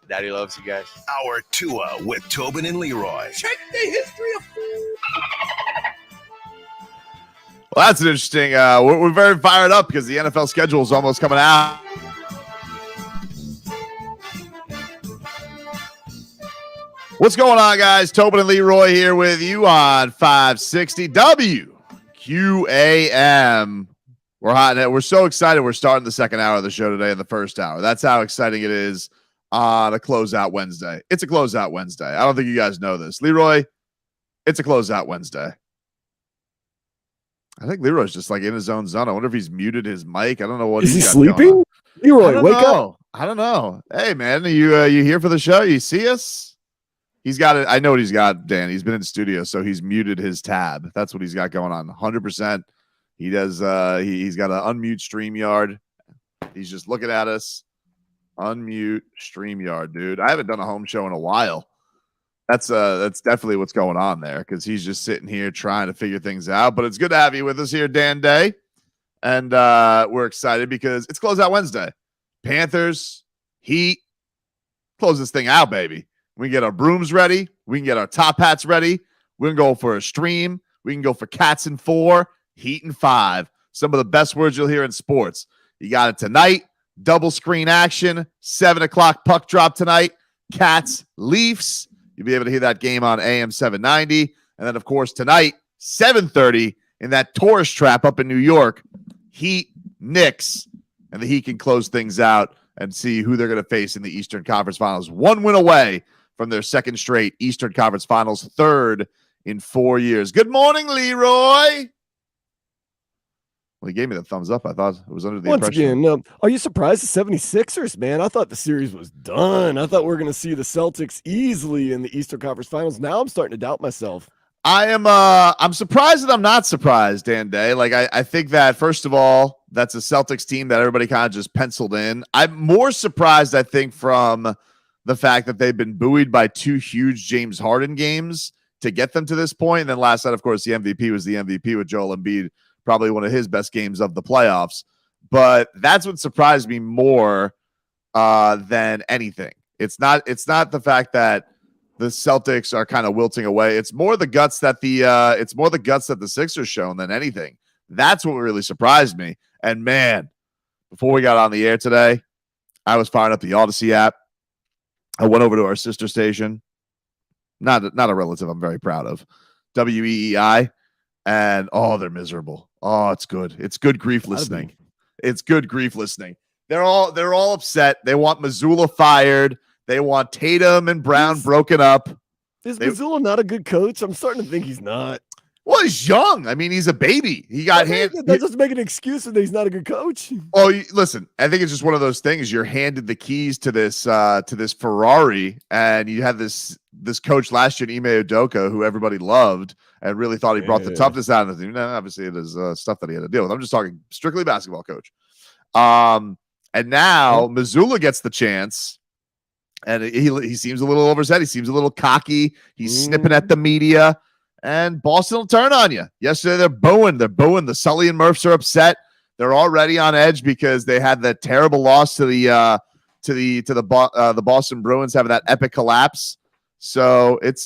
Daddy loves you guys. Hour Tua with Tobin and Leroy. Check the history of food. Well, that's an interesting. We're very fired up because the NFL schedule is almost coming out. What's going on, guys? Tobin and Leroy here with you on 560 WQAM. We're hot. We're so excited. We're starting the second hour of the show today in the first hour. That's how exciting it is on a Closeout Wednesday. It's a Closeout Wednesday. I don't think you guys know this. Leroy, it's a Closeout Wednesday. I think Leroy's just like in his own zone. I wonder if he's muted his mic. I don't know what is he got sleeping? Leroy, wake up. I don't know. Hey, man, you here for the show? You see us? He's got it. I know what he's got, Dan. He's been in studio, so he's muted his tab. That's what he's got going on. 100%. He does. He's got an unmute StreamYard. He's just looking at us. Unmute StreamYard, dude. I haven't done a home show in a while. That's definitely what's going on there because he's just sitting here trying to figure things out. But it's good to have you with us here, Dan Day, and we're excited because it's Closeout Wednesday. Panthers, Heat, close this thing out, baby. We can get our brooms ready. We can get our top hats ready. We can go for a stream. We can go for Cats in 4, Heat in 5. Some of the best words you'll hear in sports. You got it tonight. Double screen action. 7 o'clock puck drop tonight. Cats, Leafs. You'll be able to hear that game on AM 790. And then, of course, tonight, 7:30 in that tourist trap up in New York, Heat, Knicks. And the Heat can close things out and see who they're going to face in the Eastern Conference Finals. One win away from their second straight Eastern Conference Finals, third in 4 years. Good morning, Leroy. Well, he gave me the thumbs up. I thought it was under the impression. Once again, are you surprised the 76ers, man? I thought the series was done. I thought we were going to see the Celtics easily in the Eastern Conference Finals. Now I'm starting to doubt myself. I'm surprised that I'm not surprised, Dan Day. Like, I think that, first of all, that's a Celtics team that everybody kind of just penciled in. I'm more surprised, I think, from the fact that they've been buoyed by 2 huge James Harden games to get them to this point. And then last night, of course, the MVP was the MVP with Joel Embiid, probably one of his best games of the playoffs. But that's what surprised me more than anything. It's not the fact that the Celtics are kind of wilting away. It's more the guts that the Sixers shown than anything. That's what really surprised me. And man, before we got on the air today, I was firing up the Odyssey app. I went over to our sister station, not a relative I'm very proud of, WEEI, and they're miserable. Oh, it's good. It's good grief listening. It's good grief listening. They're all upset. They want Missoula fired. They want Tatum and Brown broken up. Is Missoula not a good coach? I'm starting to think he's not. Well, he's young. I mean, he's a baby. He got handed. That doesn't make an excuse that he's not a good coach. Oh, listen. I think it's just one of those things. You're handed the keys to this Ferrari, and you had this coach last year, Ime Udoka, who everybody loved and really thought he brought the toughness out of the team. Now, obviously, it is stuff that he had to deal with. I'm just talking strictly basketball coach. And now Missoula gets the chance, and he seems a little overset. He seems a little cocky. He's snipping at the media. And Boston will turn on you. Yesterday, they're booing. The Sully and Murphs are upset. They're already on edge because they had that terrible loss to the Boston Bruins, having that epic collapse. So it's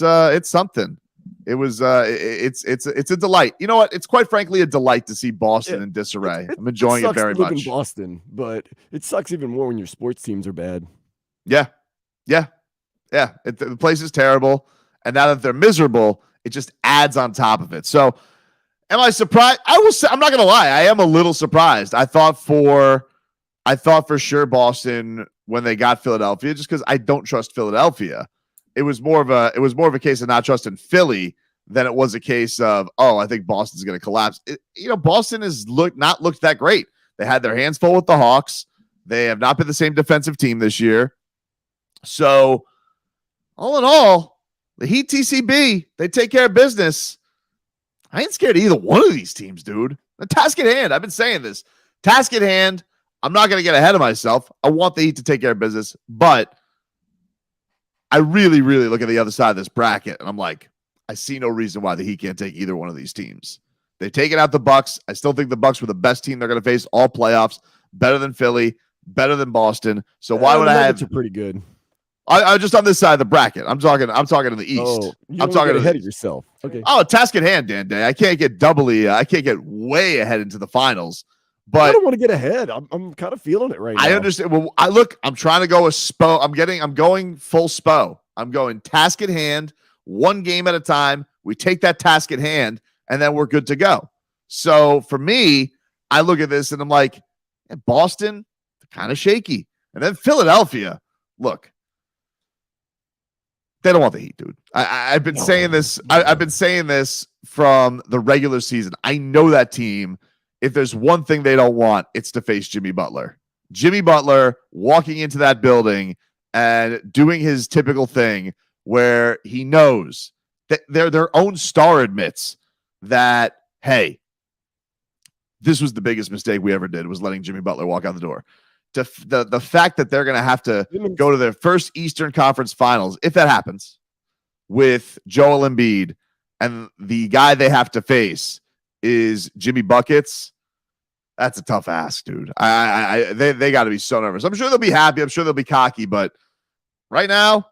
something. It was it's a delight. You know what? It's quite frankly a delight to see Boston in disarray. I'm enjoying it very much. Boston, but it sucks even more when your sports teams are bad. Yeah. The place is terrible, and now that they're miserable, it just adds on top of it. So am I surprised? I will say, I'm not going to lie. I am a little surprised. I thought for sure Boston when they got Philadelphia, just because I don't trust Philadelphia. It was more of a case of not trusting Philly than it was a case of, I think Boston's going to collapse. Boston has not looked that great. They had their hands full with the Hawks. They have not been the same defensive team this year. So all in all, the Heat TCB, they take care of business. I ain't scared of either one of these teams, dude. The task at hand, I've been saying this. Task at hand, I'm not going to get ahead of myself. I want the Heat to take care of business, but I really, really look at the other side of this bracket, and I'm like, I see no reason why the Heat can't take either one of these teams. They've taken out the Bucks. I still think the Bucks were the best team they're going to face all playoffs, better than Philly, better than Boston. So why would I have? Are pretty good. I just on this side of the bracket. I'm talking in the East. Oh, you I'm don't talking get to ahead the, of yourself. Okay. Oh, task at hand, Dan Day. I can't get I can't get way ahead into the finals. I But don't want to get ahead. I'm kind of feeling it right now. I understand. Well, I'm trying to go a SPO. I'm going full SPO. I'm going task at hand, one game at a time. We take that task at hand, and then we're good to go. So for me, I look at this and I'm like, Boston, kind of shaky. And then Philadelphia, look, they don't want the Heat, dude. I've been saying this. I've been saying this from the regular season. I know that team. If there's one thing they don't want, it's to face Jimmy Butler. Jimmy Butler walking into that building and doing his typical thing where he knows that their own star admits that, hey, this was the biggest mistake we ever did, was letting Jimmy Butler walk out the door. The fact that they're going to have to go to their first Eastern Conference Finals, if that happens, with Joel Embiid, and the guy they have to face is Jimmy Buckets. That's a tough ask, dude. They got to be so nervous. I'm sure they'll be happy. I'm sure they'll be cocky, but right now,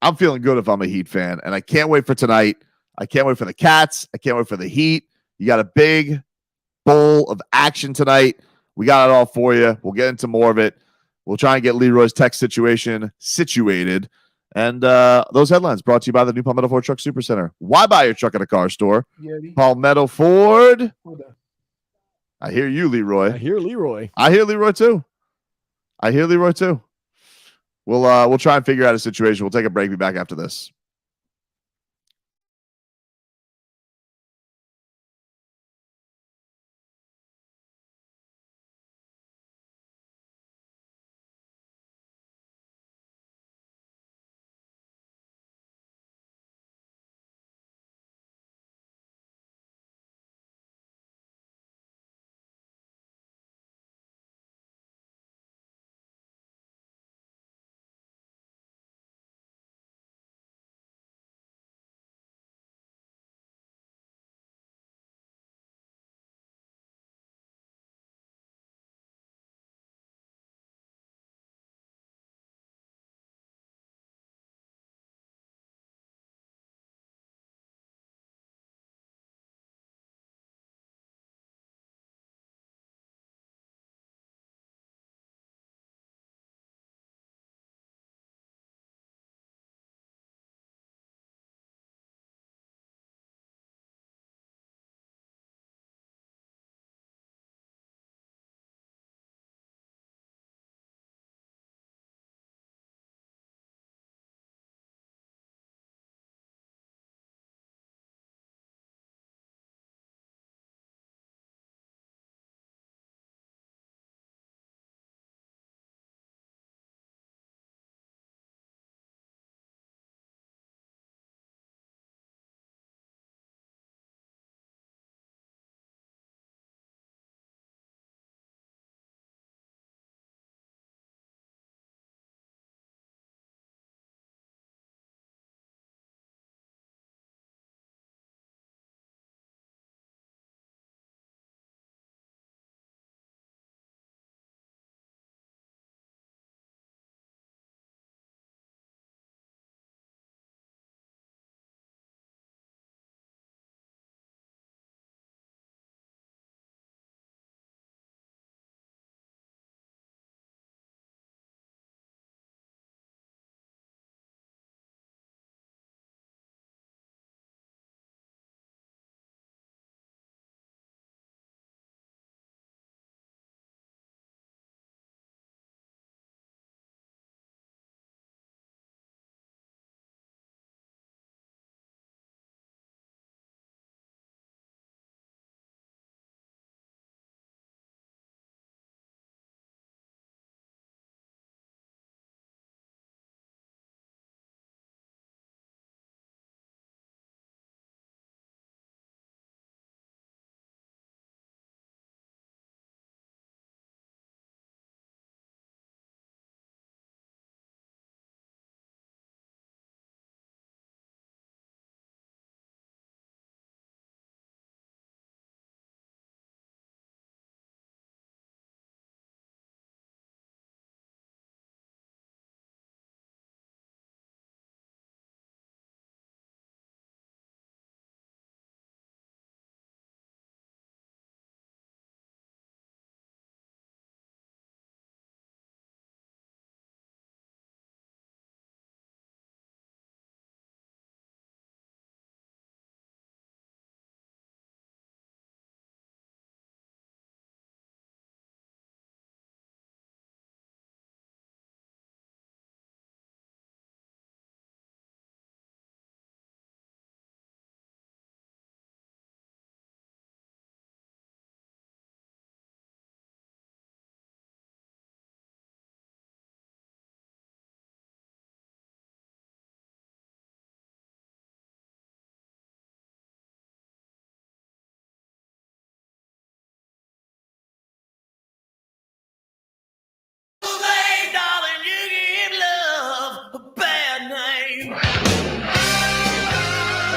I'm feeling good if I'm a Heat fan, and I can't wait for tonight. I can't wait for the Cats. I can't wait for the Heat. You got a big bowl of action tonight. We got it all for you. We'll get into more of it. We'll try and get Leroy's tech situation situated. And those headlines brought to you by the new Palmetto Ford Truck Supercenter. Why buy your truck at a car store? Palmetto Ford. I hear you, Leroy. I hear Leroy. I hear Leroy too. We'll try and figure out a situation. We'll take a break. Be back after this.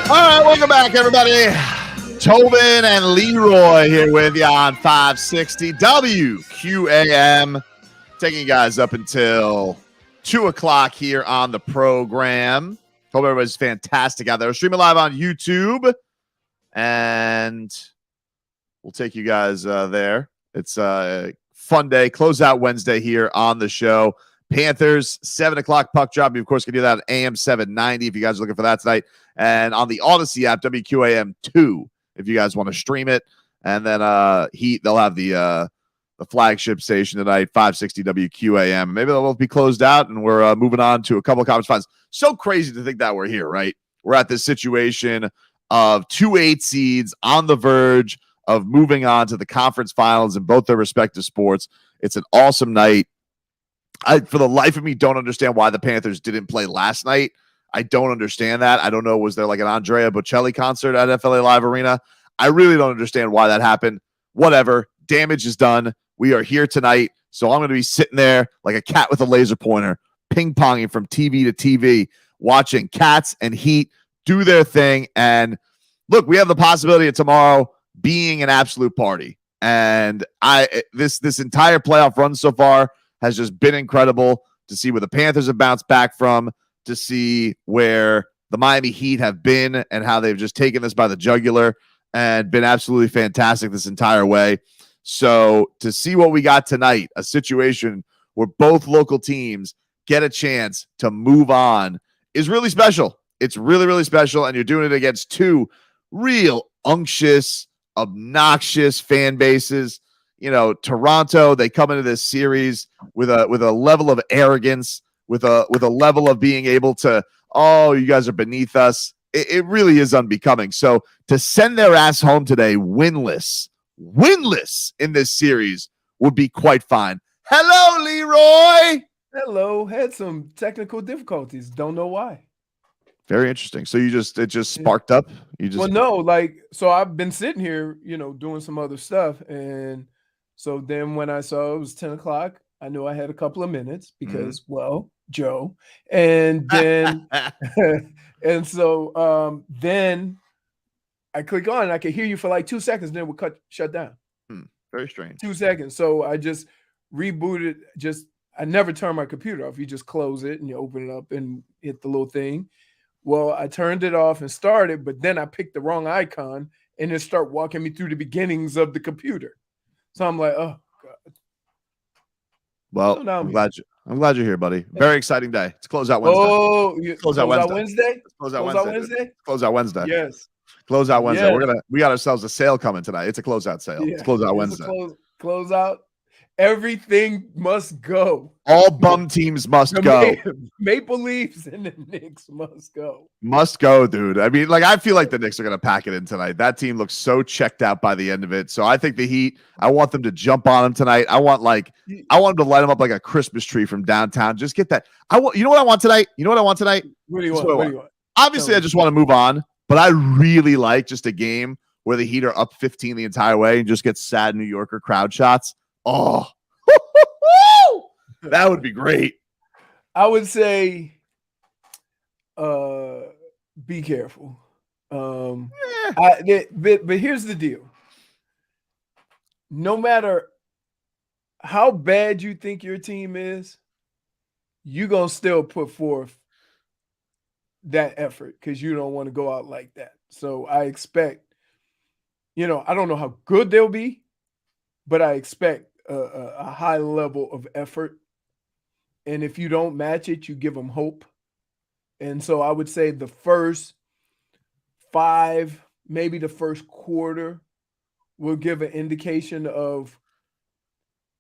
All right, welcome back, everybody. Tobin and Leroy here with you on 560 WQAM. Taking you guys up until 2 o'clock here on the program. Hope everybody's fantastic out there. We're streaming live on YouTube, and we'll take you guys there. It's a fun day. Closeout Wednesday here on the show. Panthers, 7 o'clock puck drop. You, of course, can do that at AM 790 if you guys are looking for that tonight. And on the Odyssey app, WQAM 2, if you guys want to stream it. And then Heat, they'll have the flagship station tonight, 560 WQAM. Maybe they'll both be closed out, and we're moving on to a couple of conference finals. So crazy to think that we're here, right? We're at this situation of 2 8 seeds on the verge of moving on to the conference finals in both their respective sports. It's an awesome night. I, for the life of me, don't understand why the Panthers didn't play last night. I don't understand that. I don't know. Was there like an Andrea Bocelli concert at FLA Live Arena? I really don't understand why that happened. Whatever. Damage is done. We are here tonight. So I'm going to be sitting there like a cat with a laser pointer, ping-ponging from TV to TV, watching Cats and Heat do their thing. And look, we have the possibility of tomorrow being an absolute party. And this entire playoff run so far has just been incredible to see where the Panthers have bounced back from, to see where the Miami Heat have been and how they've just taken this by the jugular and been absolutely fantastic this entire way. So to see what we got tonight, a situation where both local teams get a chance to move on, is really special. It's really, really special. And you're doing it against two real unctuous, obnoxious fan bases. You know, Toronto, they come into this series with a level of arrogance, with a level of being able to, oh, you guys are beneath us. It really is unbecoming. So to send their ass home today winless in this series would be quite fine. Hello, Leroy. Hello. Had some technical difficulties. Don't know why. Very interesting. So it just sparked up? Well, no, so I've been sitting here, doing some other stuff. And so then when I saw it was 10 o'clock, I knew I had a couple of minutes because, well, Joe. And then, and so then I click on and I could hear you for like 2 seconds, then it would shut down. Very strange. 2 seconds. So I just rebooted. I never turn my computer off. You just close it and you open it up and hit the little thing. Well, I turned it off and started, but then I picked the wrong icon and it started walking me through the beginnings of the computer. So I'm like, oh God. Well, so I'm glad you're here, buddy. Very exciting day. It's Closeout Wednesday. Oh, Closeout Wednesday. Closeout Wednesday. Yes. Closeout Wednesday. Yes. We got ourselves a sale coming tonight. It's a closeout sale. Yeah. It's Closeout Wednesday. Closeout. Everything must go. All bum teams must go. Maple Leafs and the Knicks must go. Must go, dude. I mean, I feel like the Knicks are going to pack it in tonight. That team looks so checked out by the end of it. So I think the Heat, I want them to jump on them tonight. I want them to light them up like a Christmas tree from downtown. Just get that. You know what I want tonight? What do you want? Obviously, I just want to move on, but I really like just a game where the Heat are up 15 the entire way and just get sad New Yorker crowd shots. Oh, that would be great. I would say be careful. But here's the deal. No matter how bad you think your team is, you're going to still put forth that effort because you don't want to go out like that. So I expect, I don't know how good they'll be, but I expect a high level of effort. And if you don't match it, you give them hope. And so I would say the first 5, maybe the first quarter will give an indication of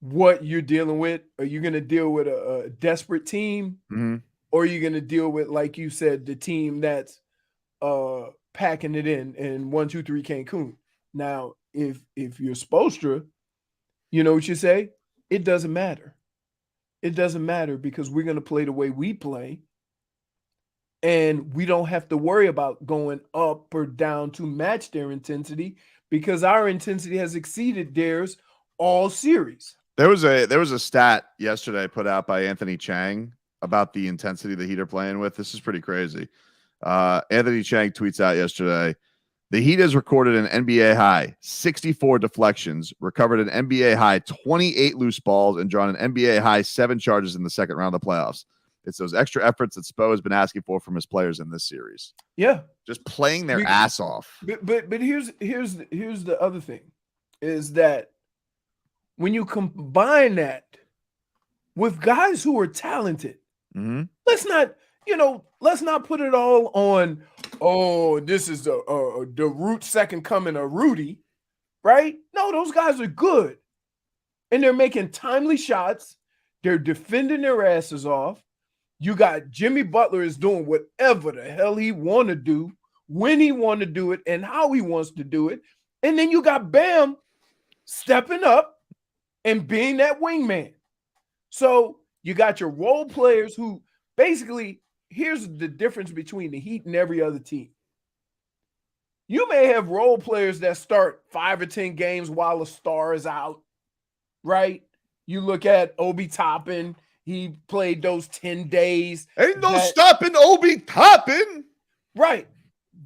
what you're dealing with. Are you going to deal with a desperate team? Mm-hmm. Or are you going to deal with, like you said, the team that's packing it in 1, 2, 3 Cancun? Now, if you're Spoelstra, you know what you say? It doesn't matter. It doesn't matter because we're going to play the way we play. And we don't have to worry about going up or down to match their intensity because our intensity has exceeded theirs all series. There was a stat yesterday put out by Anthony Chang about the intensity the Heat are playing with. This is pretty crazy. Anthony Chang tweets out yesterday, the Heat has recorded an NBA high 64 deflections, recovered an NBA high 28 loose balls, and drawn an NBA high 7 charges in the second round of the playoffs. It's those extra efforts that Spo has been asking for from his players in this series. Yeah, just playing their ass off. But here's the other thing, is that when you combine that with guys who are talented, let's not put it all on, oh, this is the root second coming of Rudy, right? No, those guys are good. And they're making timely shots. They're defending their asses off. You got Jimmy Butler is doing whatever the hell he want to do, when he want to do it, and how he wants to do it. And then you got Bam stepping up and being that wingman. So you got your role players who basically, here's the difference between the Heat and every other team. You may have role players that start 5 or 10 games while a star is out, right? You look at Obi Toppin. He played those 10 days. Ain't no stopping Obi Toppin. Right.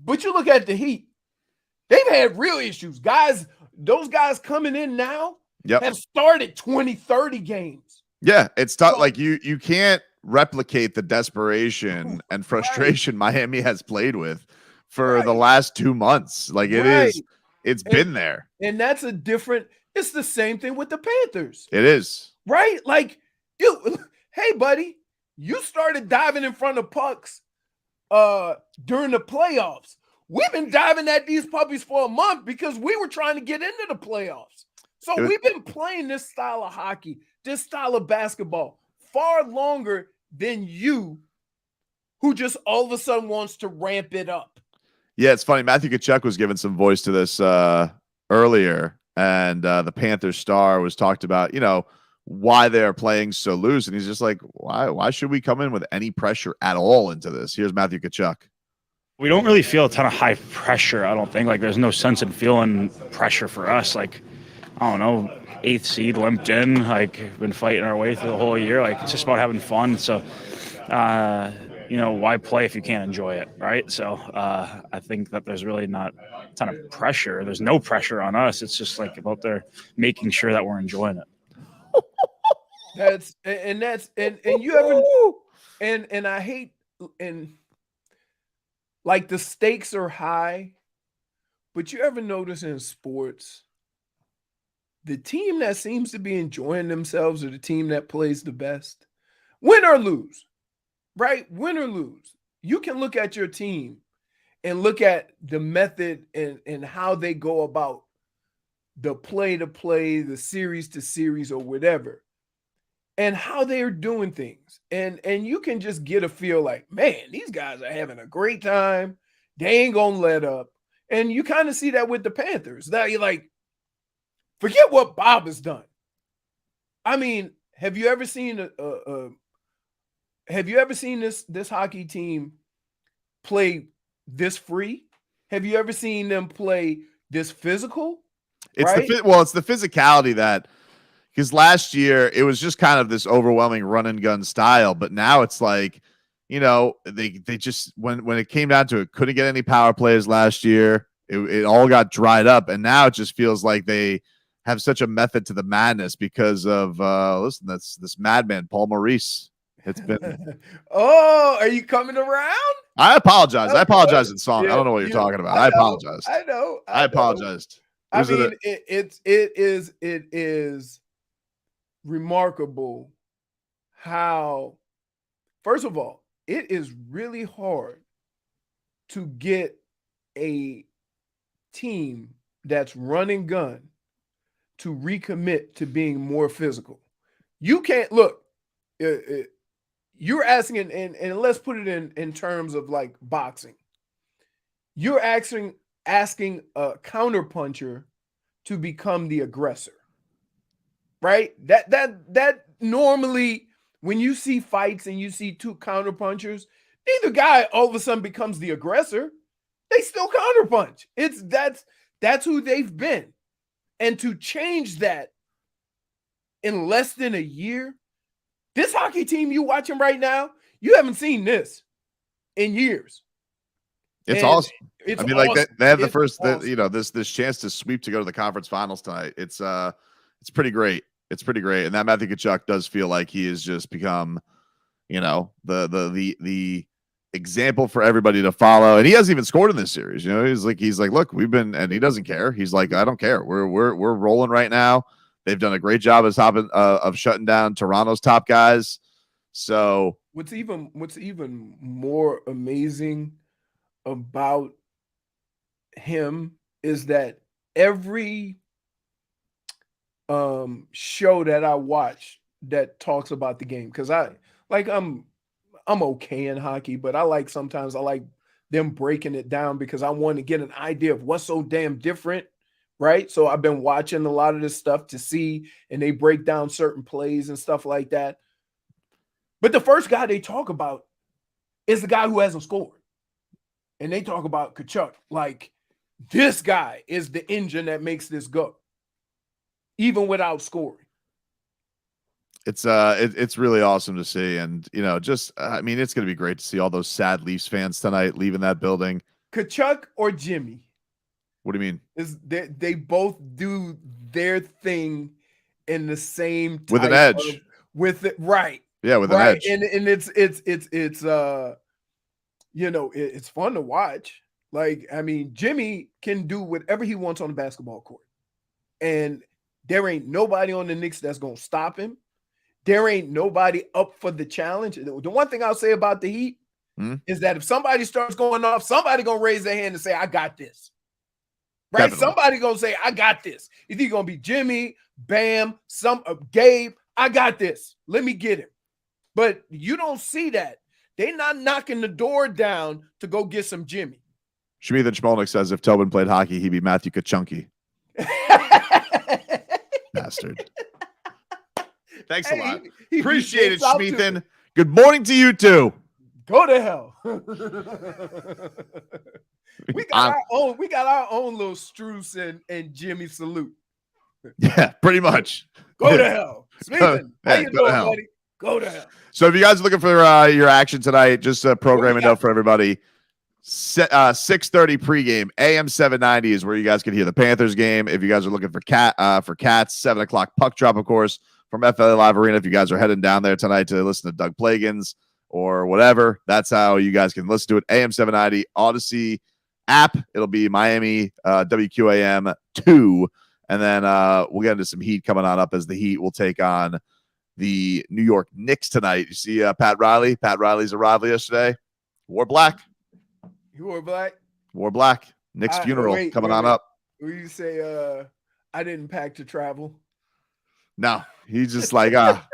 But you look at the Heat. They've had real issues. Those guys coming in now have started 20, 30 games. Yeah, it's tough. Like you can't replicate the desperation and frustration Miami has played with for the last 2 months. Like it's been there. And that's it's the same thing with the Panthers. It is. Right? Like, hey, buddy, you started diving in front of pucks during the playoffs. We've been diving at these puppies for a month because we were trying to get into the playoffs. So we've been playing this style of hockey, this style of basketball far longer than you, who just all of a sudden wants to ramp it up. Yeah, it's funny. Matthew Tkachuk was giving some voice to this earlier, and the Panthers star was talked about, why they're playing so loose. And he's just like, why should we come in with any pressure at all into this? Here's Matthew Tkachuk. We don't really feel a ton of high pressure, I don't think. Like, there's no sense in feeling pressure for us. Like, I don't know, 8th seed limped in, like, been fighting our way through the whole year. Like, it's just about having fun. So, why play if you can't enjoy it, right? So I think that there's really not a ton of pressure. There's no pressure on us. It's just like about making sure that we're enjoying it. And I hate, and like, the stakes are high, but you ever notice in sports, the team that seems to be enjoying themselves are the team that plays the best, win or lose, right? Win or lose. You can look at your team and look at the method and how they go about the play-to-play, the series-to-series, or whatever, and how they are doing things. And you can just get a feel like, man, these guys are having a great time. They ain't going to let up. And you kind of see that with the Panthers. Now you're like, forget what Bob has done. I mean, have you ever seen this hockey team play this free? Have you ever seen them play this physical? It's right? It's the physicality that, because last year it was just kind of this overwhelming run and gun style, but now it's like, they just, when it came down to it, couldn't get any power plays last year. It all got dried up, and now it just feels like they have such a method to the madness because of that's this madman Paul Maurice. It's been oh, are you coming around? I apologize. I apologize in song. I don't know what you're talking about. I apologize. I know. I apologized. I mean, it is remarkable how, first of all, it is really hard to get a team that's run and gun to recommit to being more physical. You can't look. You're asking, and let's put it in terms of like boxing. You're asking a counterpuncher to become the aggressor, right? That normally, when you see fights and you see two counterpunchers, neither guy all of a sudden becomes the aggressor. They still counterpunch. That's who they've been. And to change that in less than a year, this hockey team you watching right now, you haven't seen this in years. It's And awesome. It's I mean, like awesome. they have the It's first, awesome. this chance to sweep to go to the conference finals tonight. It's pretty great. It's pretty great. And that Matthew Tkachuk does feel like he has just become, the example for everybody to follow. And he hasn't even scored in this series. He's like, look, we've been, and he doesn't care. He's like, I don't care. We're rolling right now. They've done a great job of shutting down Toronto's top guys. So What's even more amazing about him is that every show that I watch that talks about the game, because I'm okay in hockey, but sometimes I like them breaking it down because I want to get an idea of what's so damn different, right? So I've been watching a lot of this stuff to see, and they break down certain plays and stuff like that. But the first guy they talk about is the guy who hasn't scored. And they talk about Tkachuk. Like, this guy is the engine that makes this go, even without scoring. It's really awesome to see. And, I mean, it's going to be great to see all those sad Leafs fans tonight leaving that building. Tkachuk or Jimmy? What do you mean? Is they both do their thing in the same with an edge. With it, right. Yeah, with right. an edge. And it's fun to watch. Like, I mean, Jimmy can do whatever he wants on the basketball court. And there ain't nobody on the Knicks that's going to stop him. There ain't nobody up for the challenge. The one thing I'll say about the Heat is that if somebody starts going off, somebody going to raise their hand and say, I got this. Right? Definitely. Somebody going to say, I got this. It's either going to be Jimmy, Bam, Gabe. I got this. Let me get him. But you don't see that. They're not knocking the door down to go get some Jimmy. Shmithan Schmolnick says if Tobin played hockey, he'd be Matthew Tkachunky. Bastard. Thanks a lot. Appreciate it, Shmithan. Good morning to you too. Go to hell. we got our own little Struce and Jimmy salute. Yeah, pretty much. Go to hell. Shmithan, how you doing, buddy? Go to hell. So if you guys are looking for your action tonight, just a programming note for everybody. 6:30 pregame, AM 790 is where you guys can hear the Panthers game. If you guys are looking for Cats, 7 o'clock puck drop, of course, from FLA Live Arena. If you guys are heading down there tonight to listen to Doug Plagans or whatever, that's how you guys can listen to it. AM 790, Odyssey app. It'll be Miami WQAM 2. And then we'll get into some Heat coming on up as the Heat will take on the New York Knicks tonight. You see Pat Riley? Pat Riley's arrival yesterday. Wore black. You wore black? Wore black. Knicks funeral coming on up. Will you say, I didn't pack to travel? No, he's just like,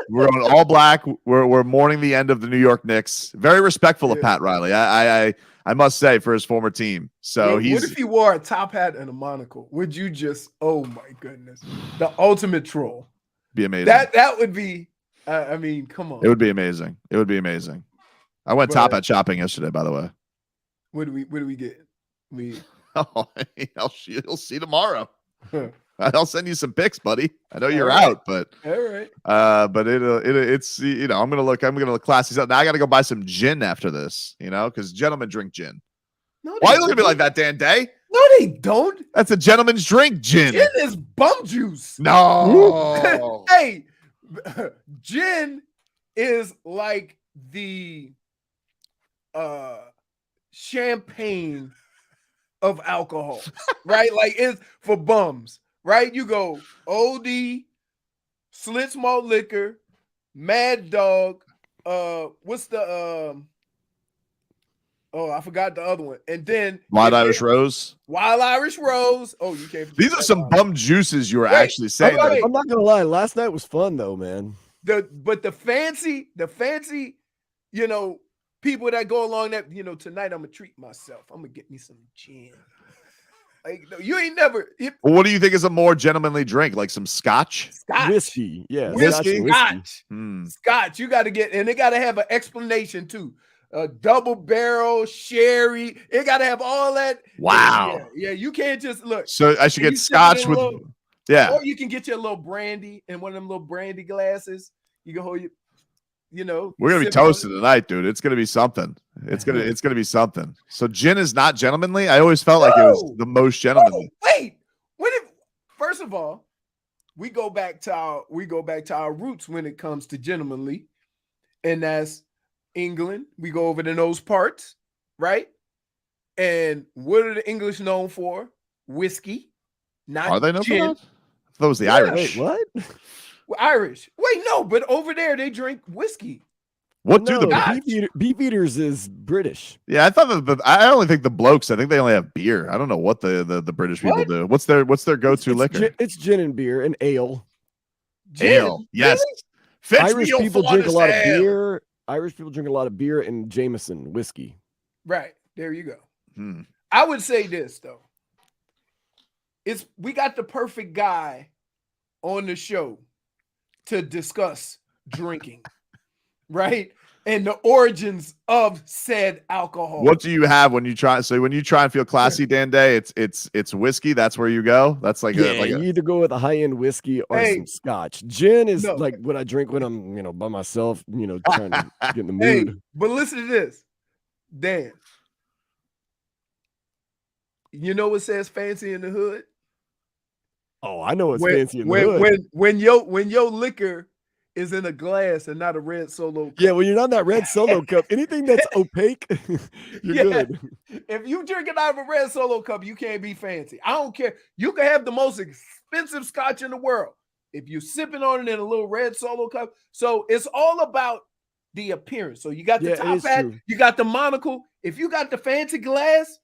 we're going all black. We're mourning the end of the New York Knicks. Very respectful of Pat Riley. I must say, for his former team. So what if he wore a top hat and a monocle? Would you just, oh my goodness, the ultimate troll? Be amazing. That would be, I mean, come on. It would be amazing. It would be amazing. I went top hat shopping yesterday, by the way. What do we get? You'll see tomorrow. I'll send you some pics, buddy. I know you're out, but all right. But it's I'm gonna look classy. Now I gotta go buy some gin after this, because gentlemen drink gin. No, why are you looking at me like that, Dan Day? No, they don't. That's a gentleman's drink, gin. Gin is bum juice. No. Hey, gin is like the champagne of alcohol, right? Like, it's for bums, right? You go OD, Slits Malt Liquor, Mad Dog, what's the I forgot the other one. And then Wild Irish Rose. Wild Irish Rose. Oh, you can't. These are some bum juices you were actually saying. I'm not gonna lie. Last night was fun though, man. But the fancy, people that go along that, tonight I'm gonna treat myself. I'm gonna get me some gin. Like, you ain't never. Well, what do you think is a more gentlemanly drink? Like some scotch? Whiskey. Yeah. Whiskey. Scotch. Scotch. You got to get, and they got to have an explanation too. Double barrel, sherry. It got to have all that. Wow. Yeah. You can't just look. So I should get scotch with. Or you can get your little brandy in one of them little brandy glasses. You can hold your, we're gonna be toasted tonight, dude. It's gonna be something. It's gonna be something. So gin is not gentlemanly. I always felt like it was the most gentlemanly. Wait, first of all, we go back to our roots when it comes to gentlemanly, and that's England. We go over to those parts, right? And what are the English known for? Whiskey, not Are they known gin. for that? That was the Yeah. Irish. Wait, what? Well, Irish. Wait, no, but over there they drink whiskey. What No, do the God. beef eaters is British. Yeah, I thought I only think the blokes. I think they only have beer. I don't know what the British people What? do. What's their go-to liquor? It's gin and beer and ale. Gin? Ale. Yes. Really? Fetch Irish me your people drink a lot of finest ale. beer. Irish people drink a lot of beer and Jameson whiskey. Right. There you go. Hmm. I would say this though. We got the perfect guy on the show to discuss drinking, right? And the origins of said alcohol. What do you have when you try? So when you try and feel classy, Dan Day, it's whiskey. That's where you go. That's like You either go with a high-end whiskey or Hey. some scotch. Gin is No. like what I drink when I'm, by myself, trying to get in the Hey, mood. but listen to this, Dan. You know what says fancy in the hood? Oh, I know it's fancy in the when, hood. when your liquor is in a glass and not a red Solo cup. Yeah, when you're not in that red Solo cup, anything that's opaque, you're Yeah. good. If you drink it out of a red Solo cup, you can't be fancy. I don't care. You can have the most expensive scotch in the world. If you're sipping on it in a little red Solo cup. So it's all about the appearance. So you got the Yeah, it top is hat, true. you got the monocle. If you got the fancy glass,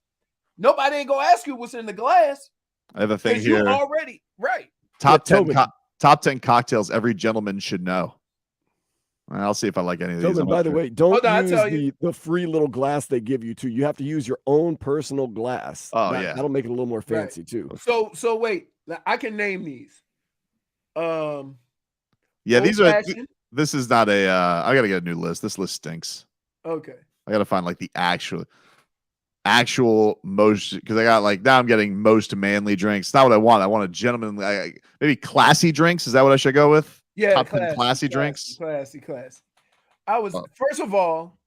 nobody ain't gonna ask you what's in the glass. I have a thing Because you here. already right. Top Yeah, 10 Tobin. top 10 cocktails every gentleman should know. I'll see if I like any of these. Tobin, I'm by not the sure. way, don't Hold on, I'll use tell you. the free little glass they give you too. You have to use your own personal glass. Oh, yeah. That'll make it a little more fancy too. So wait, now I can name these. Yeah, these are. old-fashioned. This is not a. I gotta get a new list. This list stinks. Okay. I gotta find like the actual most, because I got like now I'm getting most manly drinks. Not what I want. I want a gentleman, maybe classy drinks. Is that what I should go with? Yeah, Top 10 classy drinks? Classy. I was first of all,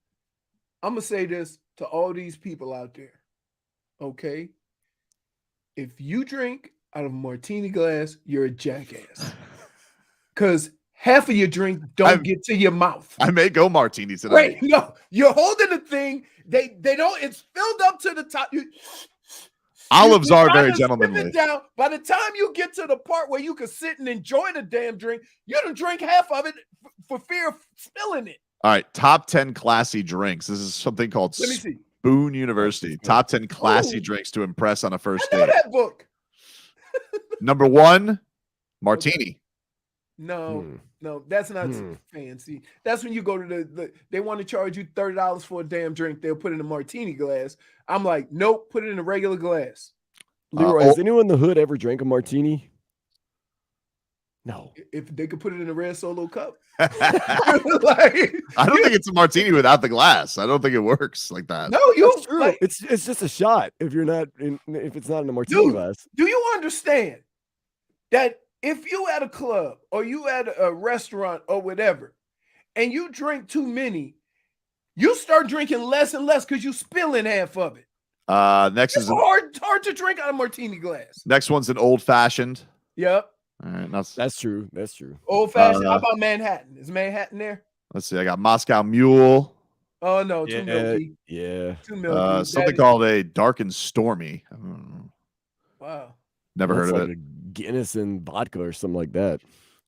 I'm gonna say this to all these people out there. Okay. If you drink out of a martini glass, you're a jackass. Because half of your drink don't get to your mouth. I may go martini tonight. Wait, no, you're holding the thing. They don't. It's filled up to the top. Olives You are try very to sip gentlemanly. it down. By the time you get to the part where you can sit and enjoy the damn drink, you done drink half of it for fear of spilling it. All right, top 10 classy drinks. This is something called Let me see. Spoon University. Top 10 classy Ooh. drinks to impress on a first I know date. that book. Number 1, martini. No, that's not fancy. That's when you go to they want to charge you $30 for a damn drink. They'll put it in a martini glass. I'm like, nope, put it in a regular glass. Leroy, has anyone in the hood ever drank a martini? No. If they could put it in a red Solo cup. I don't think it's a martini without the glass. I don't think it works like that. No, you That's true. like, It's just a shot if it's not in a martini Dude. glass. do you understand that if you at a club or you at a restaurant or whatever, and you drink too many, you start drinking less and less because you spilling half of it. Next It's is hard to drink out of martini glass. next one's an old fashioned. Yep. All right, That's true. That's true. Old fashioned. How about Manhattan? Is Manhattan there? let's see. I got Moscow Mule. Oh no, too milky. Yeah. Too milky. Something called a dark and stormy. I don't know. Wow. Never That's heard like of it. a Guinness and vodka or something like that.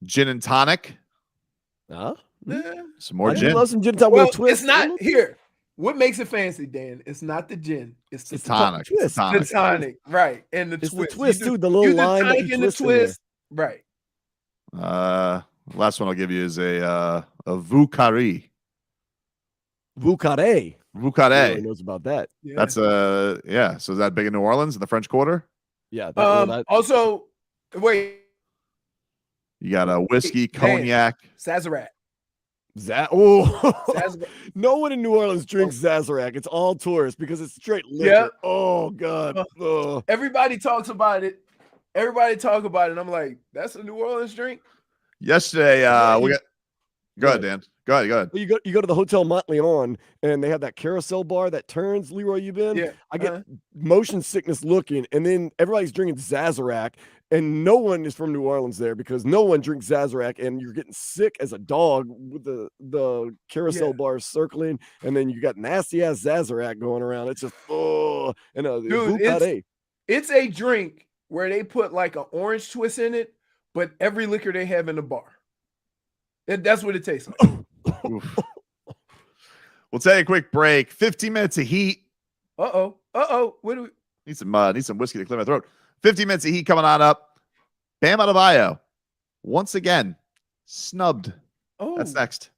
Gin and tonic. Huh? Yeah. Some more I do gin. love some gin and tonic Well, with a twist. it's not here. What makes it fancy, Dan? It's not the gin. It's the It's tonic. twist. It's The tonic. tonic, right? And the It's the twist. twist, You do- too, the little you do line that tonic you and the twist in there. twist, right? Last one I'll give you is a Vukari. Vucare. Leroy Vukare. knows about that. Yeah. That's yeah. So is that big in New Orleans in the French Quarter? Yeah. Also, wait, You got a whiskey, Dan. cognac. Sazerac. Sazerac. No one in New Orleans drinks Sazerac. It's all tourists because it's straight liquor. Yeah. Oh God. Oh. Everybody talks about it. Everybody talk about it. And I'm like, that's a New Orleans drink. Yesterday, we got Go ahead, Dan. Go ahead. You go to the Hotel Montleon and they have that carousel bar that turns. Leroy, you been? Yeah. I get motion sickness looking, and then everybody's drinking Sazerac, and no one is from New Orleans there because no one drinks Sazerac, and you're getting sick as a dog with the carousel bars circling, and then you got nasty ass Sazerac going around. It's just Dude, it's a drink where they put like an orange twist in it, but every liquor they have in the bar. That's what it tastes like. We'll take a quick break. 15 minutes of heat. What do we Need some whiskey to clear my throat. 15 minutes of heat coming on up. Bam Adebayo, once again, snubbed. That's next.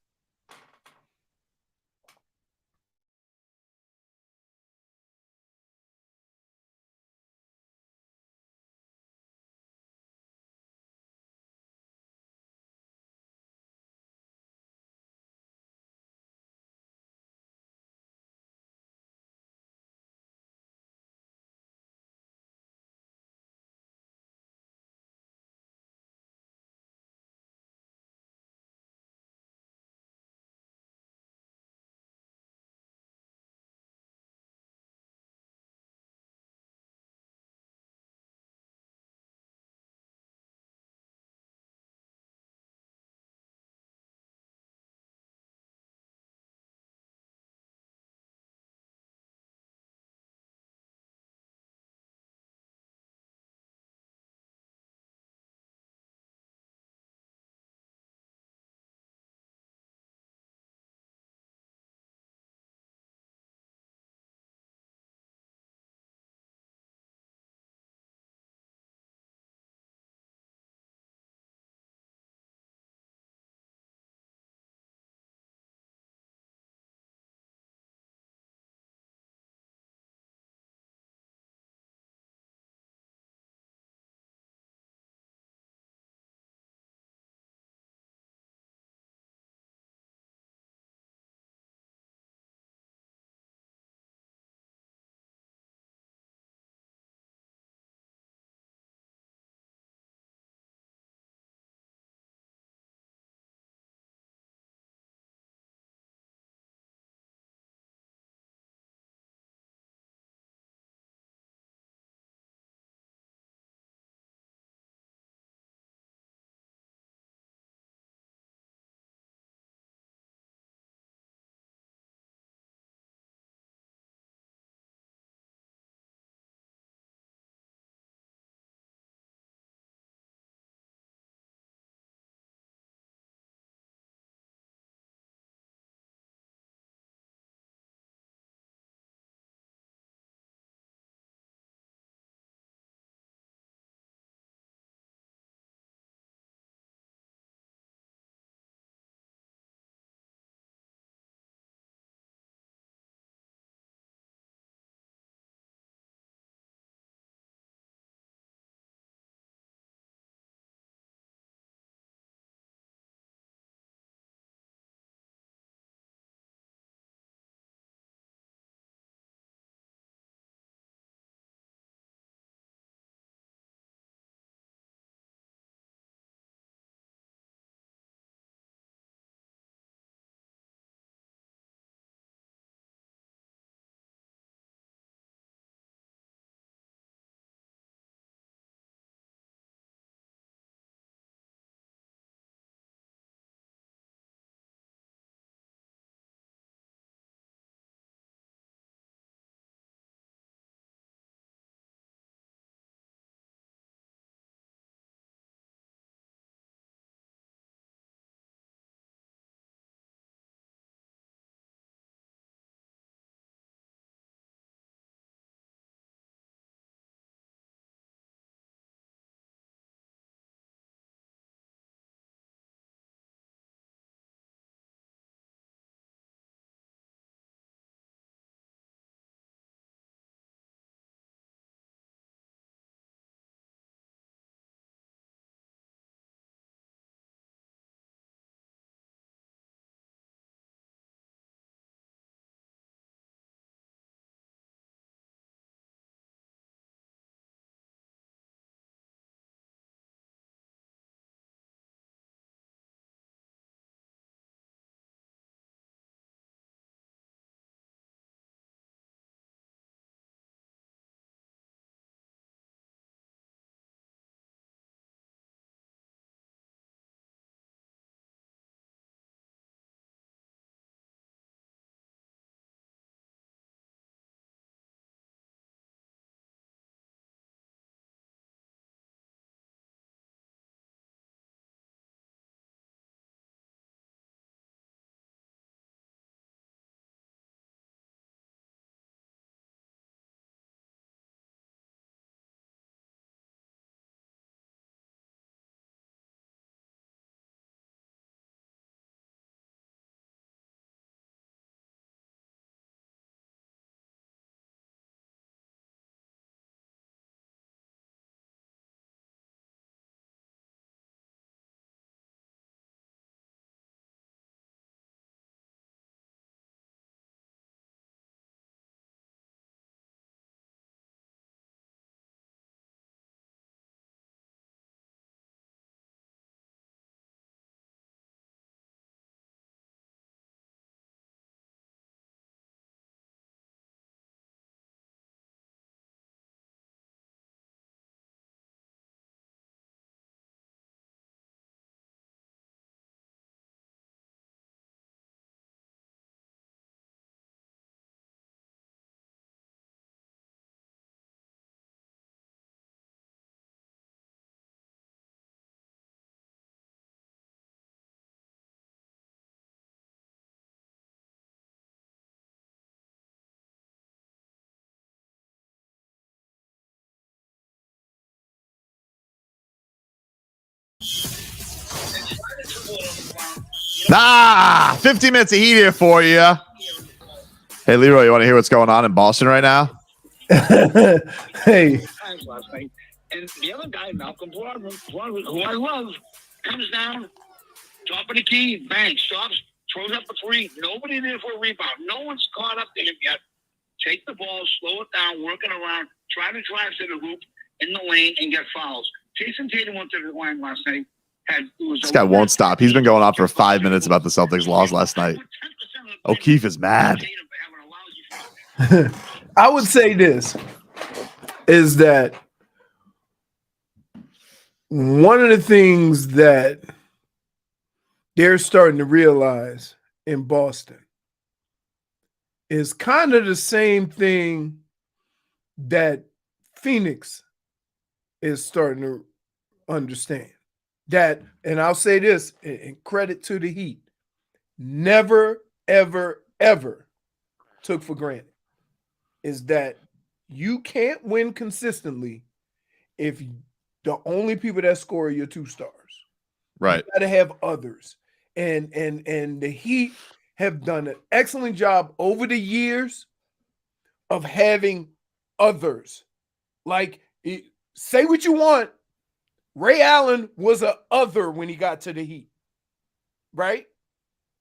50 minutes of heat here for you. Hey, Leroy, you want to hear what's going on in Boston right now? Hey, Last night, and the other guy, Malcolm Brogdon, who I love, comes down, top of the key, bang, stops, throws up a three. Nobody there for a rebound. No one's caught up to him yet. Take the ball, slow it down, working around, try to drive to the hoop in the lane and get fouls. Jason Tatum went to the line last night. This guy won't stop. He's been going on for 5 minutes about the Celtics loss last night. O'Keefe is mad. I would say this is that one of the things that they're starting to realize in Boston is kind of the same thing that Phoenix is starting to understand. That, and I'll say this, and credit to the Heat, never, ever, ever took for granted, is that you can't win consistently if the only people that score are your two stars. Right. You got to have others. And the Heat have done an excellent job over the years of having others. Like, say what you want, Ray Allen was a other when he got to the Heat, right?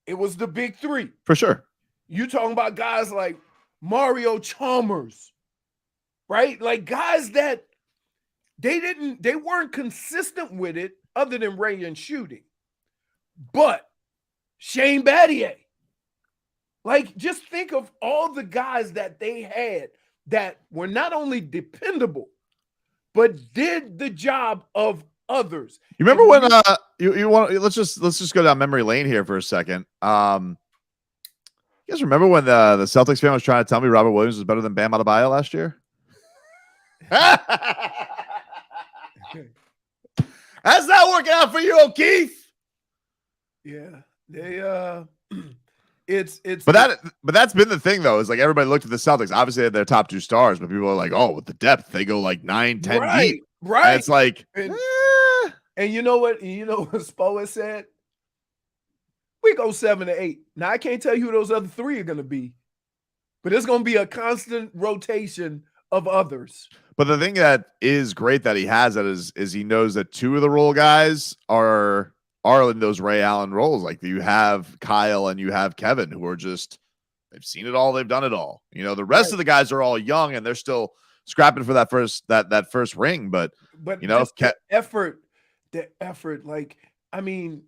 It was the big three. For sure. You talking about guys like Mario Chalmers, right? Like guys that they weren't consistent with it other than Ray and shooting. But Shane Battier, like just think of all the guys that they had that were not only dependable, but did the job of others. You remember when you want let's just go down memory lane here for a second. You guys remember when the Celtics fan was trying to tell me Robert Williams was better than Bam Adebayo last year? How's that working out for you, O'Keefe? Yeah, they it's but that's been the thing though, is like everybody looked at the Celtics. Obviously they had their top two stars, but people are like, oh, with the depth, they go like 9, 10 deep. Right. And it's like and you know what? You know what Spo has said? We go 7 to 8. Now I can't tell you who those other three are gonna be, but it's gonna be a constant rotation of others. But the thing that is great that he has that is he knows that two of the role guys are in those Ray Allen roles. Like you have Kyle and you have Kevin, who are just, they've seen it all, they've done it all. You know, the rest of the guys are all young and they're still scrapping for that first ring. But you know, the effort, like, I mean,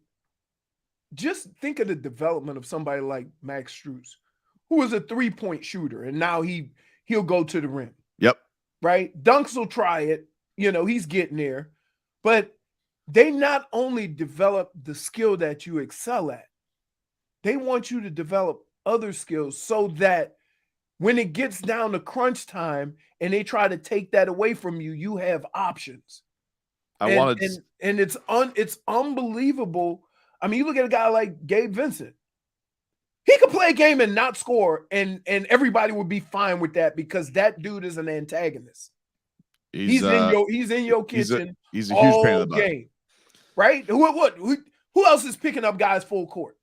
just think of the development of somebody like Max Strus, who was a 3-point shooter, and now he'll go to the rim. Yep. Right? Dunks will try it. You know, he's getting there. But they not only develop the skill that you excel at, they want you to develop other skills so that when it gets down to crunch time and they try to take that away from you, you have options. And it's unbelievable. I mean, you look at a guy like Gabe Vincent. He could play a game and not score, and everybody would be fine with that because that dude is an antagonist. He's in your kitchen. He's a huge pain in the butt. Game, right? Who else is picking up guys full court?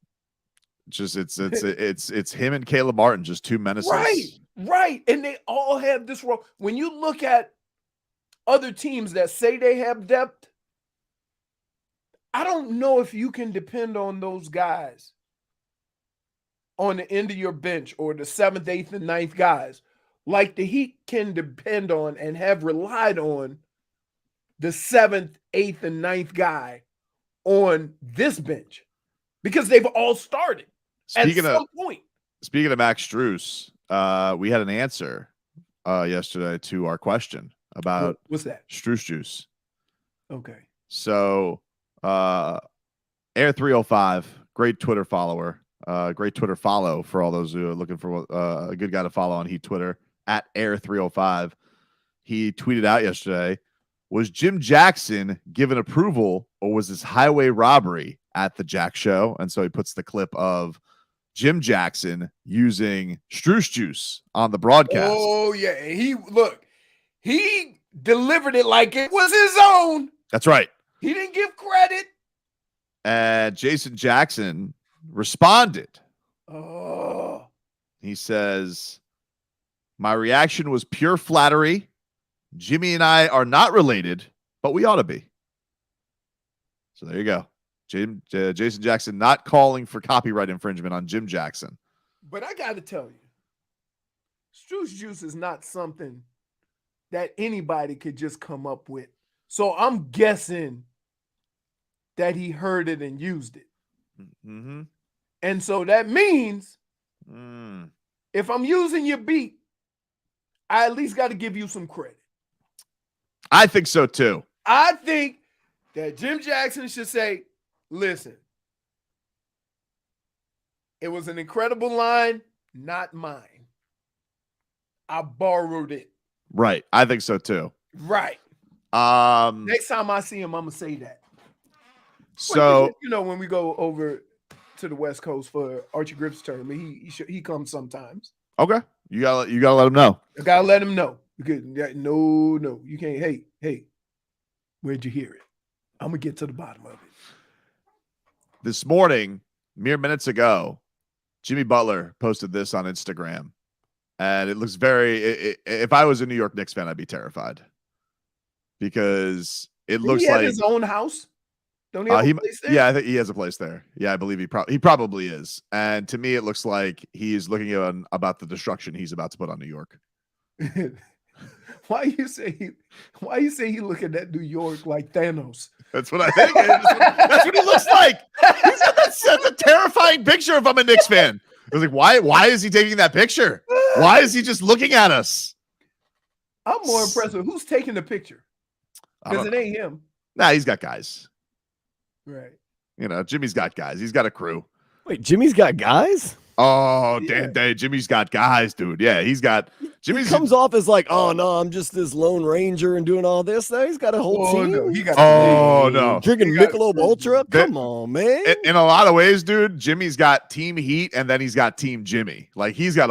Just it's him and Caleb Martin, just two menaces. Right. And they all have this role. When you look at other teams that say they have depth, I don't know if you can depend on those guys on the end of your bench or the 7th, 8th, and 9th guys like the Heat can depend on and have relied on the 7th, 8th, and 9th guy on this bench because they've all started at some point. Speaking of Max Strus, we had an answer yesterday to our question about what's that? Strus juice. Okay. So Air 305, great Twitter follower. Great Twitter follow for all those who are looking for a good guy to follow on Heat Twitter at Air 305. He tweeted out yesterday, was Jim Jackson given approval or was this highway robbery at the Jack Show? And so he puts the clip of Jim Jackson using Strus juice on the broadcast. Oh yeah. He delivered it like it was his own. That's right. He didn't give credit. And Jason Jackson responded. Oh, He says, my reaction was pure flattery. Jimmy and I are not related, but we ought to be. So there you go. Jason Jackson not calling for copyright infringement on Jim Jackson. but I got to tell you, Struce Juice is not something that anybody could just come up with. So I'm guessing that he heard it and used it. Mm-hmm. And so that means if I'm using your beat, I at least got to give you some credit. I think so too. I think that Jim Jackson should say, listen, it was an incredible line, not mine. I borrowed it. Right. I think so too. Right. Next time I see him, I'm going to say that. So, you know, when we go over to the West Coast for Archie Griffith's tournament, he comes sometimes. okay. You gotta let him know. I gotta let him know. Because no, you can't. Hey, where'd you hear it? I'm gonna get to the bottom of it. This morning, mere minutes ago, Jimmy Butler posted this on Instagram, and it looks very. If I was a New York Knicks fan, I'd be terrified because it looks he like his own house. Don't he have a place there? Yeah, I think he has a place there. Yeah, I believe he probably is. And to me, it looks like he's looking about the destruction he's about to put on New York. Why you say he looking at New York like Thanos? That's what I think. That's what he looks like. That's a terrifying picture if I'm a Knicks fan. I was like, why is he taking that picture? Why is he just looking at us? I'm more impressed with who's taking the picture. Because it ain't him. Nah, he's got guys. Right. You know, Jimmy's got guys. He's got a crew. Wait, Jimmy's got guys? Oh, damn day. Jimmy's got guys, dude. Yeah, he comes off as like, oh no, I'm just this Lone Ranger and doing all this. Now he's got a whole team. No, he got no. Drinking Michelob Ultra. Come on, man. In a lot of ways, dude, Jimmy's got Team Heat and then he's got Team Jimmy. Like he's got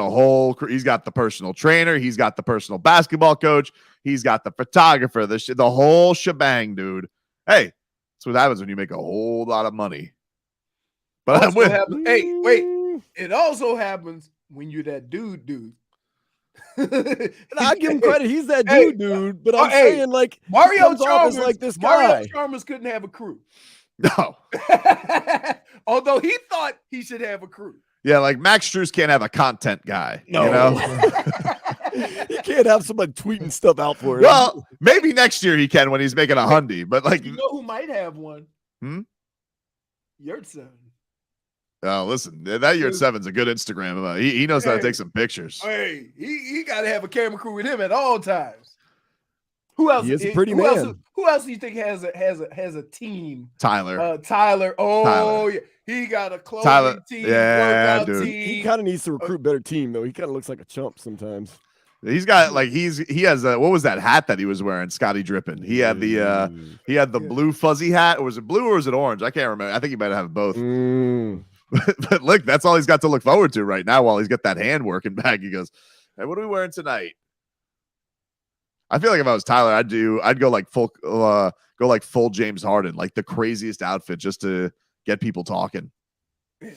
he's got the personal trainer, he's got the personal basketball coach, he's got the photographer, the whole shebang, dude. Hey, that's what happens when you make a whole lot of money. But hey, wait. It also happens when you're that dude. And I give him credit. He's that dude. But I'm saying, like, Mario Chalmers, like this guy. Mario Chalmers couldn't have a crew. No. Although he thought he should have a crew. Yeah, like Max Strus can't have a content guy. No. You know? He can't have somebody tweeting stuff out for him. Well, maybe next year he can when he's making a hundy. But like, you know who might have one? Yurtseven. Oh, listen, that year at 7's a good Instagram. He knows how to take some pictures. Hey, he got to have a camera crew with him at all times. Who else? He is a pretty man. Who else do you think has a team? Tyler. Tyler. Oh, Tyler. Yeah. He got a clothing team, workout dude. team. He kind of needs to recruit better team though. He kind of looks like a chump sometimes. He's got like he has a what was that hat that he was wearing? Scotty Drippin. He had the blue fuzzy hat, or was it blue or was it orange? I can't remember. I think he might have both. But look, that's all he's got to look forward to right now while he's got that hand working back. He goes, hey, what are we wearing tonight? I feel like if I was Tyler, I'd go like full James Harden, like the craziest outfit just to get people talking. Yeah,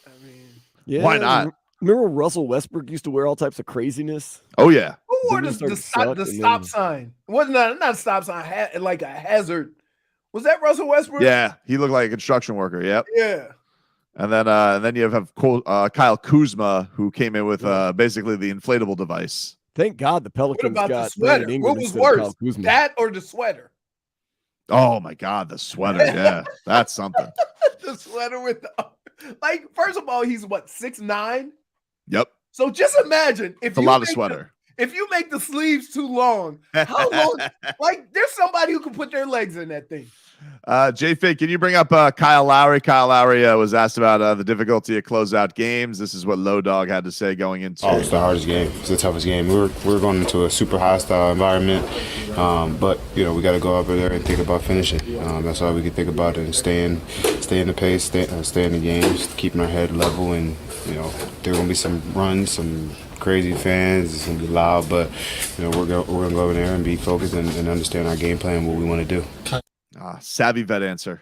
I mean, yeah. Why not? Remember Russell Westbrook used to wear all types of craziness? Oh yeah. Who wore the stop sign? It wasn't not a stop sign, like a hazard. Was that Russell Westbrook? Yeah, he looked like a construction worker. Yep. Yeah. And then you have Kyle Kuzma, who came in with basically the inflatable device. Thank God the Pelicans got got the sweater. What was worse, that or the sweater? Oh my God, the sweater! Yeah, that's something. The sweater with like, first of all, he's what, 6'9"? Yep. So just imagine if it's a lot of sweater. If you make the sleeves too long, how long? Like, there's somebody who can put their legs in that thing. J-Fake, can you bring up Kyle Lowry? Kyle Lowry was asked about the difficulty of closeout games. This is what Low Dog had to say going into. Oh, it's the hardest game. It's the toughest game. We're going into a super hostile environment, but we got to go over there and think about finishing. That's all we can think about, and stay in the pace, stay in the games, keeping our head level, and there are going to be some runs, some crazy fans. It's going to be loud, but we're going to go over there and be focused and understand our game plan, what we want to do. Savvy vet answer.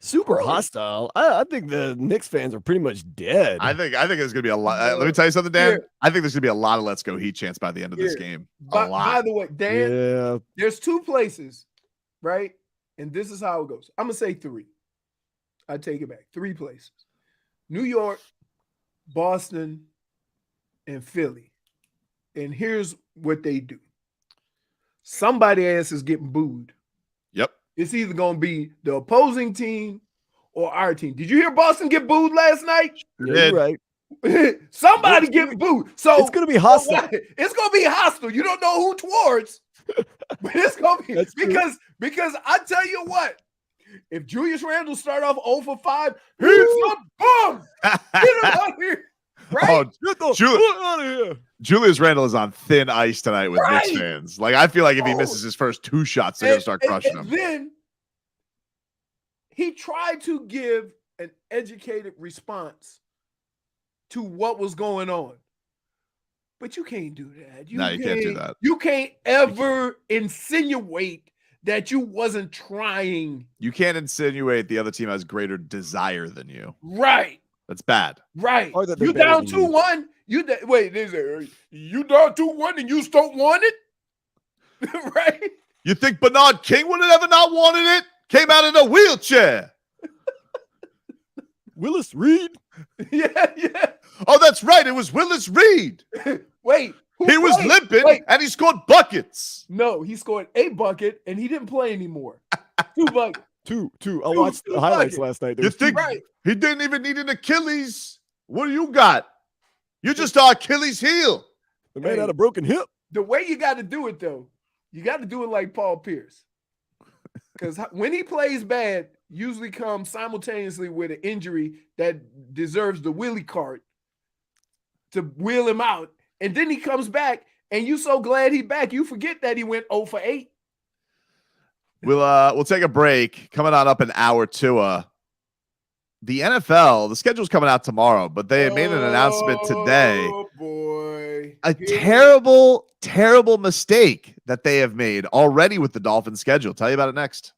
Super hostile. I think the Knicks fans are pretty much dead. I think there's gonna be a lot. Let me tell you something, Dan. Here. I think there's gonna be a lot of let's go Heat chants by the end of this game. A lot. By the way, Dan, Yeah. there's 2 places, right? And this is how it goes. I'm gonna say 3. I take it back. 3 places: New York, Boston, and Philly. And here's what they do: somebody ass is getting booed. Yep. It's either gonna be the opposing team or our team. Did you hear Boston get booed last night? Yeah, you're right. Somebody getting booed. So It's gonna be hostile. It's gonna be hostile. You don't know who towards, but it's gonna be That's true. because I tell you what, if Julius Randle start off 0 for 5, he's a bum. Get him out here. Right? Oh, Get the Juli- fuck out of here. Julius Randle is on thin ice tonight with Knicks Right. fans. Like, I feel like if he Oh. misses his first 2 shots, they're gonna start crushing him. Then he tried to give an educated response to what was going on. But you can't do that. No, you can't do that. You can't ever insinuate that you wasn't trying. You can't insinuate the other team has greater desire than you. Right. That's bad. Right. Or that they're You better down than you. 2-1. Wait, you down 2-1 and you don't want it? Right? You think Bernard King would have ever not wanted it? Came out in a wheelchair. Willis Reed. Yeah. Oh, that's right. It was Willis Reed. Wait. He was limping Wait. and he scored buckets. No, he scored a bucket and he didn't play anymore. 2 buckets. Two. I watched the highlights last night. There You was two- think Right. he didn't even need an Achilles? What do you got? You just our Achilles heel. the man Hey. had a broken hip. The way you got to do it, though, you got to do it like Paul Pierce. Because when he plays bad, usually comes simultaneously with an injury that deserves the wheelie cart to wheel him out. And then he comes back, and you so glad he back, you forget that he went 0 for 8. We'll take a break. Coming on up in hour 2. The NFL, the schedule's coming out tomorrow, but they made an announcement today. Oh, boy. A terrible, terrible mistake that they have made already with the Dolphins schedule. Tell you about it next.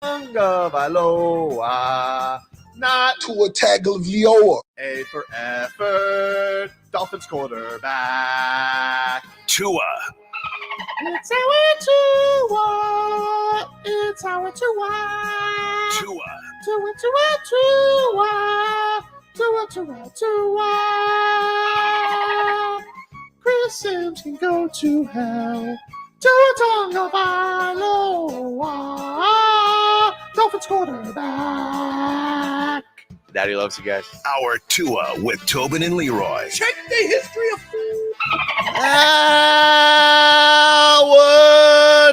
Tagovailoa, not Tua Tagovailoa. A for effort. Dolphins quarterback. Tua. It's our Tua. It's our Tua. Tua. Tua, Tua, Tua. Tua, Tua, Tua. Chris Sims can go to hell. Tua Tagovailoa. Dolphins quarterback. Daddy loves you guys. Our Tua with Tobin and Leroy. Check the history of food. Our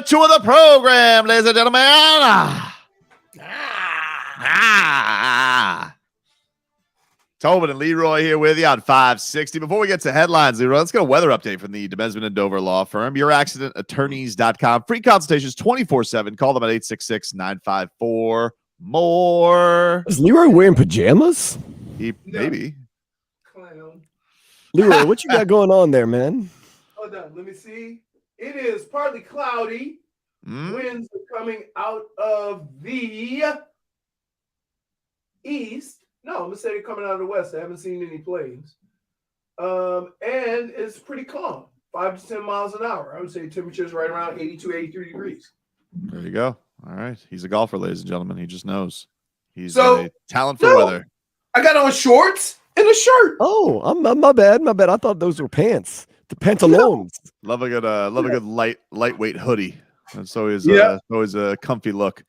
Tua of the program, ladies and gentlemen. Tobin and Leroy here with you on 560. Before we get to headlines, Leroy, let's get a weather update from the DeBesman and Dover Law Firm. YourAccidentAttorneys.com. Free consultations 24/7. Call them at 866-954-MORE. Is Leroy wearing pajamas? Maybe. Clown. Leroy, what you got going on there, man? Hold on, let me see. It is partly cloudy. Winds are coming out of the east. No, I'm gonna say they're coming out of the west. I haven't seen any planes. And it's pretty calm. 5 to 10 miles an hour. I would say temperatures right around 82, 83 degrees. There you go. All right. He's a golfer, ladies and gentlemen. He just knows. He's So- a talent for weather. I got on shorts and a shirt. Oh, my bad. My bad. I thought those were pants. The pantalones. Love a good lightweight hoodie. That's always always a comfy look.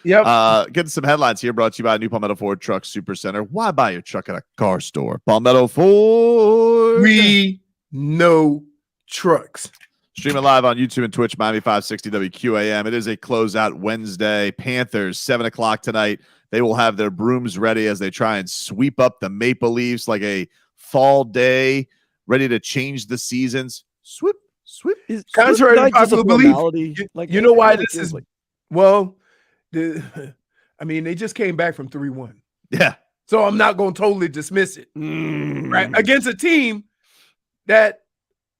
Yep. Getting some headlines here brought to you by New Palmetto Ford Truck Super Center. Why buy your truck at a car store? Palmetto Ford. We know trucks. Streaming live on YouTube and Twitch, Miami 560 WQAM. It is a closeout Wednesday. Panthers, 7 o'clock tonight. They will have their brooms ready as they try and sweep up the Maple Leafs like a fall day, ready to change the seasons. Sweep. Contrary to popular belief, you know why this is? Well, I mean, they just came back from 3-1. Yeah. So I'm not going to totally dismiss it. Right? Against a team that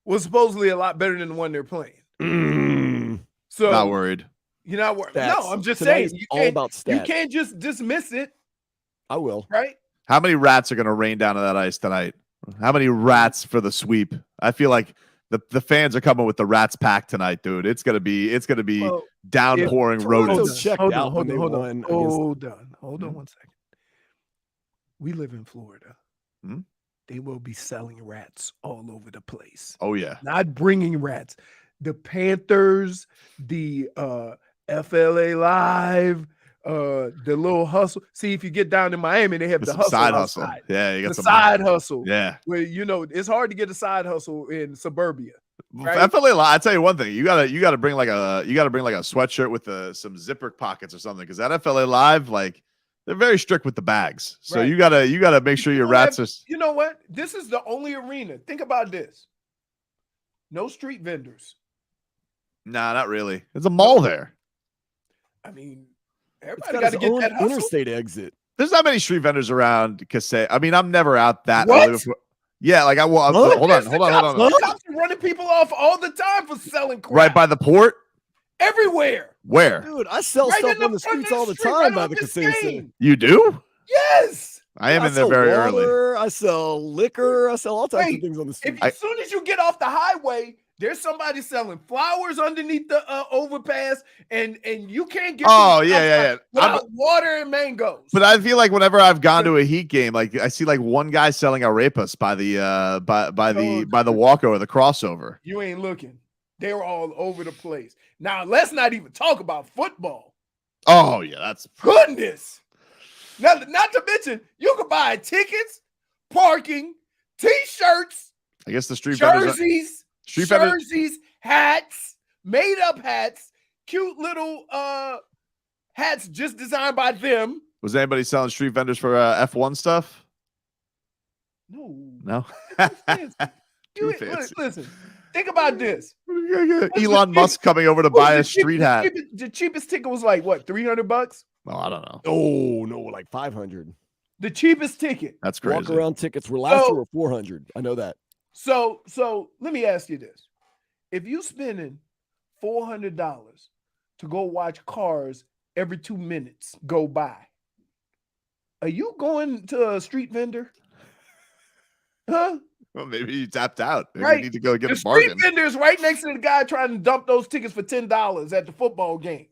was supposedly a lot better than the one they're playing. So Not worried. You're not worried. Stats. No, I'm just Tonight's saying all about you stats. can't just dismiss it, I will. right? How many rats are going to rain down on that ice tonight? How many rats for the sweep? I feel like the fans are coming with the rats pack tonight, dude. It's gonna be Well, downpouring rodents. checked Hold out on, when they hold on, won hold against- on. Hold on 1 second. We live in Florida. Hmm? They will be selling rats all over the place. Oh yeah. Not bringing rats. The Panthers, the FLA Live, the little hustle. See, if you get down in Miami, they have the Some hustle side hustle. outside. Yeah, you got The some side hustle. Yeah. Where it's hard to get a side hustle in suburbia. Right? FLA Live, I tell you one thing, you gotta bring like a sweatshirt with some zipper pockets or something, because that FLA Live, like, they're very strict with the bags. So Right. you gotta make sure your rats are. You know what? This is the only arena. Think about this. No street vendors. Nah, not really. There's a mall there. I mean, It's everybody got got to its get own that hustle. interstate exit. There's not many street vendors around. I mean, I'm never out that What? early before. Yeah, like hold on. The cops are running people off all the time for selling crap. Right by the port. Everywhere. Where? Dude, I sell Right stuff in on the the front streets of all the street, time right by on the casino Biscayne. center. You do? Yes. I am in there sell very early. water, I sell liquor. I sell all types of Wait, things on the street. As soon as you get off the highway, there's somebody selling flowers underneath the overpass, and you can't get. Oh, to the yeah. without water and mangoes. But I feel like whenever I've gone to a Heat game, like I see like one guy selling arepas by the by the walkover, the crossover. You ain't looking. They're all over the place. Now, let's not even talk about football. Oh yeah, that's Goodness. Now, not to mention, you can buy tickets, parking, T-shirts, I guess the street vendors. jerseys, hats, made-up hats, cute little hats just designed by them. Was anybody selling street vendors for F1 stuff? No. No. You- Too fancy. listen, think about this. Elon Musk coming over to buy a street hat. The cheapest ticket was like, what, $300? Well, I don't know. Oh no, like 500. The cheapest ticket. That's crazy. Walk around tickets were last year were 400. I know that. So let me ask you this. If you spending $400 to go watch cars every 2 minutes go by. Are you going to a street vendor? Huh? Well, maybe you tapped out. Maybe Right. you need to go get The a street bargain. vendor is right next to the guy trying to dump those tickets for $10 at the football game.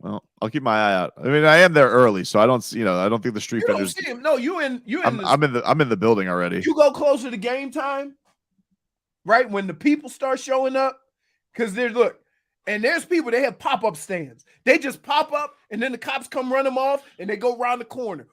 Well, I'll keep my eye out. I mean, I am there early, so I don't see. I don't think the street You don't vendors. see him. No, I'm in the building already. You go closer to game time, right? When the people start showing up, because there's people, they have pop-up stands. They just pop up, and then the cops come run them off, and they go around the corner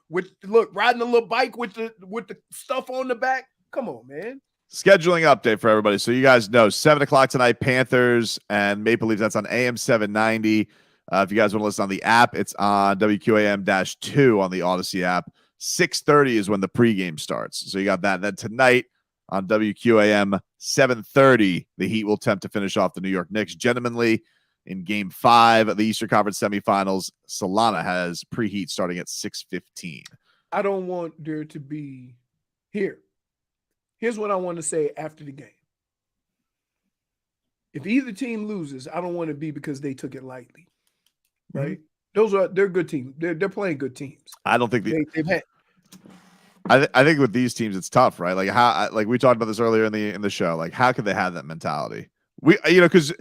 riding a little bike with the stuff on the back. Come on, man. Scheduling update for everybody. So you guys know 7:00 tonight, Panthers and Maple Leafs. That's on AM 790. If you guys want to listen on the app, it's on WQAM-2 on the Odyssey app. 6:30 is when the pregame starts. So you got that. Then tonight on WQAM 7:30, the Heat will attempt to finish off the New York Knicks gentlemanly in Game 5 of the Eastern Conference semifinals. Solana has preheat starting at 6:15. I don't want there to be here. Here's what I want to say after the game. If either team loses, I don't want to be because they took it lightly. Right? They're good teams. They're playing good teams. I don't think they've had. I think with these teams, it's tough, right? Like we talked about this earlier in the show. Like, how could they have that mentality? Because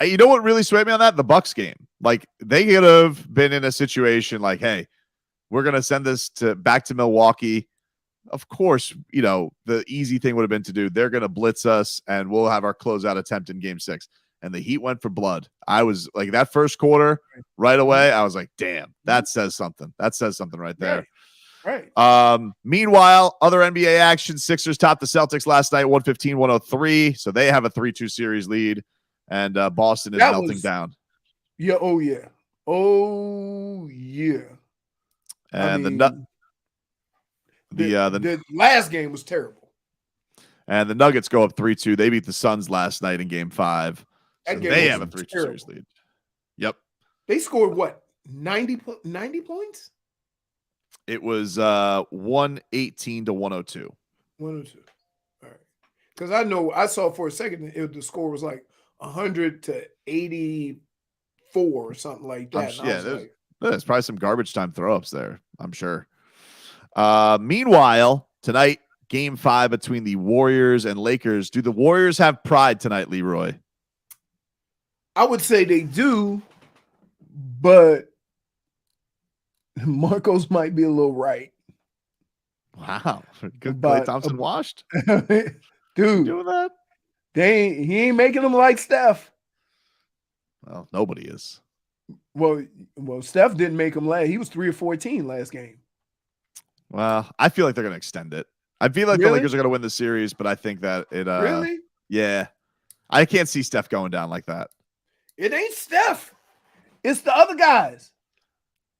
you know what really swayed me on that? The Bucks game. Like, they could have been in a situation like, hey, we're gonna send this back to Milwaukee. Of course, the easy thing would have been to do. They're gonna blitz us, and we'll have our closeout attempt in Game 6. And the Heat went for blood. I was like, that first quarter right away, I was like, damn, that says something. That says something right there. Right. Meanwhile, other NBA action, Sixers topped the Celtics last night, 115-103. So they have a 3-2 series lead, and Boston is melting down. Yeah. Oh, yeah. Oh, yeah. And the last game was terrible. And the Nuggets go up 3-2. They beat the Suns last night in Game 5. So they have a 3-2 series lead. Yep. They scored what? 90 points? It was 118-102. 102. All right. Because I saw for a second the score was like 100-84 or something like that. There's probably some garbage time throw-ups there, I'm sure. Meanwhile, tonight, Game 5 between the Warriors and Lakers. Do the Warriors have pride tonight, Leroy? I would say they do, but Marcos might be a little right. Wow. Good Klay Thompson washed? Dude. Doing that? He ain't making them like Steph. Well, nobody is. Well, Steph didn't make him last. He was 3 or 14 last game. Well, I feel like they're going to extend it. I feel like the Lakers are going to win the series, but I think that it really? Yeah. I can't see Steph going down like that. It ain't Steph. It's the other guys.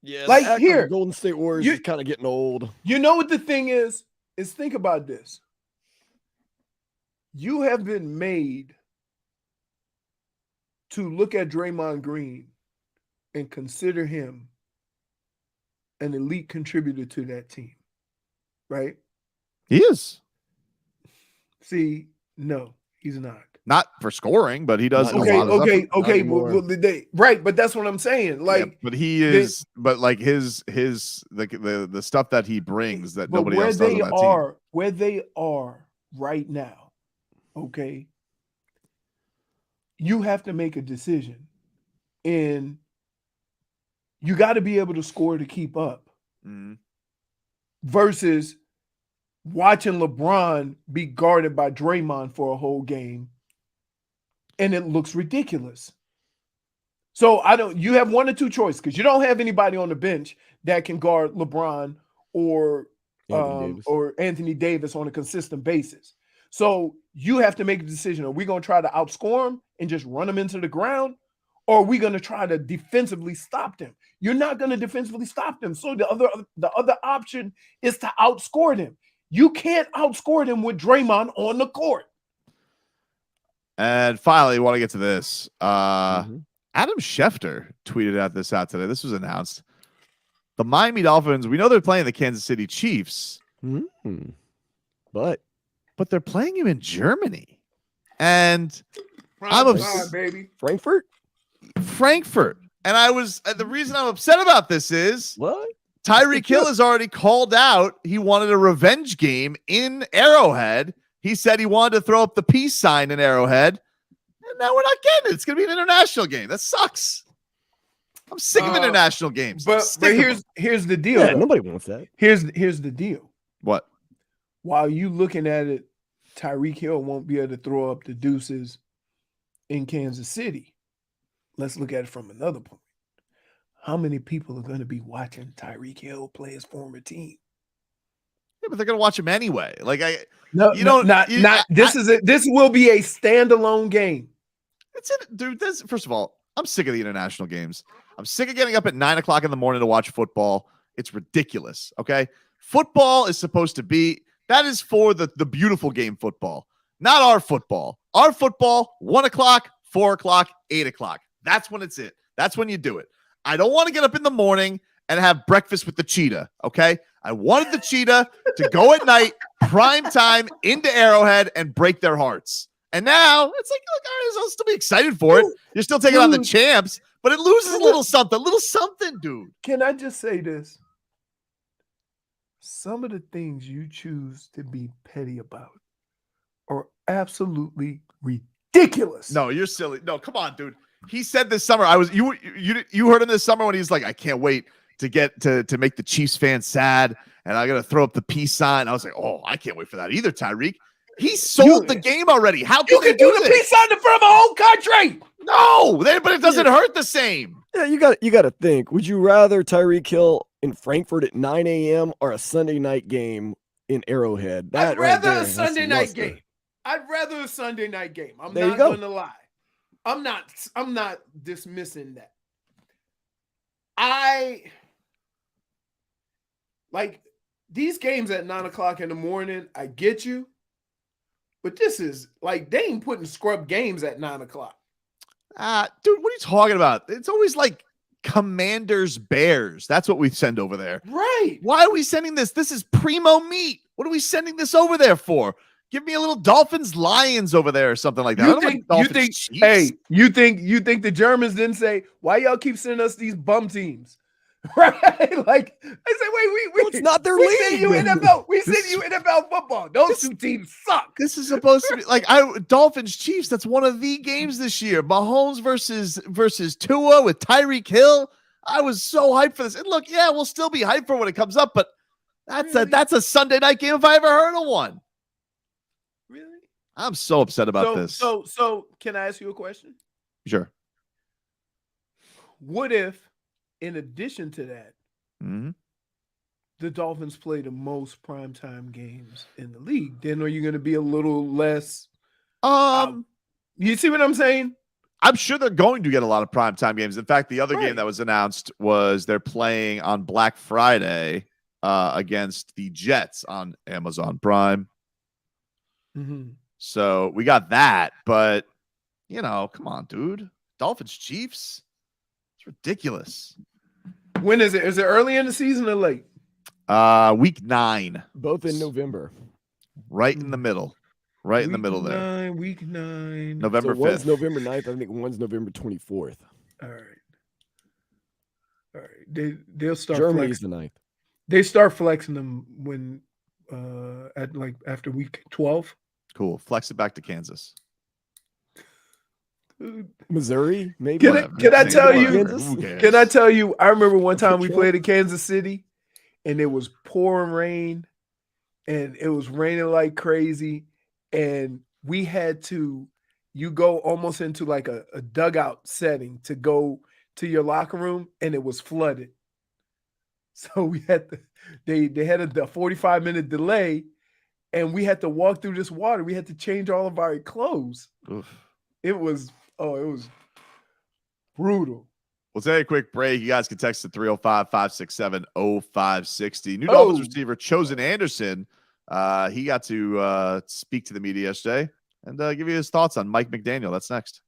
Yeah, like here, Golden State Warriors is kind of getting old. You know what the thing is? Is think about this. You have been made to look at Draymond Green and consider him an elite contributor to that team, right? He is. See, no, he's not. Not for scoring, but he does. Okay. Right, but that's what I'm saying. Like, yeah, but he is. But like the stuff that he brings that nobody else does on that team. Where they are right now, okay. You have to make a decision, and you got to be able to score to keep up. Mm-hmm. Versus watching LeBron be guarded by Draymond for a whole game. And it looks ridiculous. So you have one or two choices because you don't have anybody on the bench that can guard LeBron or Anthony Davis on a consistent basis. So you have to make a decision. Are we going to try to outscore them and just run them into the ground? Or are we going to try to defensively stop them? You're not going to defensively stop them. So the other option is to outscore them. You can't outscore them with Draymond on the court. And finally, I want to get to this. Adam Schefter tweeted out today. This was announced. The Miami Dolphins, we know they're playing the Kansas City Chiefs. But they're playing him in Germany. And baby. Frankfurt. And the reason I'm upset about this is What? Tyreek Hill has already called out he wanted a revenge game in Arrowhead. He said he wanted to throw up the peace sign in Arrowhead. And now we're not getting it. It's going to be an international game. That sucks. I'm sick of international games. But here's the deal. Yeah, though. nobody wants that. Here's the deal. What? While you looking at it, Tyreek Hill won't be able to throw up the deuces in Kansas City. Let's look at it from another point. How many people are going to be watching Tyreek Hill play his former team? Yeah, but they're going to watch him anyway. Like This will be a standalone game. It's it, dude. First of all, I'm sick of the international games. I'm sick of getting up at 9 o'clock in the morning to watch football. It's ridiculous. Okay, football is supposed to be that is for the beautiful game football, not our football. Our football, 1 o'clock, 4 o'clock, 8 o'clock. That's when it's it. That's when you do it. I don't want to get up in the morning and have breakfast with the cheetah. Okay, I wanted the cheetah to go at night, prime time into Arrowhead and break their hearts. And now it's like, look, I'll still be excited for it. You're still taking on the champs, but it loses a little something, dude. Can I just say this? Some of the things you choose to be petty about are absolutely ridiculous. No, you're silly. No, come on, dude. He said this summer. You heard him this summer when he's like, I can't wait to get to make the Chiefs fans sad, and I got to throw up the peace sign. I was like, oh, I can't wait for that either, Tyreek. He sold the game already. How can you do the peace sign in front of a whole country? No, but it doesn't hurt the same. Yeah, you got to think. Would you rather Tyreek Hill in Frankfurt at 9 a.m. or a Sunday night game in Arrowhead? I'd rather a Sunday night game. I'm not going to lie. I'm not dismissing that. I like these games at 9 o'clock in the morning. I get you, but this is like they ain't putting scrub games at 9 o'clock. Dude, what are you talking about? It's always like Commanders Bears. That's what we send over there. Right. Why are we sending this? This is primo meat. What are we sending this over there for? Give me a little Dolphins Lions over there or something like that. You think the Germans didn't say, why y'all keep sending us these bum teams? Right? Like I said, wait, it's not their league. We send you NFL football. Those two teams suck. This is supposed to be like Dolphins Chiefs. That's one of the games this year. Mahomes versus Tua with Tyreek Hill. I was so hyped for this. And look, yeah, we'll still be hyped for when it comes up, but that's a Sunday night game if I ever heard of one. Really? I'm so upset about this. So can I ask you a question? Sure. What if, in addition to that, the Dolphins play the most primetime games in the league? Then are you going to be a little less? You see what I'm saying? I'm sure they're going to get a lot of primetime games. In fact, the other game that was announced was they're playing on Black Friday against the Jets on Amazon Prime. So we got that, but come on, dude. Dolphins Chiefs. It's ridiculous. When is it? Is it early in the season or late? Week 9. Both in November. Right in the middle. Right in the middle there. Week 9. November 5th. One's November 9th. I think one's November 24th. All right. They'll start Germany's flexing. the 9th. They start flexing them when after week 12. Cool. Flex it back to Kansas. Missouri, maybe. Can I tell you? Can I tell you? I remember one time we played in Kansas City, and it was pouring rain, and it was raining like crazy, and we had to. You go almost into like a dugout setting to go to your locker room, and it was flooded. So we had to. They had a 45-minute delay, and we had to walk through this water. We had to change all of our clothes. Oof. It was brutal. We'll take a quick break. You guys can text at 305-567-0560. New Dolphins receiver Chosen Anderson. He got to speak to the media yesterday and give you his thoughts on Mike McDaniel. That's next.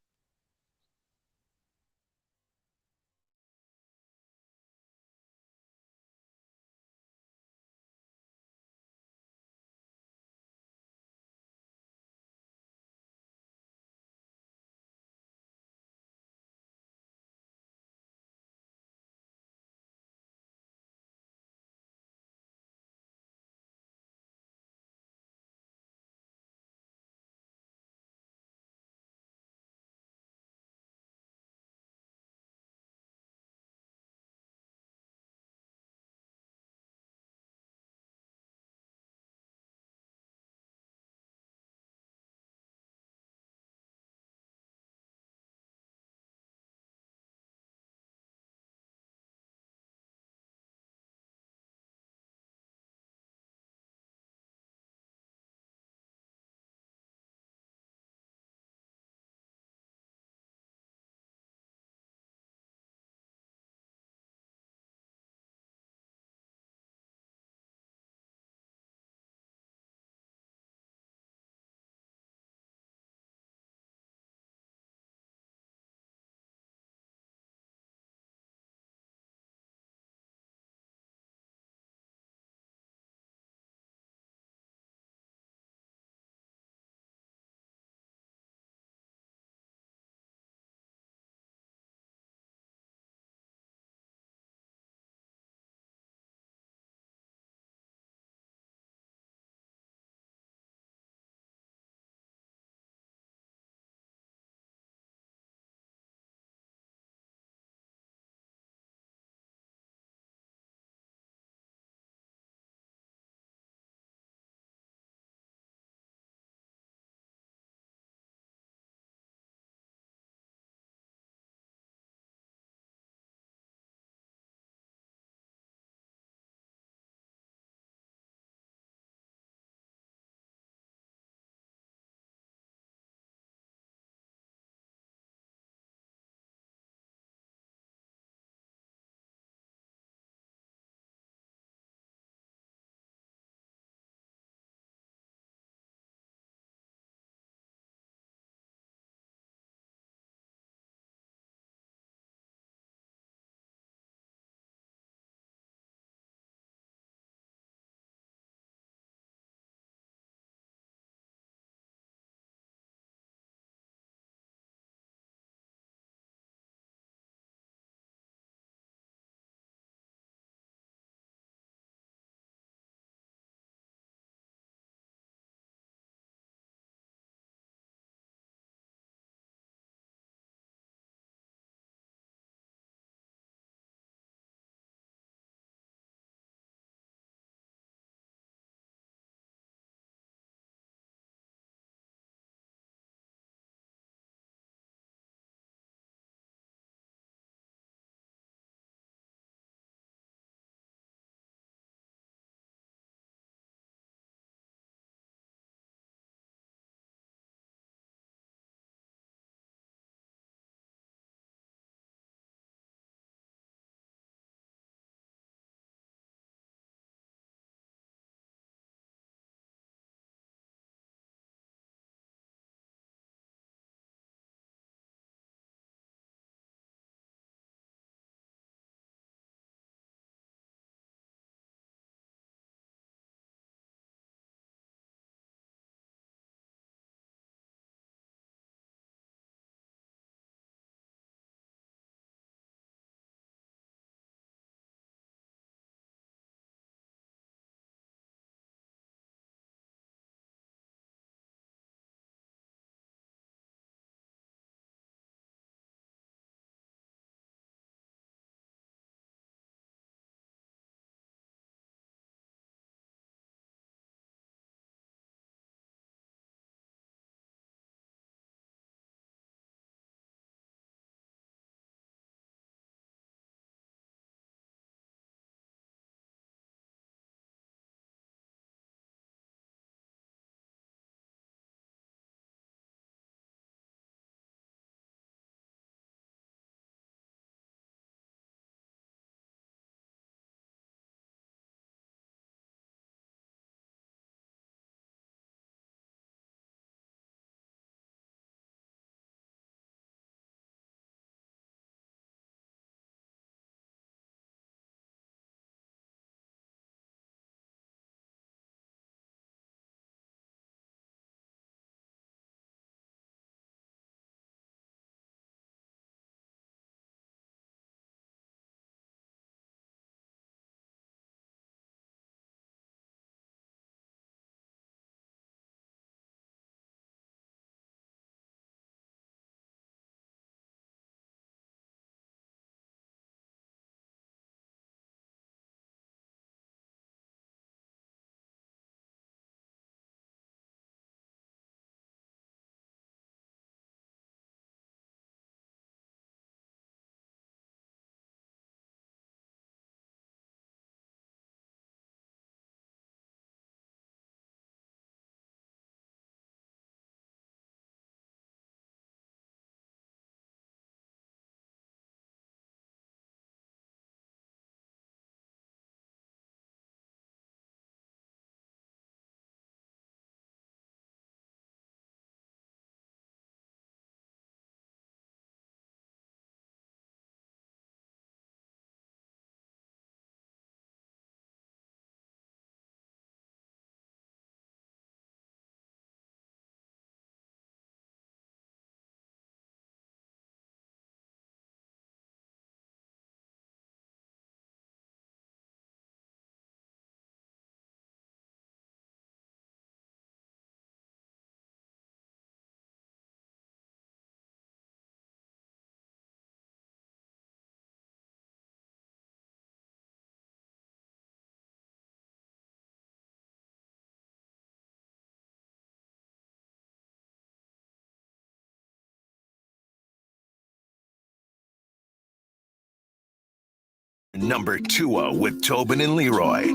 Number 2 with Tobin and Leroy.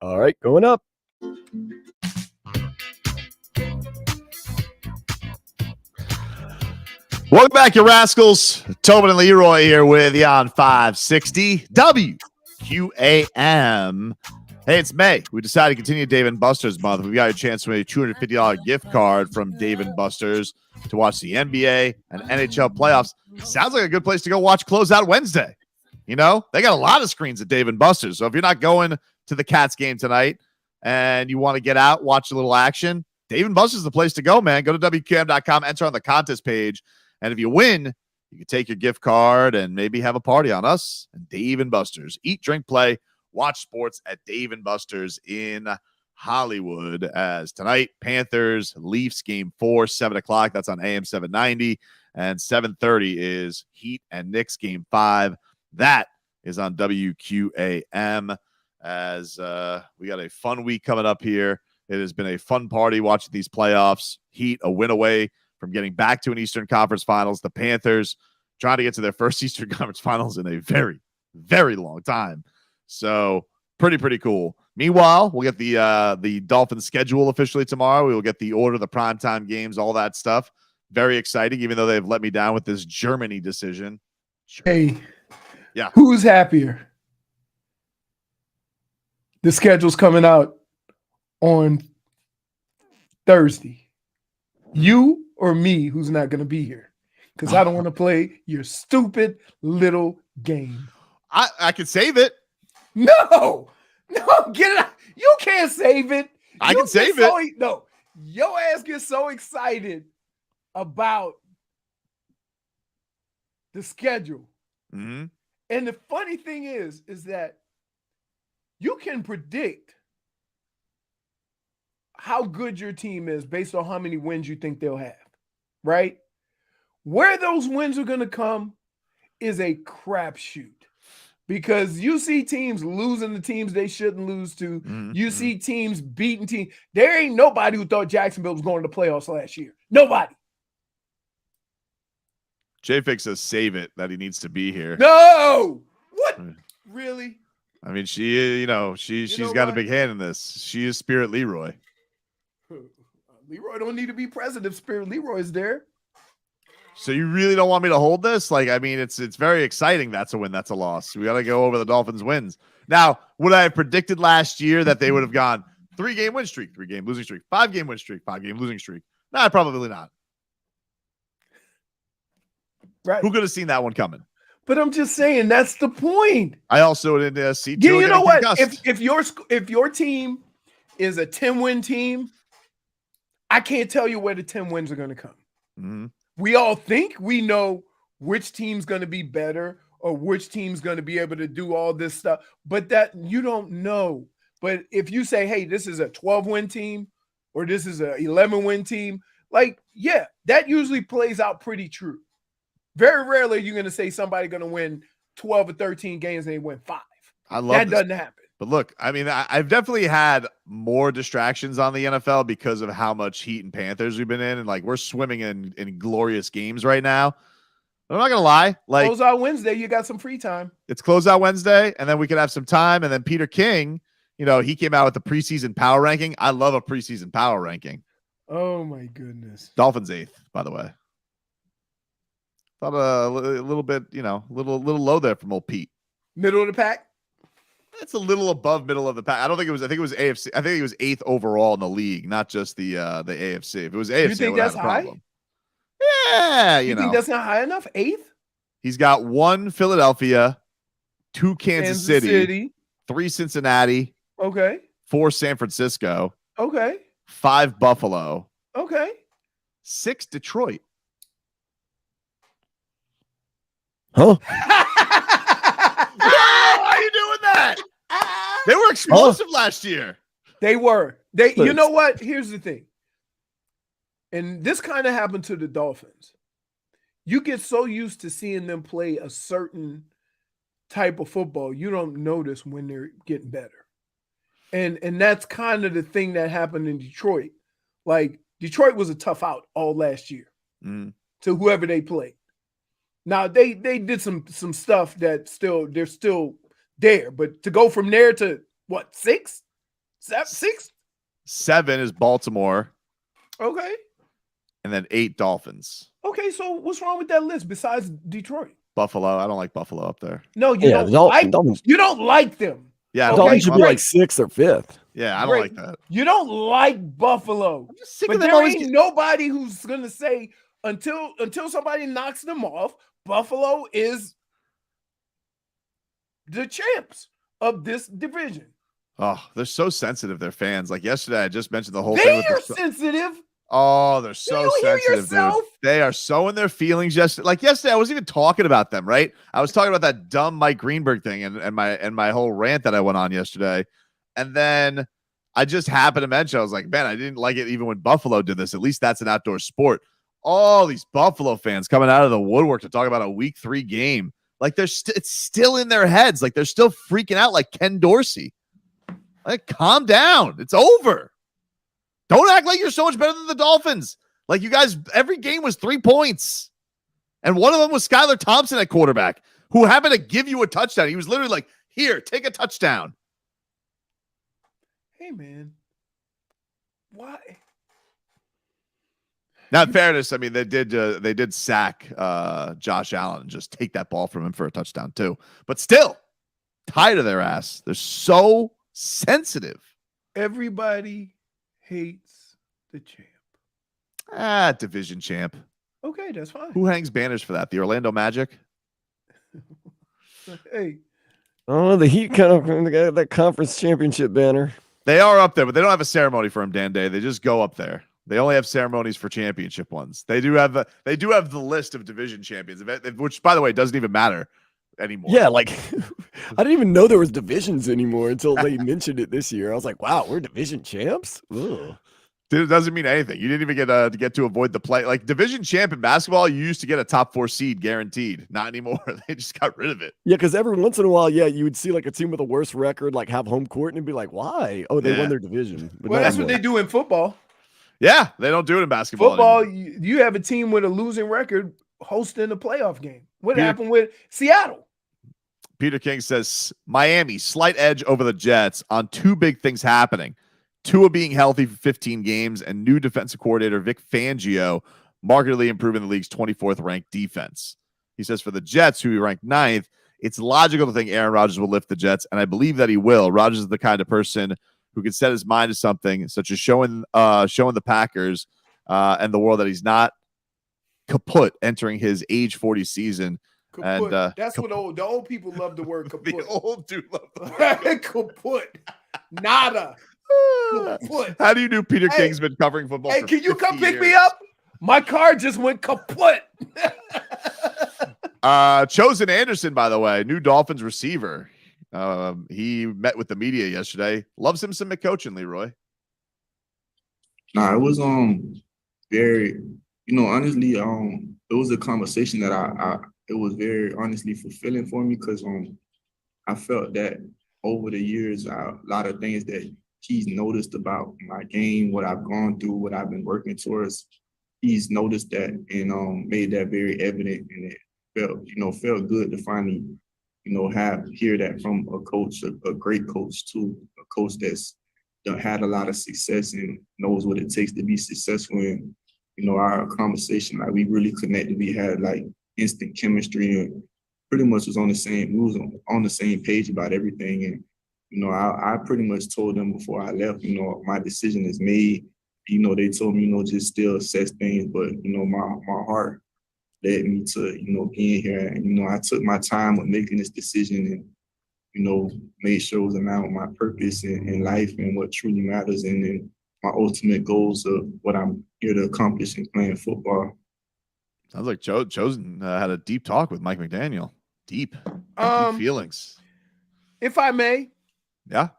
All right, going up. Welcome back, you rascals. Tobin and Leroy here with you on 560 WQAM. Hey, it's May. We decided to continue Dave & Buster's month. We got a chance to win a $250 gift card from Dave & Buster's to watch the NBA and NHL playoffs. Sounds like a good place to go watch Closeout Wednesday. You know, they got a lot of screens at Dave & Buster's. So if you're not going to the Cats game tonight and you want to get out, watch a little action, Dave & Buster's is the place to go, man. Go to WQAM.com, enter on the contest page. And if you win, you can take your gift card and maybe have a party on us and Dave & Buster's. Eat, drink, play, watch sports at Dave & Buster's in Hollywood. As tonight, Panthers, Leafs game 4, 7 o'clock. That's on AM 790. And 7:30 is Heat and Knicks game 5. That is on WQAM. As we got a fun week coming up here. It has been a fun party watching these playoffs. Heat a win away from getting back to an Eastern Conference Finals. The Panthers trying to get to their first Eastern Conference Finals in a very, very long time. So pretty cool. Meanwhile, we'll get the Dolphins schedule officially tomorrow. We will get the order, the primetime games, all that stuff. Very exciting, even though they've let me down with this Germany decision. Hey, yeah, who's happier? The schedule's coming out on Thursday. You or me, who's not going to be here? Because I don't want to play your stupid little game. I can save it. No, get it out. You can't save it. I can save it. No, your ass gets so excited about the schedule. Mm-hmm. And the funny thing is that you can predict how good your team is based on how many wins you think they'll have, right? Where those wins are going to come is a crapshoot because you see teams losing the teams they shouldn't lose to. Mm-hmm. You see teams beating teams. There ain't nobody who thought Jacksonville was going to the playoffs last year. Nobody. J-Fix says save it, that he needs to be here. No! What? Really? I mean, she's got a big hand in this. She is Spirit Leroy. Leroy don't need to be president if Spirit Leroy's there. So you really don't want me to hold this? Like, I mean, it's very exciting. That's a win. That's a loss. We got to go over the Dolphins' wins. Now, would I have predicted last year that they would have gone 3-game win streak, 3-game losing streak, 5-game win streak, 5-game losing streak? Nah, probably not. Right. Who could have seen that one coming? But I'm just saying that's the point. I also didn't see. Yeah, you know what? If your team is a 10-win team, I can't tell you where the 10 wins are going to come. Mm-hmm. We all think we know which team's going to be better or which team's going to be able to do all this stuff, but that you don't know. But if you say, hey, this is a 12-win team or this is a 11-win team, like, yeah, that usually plays out pretty true. Very rarely are you going to say somebody going to win 12 or 13 games and they win 5. I love that. Doesn't happen. But look, I mean, I've definitely had more distractions on the NFL because of how much Heat and Panthers we've been in. And like, we're swimming in glorious games right now. I'm not going to lie. Like, Closeout Wednesday, you got some free time. It's Closeout Wednesday, and then we could have some time. And then Peter King, he came out with the preseason power ranking. I love a preseason power ranking. Oh, my goodness. Dolphins 8th, by the way. Thought a little bit, little low there from old Pete. Middle of the pack? It's a little above middle of the pack. I think it was AFC. I think it was 8th overall in the league, not just the AFC. If it was AFC, you think that's high? Yeah, you think that's not high enough? 8th? He's got 1 Philadelphia, 2 Kansas City, 3 Cincinnati, okay, 4 San Francisco, okay, 5 Buffalo, okay, 6 Detroit. Huh? Why are you doing that? They were explosive last year. They were. You know what? Here's the thing. And this kind of happened to the Dolphins. You get so used to seeing them play a certain type of football, you don't notice when they're getting better. And that's kind of the thing that happened in Detroit. Like, Detroit was a tough out all last year to whoever they played. Now they did some stuff that they're still there, but to go from there to what 6, 6? 7 is Baltimore, Okay. and then 8 Dolphins. Okay, so what's wrong with that list besides Detroit? Buffalo. I don't like Buffalo up there. No, you Yeah, don't the Dol- like Dolphins- you don't like them. Yeah, I Okay, don't Dolphins should be great. like 6th or 5th. Yeah, I don't Great. like that. You don't like Buffalo. I'm just sick But of them there always ain't nobody who's gonna say until somebody knocks them off, Buffalo is the champs of this division. Oh, they're so sensitive. They're fans. Like yesterday, I just mentioned the whole thing. They are With sensitive. Oh, they're so you hear sensitive, dude. yourself? They are so in their feelings. Yesterday, I wasn't even talking about them, right? I was talking about that dumb Mike Greenberg thing and my whole rant that I went on yesterday. And then I just happened to mention, I was like, man, I didn't like it even when Buffalo did this. At least that's an outdoor sport. All these Buffalo fans coming out of the woodwork to talk about a week 3 game. Like it's still in their heads. Like they're still freaking out like Ken Dorsey. Like, calm down. It's over. Don't act like you're so much better than the Dolphins. Like you guys, every game was 3 points. And one of them was Skylar Thompson at quarterback, who happened to give you a touchdown. He was literally like, here, take a touchdown. Hey man. Why? Now, in fairness, I mean, they did sack Josh Allen and just take that ball from him for a touchdown too. But still, tied to their ass. They're so sensitive. Everybody hates the champ. Division champ. Okay, that's fine. Who hangs banners for that? The Orlando Magic? Hey, Oh, the Heat kind of got that conference championship banner. They are up there, but they don't have a ceremony for him, Dan Day. They just go up there. They only have ceremonies for championship ones. They do have the list of division champions, which, by the way, doesn't even matter anymore. Yeah, like I didn't even know there was divisions anymore until they mentioned it this year. I was like, wow, we're division champs? Ugh. It doesn't mean anything. You didn't even get to avoid the play. Like division champ in basketball, you used to get a top 4 seed guaranteed. Not anymore. They just got rid of it. Yeah, because every once in a while, yeah, you would see like a team with a worse record like have home court and it'd be like, why? Oh, they won their division. But well, not that's what anymore. they do in football. Yeah, they don't do it in basketball. Football, anymore. you have a team with a losing record hosting a playoff game. What Peter- happened with Seattle? Peter King says Miami slight edge over the Jets on 2 big things happening. Tua being healthy for 15 games and new defensive coordinator Vic Fangio markedly improving the league's 24th ranked defense. He says for the Jets, who he ranked 9th, it's logical to think Aaron Rodgers will lift the Jets, and I believe that he will. Rodgers is the kind of person who can set his mind to something, such as showing the Packers and the world that he's not kaput entering his age 40 season. Kaput. And That's what the old people love the word kaput. the old dude love the word kaput. Nada. Kaput. How do you do Peter Hey, King's been covering football? Hey, for can you come 50 pick me years? up? My car just went kaput. Chosen Anderson, by the way, new Dolphins receiver. He met with the media yesterday. Loves him some McCoachin, Leroy. Nah, it was very, honestly, it was a conversation that it was very honestly fulfilling for me because I felt that over the years, a lot of things that he's noticed about my game, what I've gone through, what I've been working towards, he's noticed that and made that very evident, and it felt good to finally, hear that from a coach, a great coach too, a coach that's had a lot of success and knows what it takes to be successful. And our conversation, like we really connected. We had like instant chemistry and pretty much was on the same page about everything. And I pretty much told them before I left, my decision is made. They told me, just still assess things, but my heart led me to being here. And I took my time with making this decision and made sure it was aligned with my purpose in life and what truly matters, and then my ultimate goals of what I'm here to accomplish in playing football. Sounds like Chosen had a deep talk with Mike McDaniel. Deep feelings. If I may, Yeah.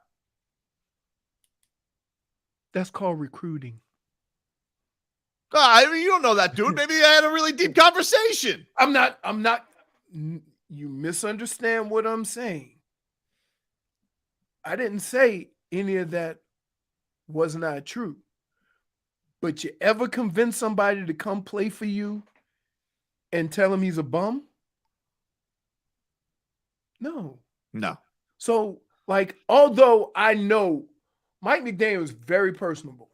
that's called recruiting. I mean, you don't know that dude. Maybe I had a really deep conversation. I'm not. You misunderstand what I'm saying. I didn't say any of that was not true. But you ever convince somebody to come play for you and tell him he's a bum? No. No. So, like, although I know Mike McDaniel is very personable,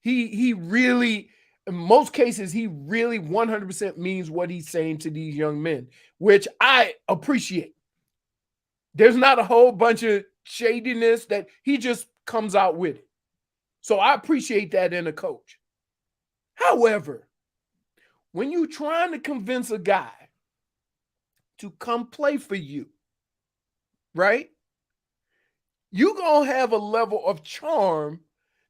he really, in most cases, he really 100% means what he's saying to these young men, which I appreciate. There's not a whole bunch of shadiness that he just comes out with it. So I appreciate that in a coach. However, when you're trying to convince a guy to come play for you, right? You're going to have a level of charm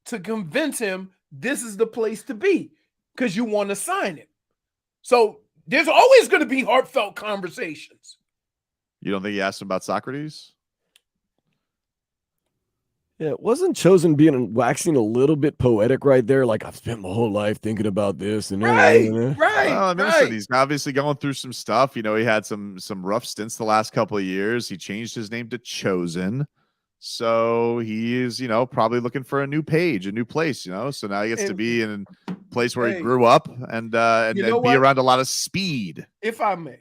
to convince him this is the place to be because you want to sign him. So there's always going to be heartfelt conversations. You don't think he asked him about Socrates? Yeah, wasn't Chosen being waxing a little bit poetic right there? Like, I've spent my whole life thinking about this and Right. Well, I mean, listen, he's obviously going through some stuff. You know, he had some rough stints the last couple of years. He changed his name to Chosen. So he is, you know, probably looking for a new page, a new place, you know. So now he gets to be in a place where he grew up and be around a lot of speed. If I may.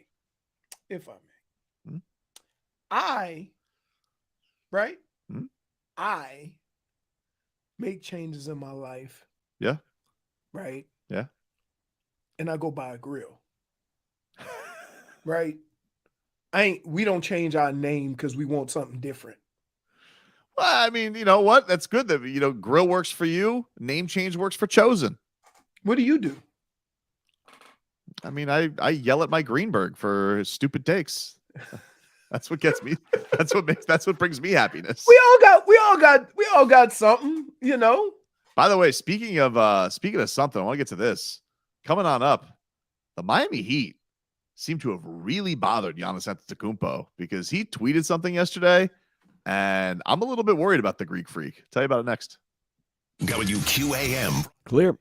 I make changes in my life. Yeah. Right. Yeah. And I go buy a grill. Right. We don't change our name because we want something different. Well, I mean, you know what? That's good that, you know, grill works for you. Name change works for Chosen. What do you do? I mean, I yell at my Greenberg for his stupid takes. That's what gets me. That's what brings me happiness. We all got something, you know. By the way, speaking of something, I want to get to this. Coming on up, the Miami Heat seem to have really bothered Giannis Antetokounmpo because he tweeted something yesterday, and I'm a little bit worried about the Greek Freak. Tell you about it next. WQAM. Clear.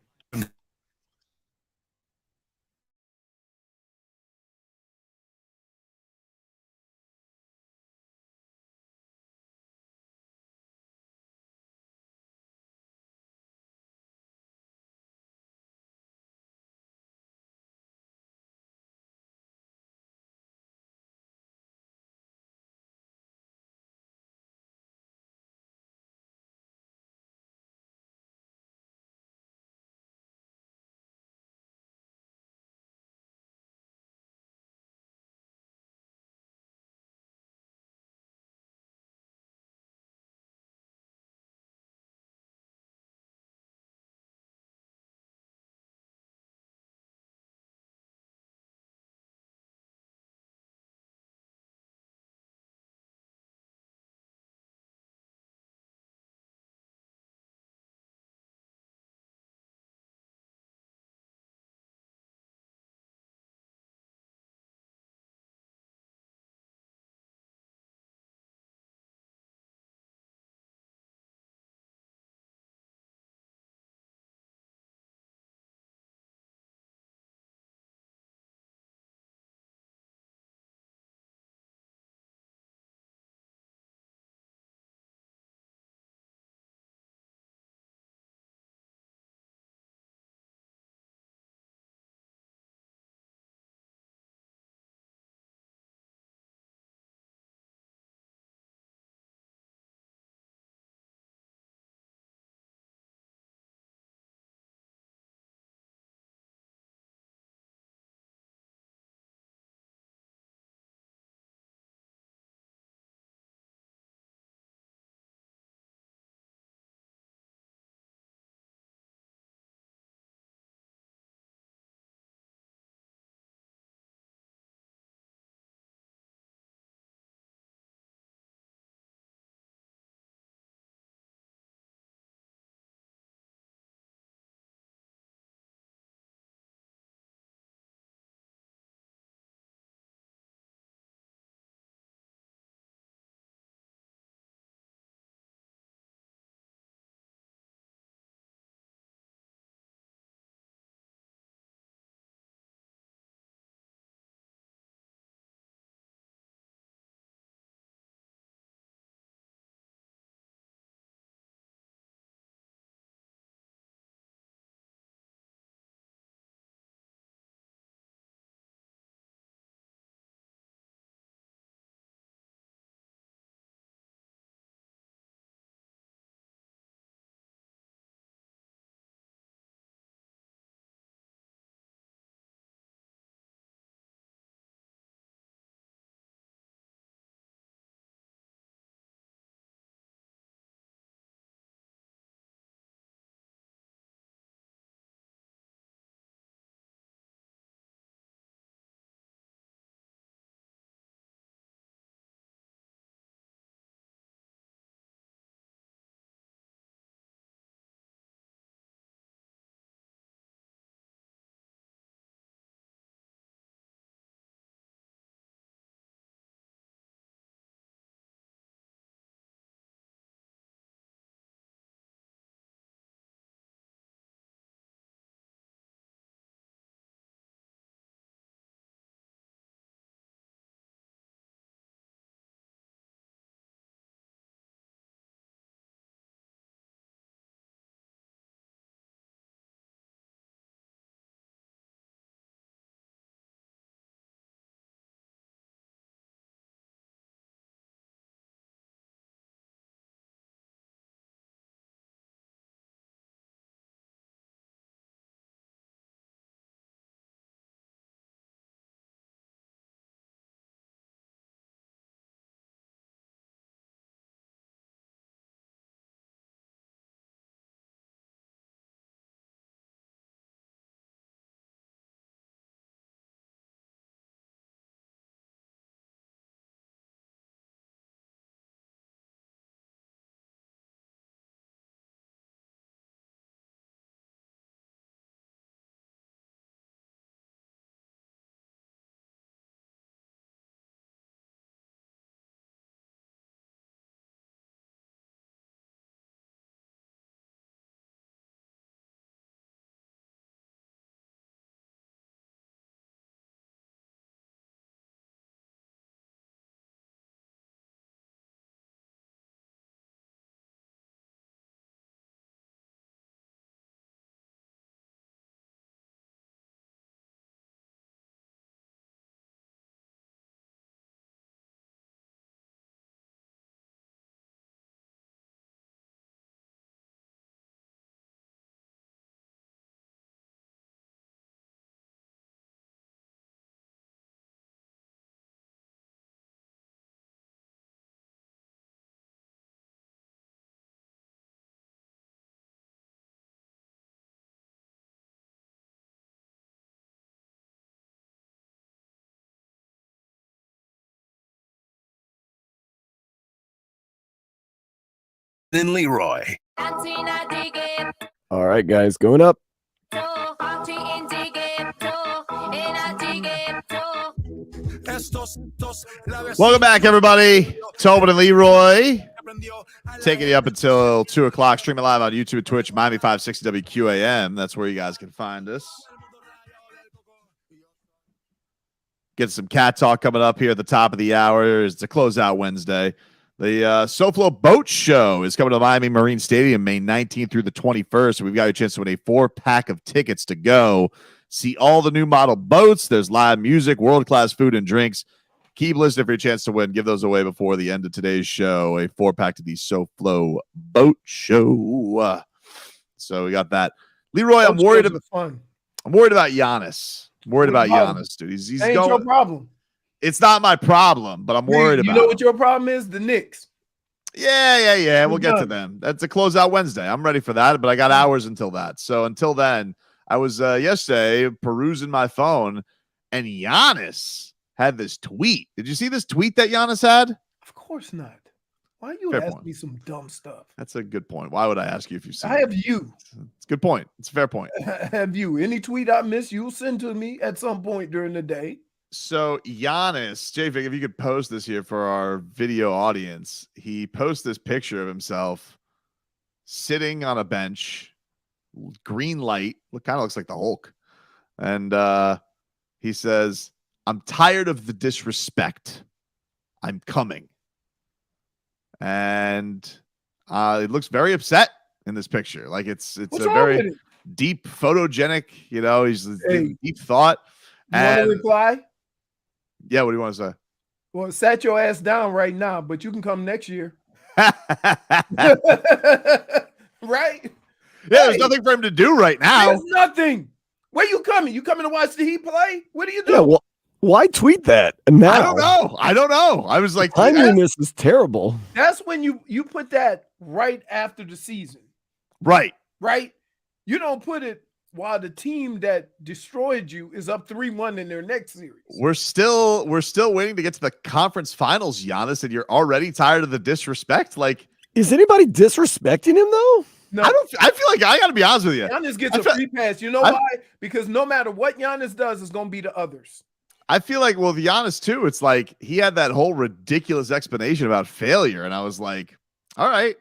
and Leroy. All right, guys, going up. Welcome back, everybody. Tobin and Leroy taking you up until 2 o'clock. Streaming live on YouTube and Twitch, Miami 560 WQAM. That's where you guys can find us. Get some cat talk coming up here at the top of the hour. It's a Closeout Wednesday. The SoFlo Boat Show is coming to Miami Marine Stadium May 19th through the 21st. We've got a chance to win a 4-pack of tickets to go see all the new model boats. There's live music, world-class food and drinks. Keep listening for your chance to win. Give those away before the end of today's show. A 4-pack to the SoFlo Boat Show. So we got that. Leroy, I'm worried about Giannis. I'm worried about Giannis, dude. He's ain't going. your problem. It's not my problem, but I'm worried about. You know what your problem is? The Knicks. Yeah. We'll get to them. That's a Closeout Wednesday. I'm ready for that, but I got hours until that. So until then, I was yesterday perusing my phone, and Giannis had this tweet. Did you see this tweet that Giannis had? Of course not. Why you Fair ask point. me some dumb stuff? That's a good point. Why would I ask you if you've seen I it? have you. It's a good point. It's a fair point. Have you. Any tweet I miss, you'll send to me at some point during the day. So Giannis, JVIC, if you could post this here for our video audience, he posts this picture of himself sitting on a bench, green light, kind of looks like the Hulk. And he says, "I'm tired of the disrespect. I'm coming." And it looks very upset in this picture. Like it's What's a wrong with very it? deep photogenic, he's Hey, deep thought. You want to And reply? yeah, what do you want to say? Well, sat your ass down right now, but you can come next year. Right? Yeah, there's nothing for him to do right now. There's nothing. Where you coming? You coming to watch the Heat play? What do you do? Yeah, well, why tweet that now? I don't know. I was like, timeliness is terrible. That's when you put that right after the season. Right. You don't put it while the team that destroyed you is up 3-1 in their next series. We're still waiting to get to the conference finals, Giannis, and you're already tired of the disrespect. Like, is anybody disrespecting him though? No, I feel like I got to be honest with you. Giannis gets a free pass. You know why? Because no matter what Giannis does, it's going to be the others. I feel like, well, the Giannis too, it's like he had that whole ridiculous explanation about failure. And I was like, all right.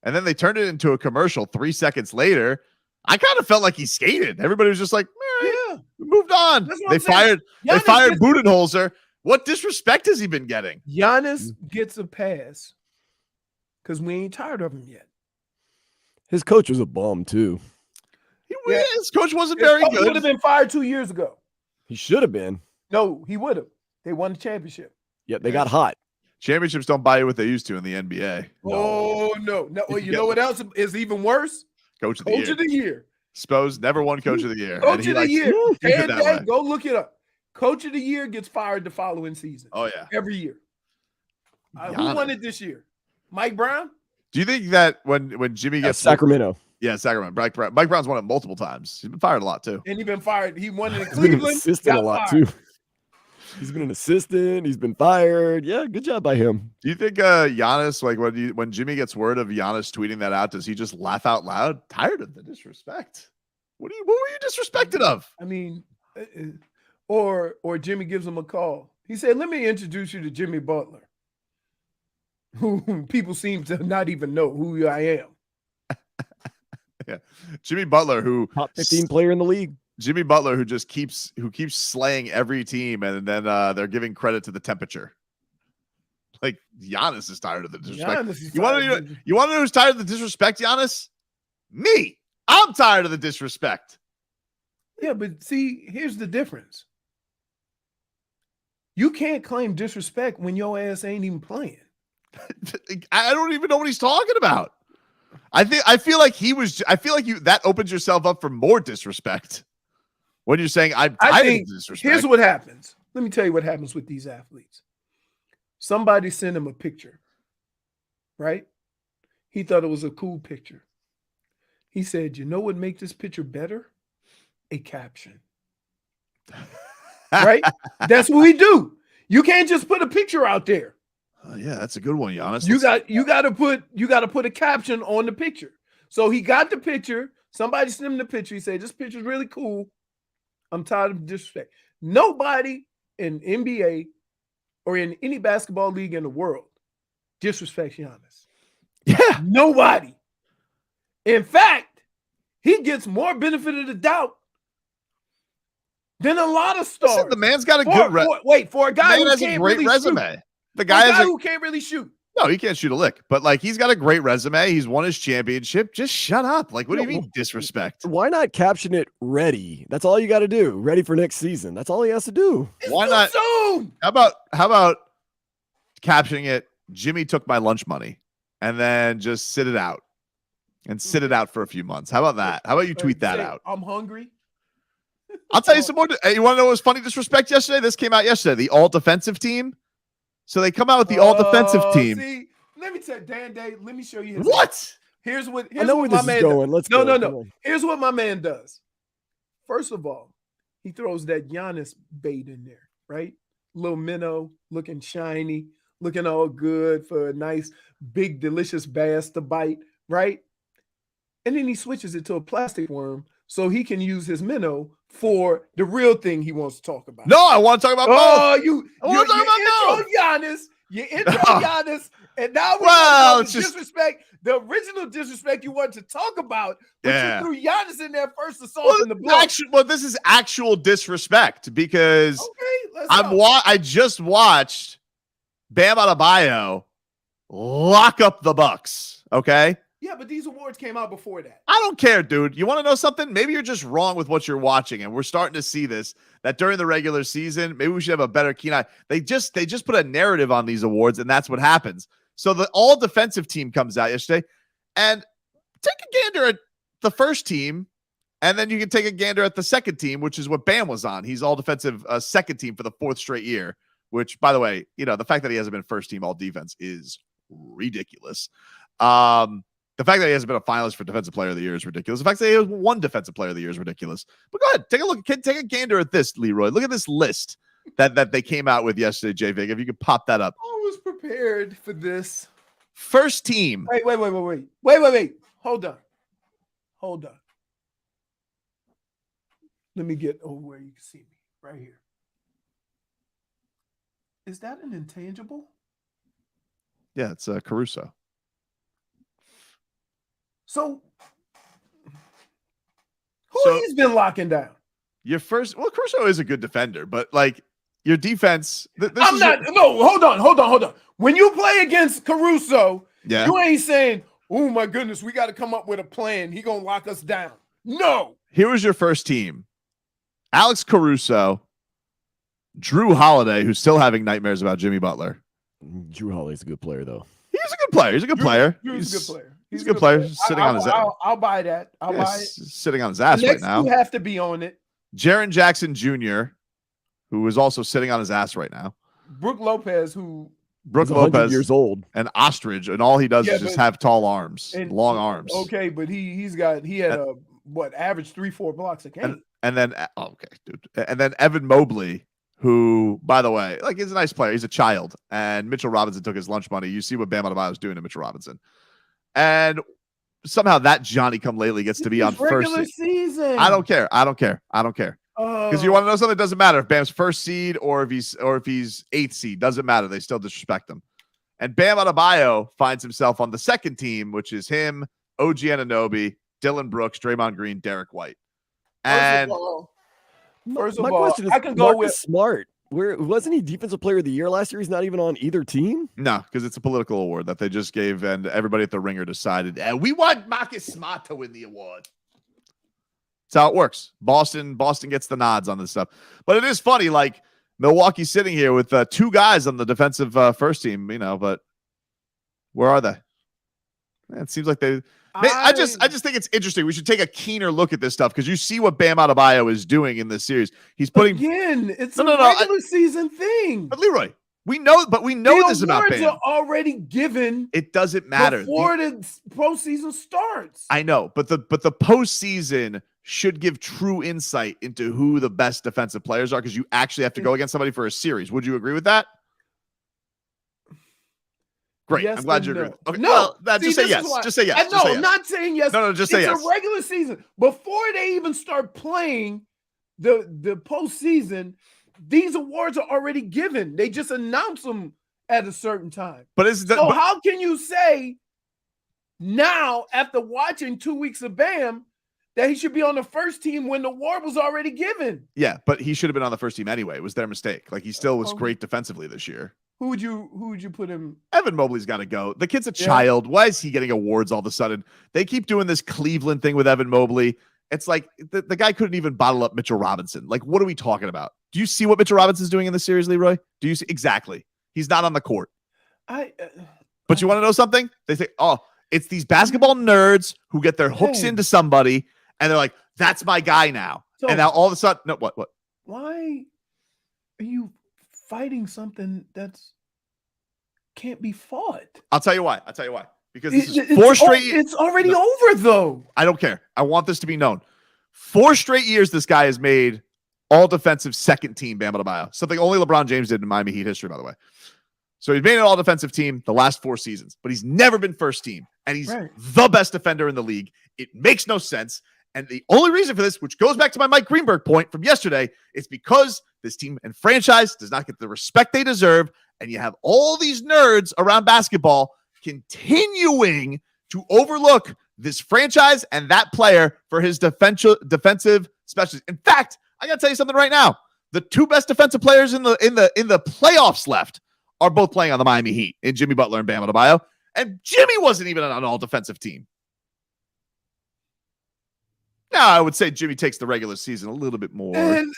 And then they turned it into a commercial 3 seconds later. I kind of felt like he skated. Everybody was just like, yeah, we moved on. They fired Budenholzer. What disrespect has he been getting? Giannis gets a pass because we ain't tired of him yet. His coach was a bum too. His coach wasn't very good. He would have been fired 2 years ago. He should have been. No, he would have. They won the championship. Yeah, they got hot. Championships don't buy you what they used to in the NBA. Oh, no. Well, you know what else is even worse? Coach of the year. Spose never won Coach of the Year. Coach of the year. Go look it up. Coach of the year gets fired the following season. Oh, yeah. Every year. Who won it this year? Mike Brown? Do you think that when Jimmy gets Sacramento? Yeah, Sacramento. Mike Brown's won it multiple times. He's been fired a lot too. And he's been fired. He won it in He's been an Cleveland. assistant a lot too. He's been an assistant. He's been fired. Yeah, good job by him. Do you think Giannis, like when Jimmy gets word of Giannis tweeting that out, does he just laugh out loud? Tired of the disrespect. What were you disrespected of? I mean, or Jimmy gives him a call. He said, "Let me introduce you to Jimmy Butler," who people seem to not even know who I am. Yeah, Jimmy Butler, who top 15 player in the league. Jimmy Butler, who keeps slaying every team, and then they're giving credit to the temperature. Like Giannis is tired of the disrespect. You want to know who's tired of the disrespect, Giannis? Me. I'm tired of the disrespect. Yeah, but see, here's the difference. You can't claim disrespect when your ass ain't even playing. I don't even know what he's talking about. I feel like that opens yourself up for more disrespect when you're saying I'm tired of disrespect. Here's what happens. Let me tell you what happens with these athletes. Somebody sent him a picture, right? He thought it was a cool picture. He said, "You know what makes this picture better? A caption." Right? That's what we do. You can't just put a picture out there. Yeah, that's a good one, Giannis. You got to put a caption on the picture. So he got the picture. Somebody sent him the picture. He said, "This picture's really cool. I'm tired of disrespect." Nobody in NBA or in any basketball league in the world disrespects Giannis. Yeah. Nobody. In fact, he gets more benefit of the doubt than a lot of stars. Listen, the man's got a good for a guy who has can't a great really resume. shoot. The guy who can't really shoot. No, he can't shoot a lick. But like, he's got a great resume. He's won his championship. Just shut up. Like, what do you mean disrespect? Why not caption it ready? That's all you got to do. Ready for next season. That's all he has to do. Why not? Soon. How about captioning it? Jimmy took my lunch money, and then just sit it out for a few months. How about that? How about you tweet that out? I'm hungry. I'll tell you some more. Hey, you want to know what was funny disrespect yesterday? This came out yesterday. The all defensive team. So they come out with the all defensive team. See, let me tell Dan Day. Let me show you his. What? Here's what I know where this is going. Let's go. No. Here's what my man does. First of all, he throws that Giannis bait in there, right? Little minnow, looking shiny, looking all good for a nice, big, delicious bass to bite, right? And then he switches it to a plastic worm so he can use his minnow for the real thing he wants to talk about. No, I want to talk about both. Oh, you Giannis. Giannis. You intro Giannis, and now we're disrespect. The original disrespect you wanted to talk about, but you threw Giannis in there first to soften the blow. This is actual disrespect because I just watched Bam Adebayo lock up the Bucks. Okay. Yeah, but these awards came out before that. I don't care, dude. You want to know something? Maybe you're just wrong with what you're watching, and we're starting to see this, that during the regular season, maybe we should have a better keen eye. They just put a narrative on these awards, and that's what happens. So the all defensive team comes out yesterday, and take a gander at the first team, and then you can take a gander at the second team, which is what Bam was on. He's all defensive second team for the fourth straight year, which, by the way, the fact that he hasn't been first team all defense is ridiculous. The fact that he hasn't been a finalist for Defensive Player of the Year is ridiculous. The fact that he has one Defensive Player of the Year is ridiculous. But go ahead, take a look. Take a gander at this, Leroy. Look at this list that they came out with yesterday, J-Vig. If you could pop that up. I was prepared for this. First team. Wait. Hold on. Let me get over where you can see me. Right here. Is that an intangible? Yeah, it's Caruso. So, he's been locking down? Caruso is a good defender, but like your defense. Hold on. When you play against Caruso, you ain't saying, "Oh my goodness, we got to come up with a plan. He gonna lock us down." No. Here was your first team: Alex Caruso, Drew Holiday, who's still having nightmares about Jimmy Butler. Drew Holiday's a good player, though. He's a good player. He's a good player. He's a good player. He's a good player. Sitting on his ass. I'll buy that. I'll buy it. Sitting on his ass right now. You have to be on it. Jaren Jackson Jr., who is also sitting on his ass right now. Brooke Lopez, 100 years old. An ostrich, and all he does is just have tall arms, long arms. Okay, but he had average 3-4 blocks a game. And then Evan Mobley, who, by the way, like, he's a nice player. He's a child. And Mitchell Robinson took his lunch money. You see what Bam Adebayo was doing to Mitchell Robinson. And somehow that Johnny come lately gets to be on first season. I don't care. Because you want to know something? It doesn't matter if Bam's first seed or if he's eighth seed. Doesn't matter. They still disrespect him. And Bam Adebayo finds himself on the second team, which is him, OG Anunoby, Dylan Brooks, Draymond Green, Derek White. And first of my all, question is, I can go with Smart. Where wasn't he Defensive Player of the Year last year? He's not even on either team. No, because it's a political award that they just gave, and everybody at the Ringer decided, we want Marcus Smart to win the award. That's how it works. Boston gets the nods on this stuff. But it is funny, like Milwaukee's sitting here with two guys on the defensive first team, but where are they? Man, it seems like they. I just think it's interesting. We should take a keener look at this stuff because you see what Bam Adebayo is doing in this series. He's putting it's a regular season thing. But Leroy, we know this about Bam. The awards are already given. It doesn't matter before the postseason starts. I know, but the postseason should give true insight into who the best defensive players are because you actually have to go against somebody for a series. Would you agree with that? Great. Yes I'm glad and you agree. no. Okay. No. Well, See, just say this yes. is why- Just say yes. I Just know. say I'm yes. not saying yes. No, just say yes. It's a regular season. Before they even start playing the postseason, these awards are already given. They just announce them at a certain time. But is that So how can you say now, after watching 2 weeks of Bam, that he should be on the first team when the award was already given? yeah, but he should have been on the first team anyway. It was their mistake. Like he still was Okay. great defensively this year. Who would you put him? Evan Mobley's got to go. The kid's a Yeah. child. Why is he getting awards all of a sudden? They keep doing this Cleveland thing with Evan Mobley. It's like the guy couldn't even bottle up Mitchell Robinson. Like, what are we talking about? Do you see what Mitchell Robinson's doing in the series, Leroy? Do you see exactly? He's not on the court. But you want to know something? They say, oh, it's these basketball nerds who get their hooks Hey. into somebody, and they're like, that's my guy now. So- and now all of a sudden, no, what? Why are you fighting something that's can't be fought? I'll tell you why. Because this is It's four straight. It's already over, though. I don't care. I want this to be known. 4 straight years this guy has made all defensive second team Bam Adebayo. Something only LeBron James did in Miami Heat history, by the way. So he's made an all defensive team the last 4 seasons, but he's never been first team. And he's Right. the best defender in the league. It makes no sense. And the only reason for this, which goes back to my Mike Greenberg point from yesterday, is because this team and franchise does not get the respect they deserve. And you have all these nerds around basketball continuing to overlook this franchise and that player for his defensive specialties. In fact, I got to tell you something right now. The 2 best defensive players in the playoffs left are both playing on the Miami Heat in Jimmy Butler and Bam Adebayo. And Jimmy wasn't even on an all-defensive team. Now, I would say Jimmy takes the regular season a little bit more And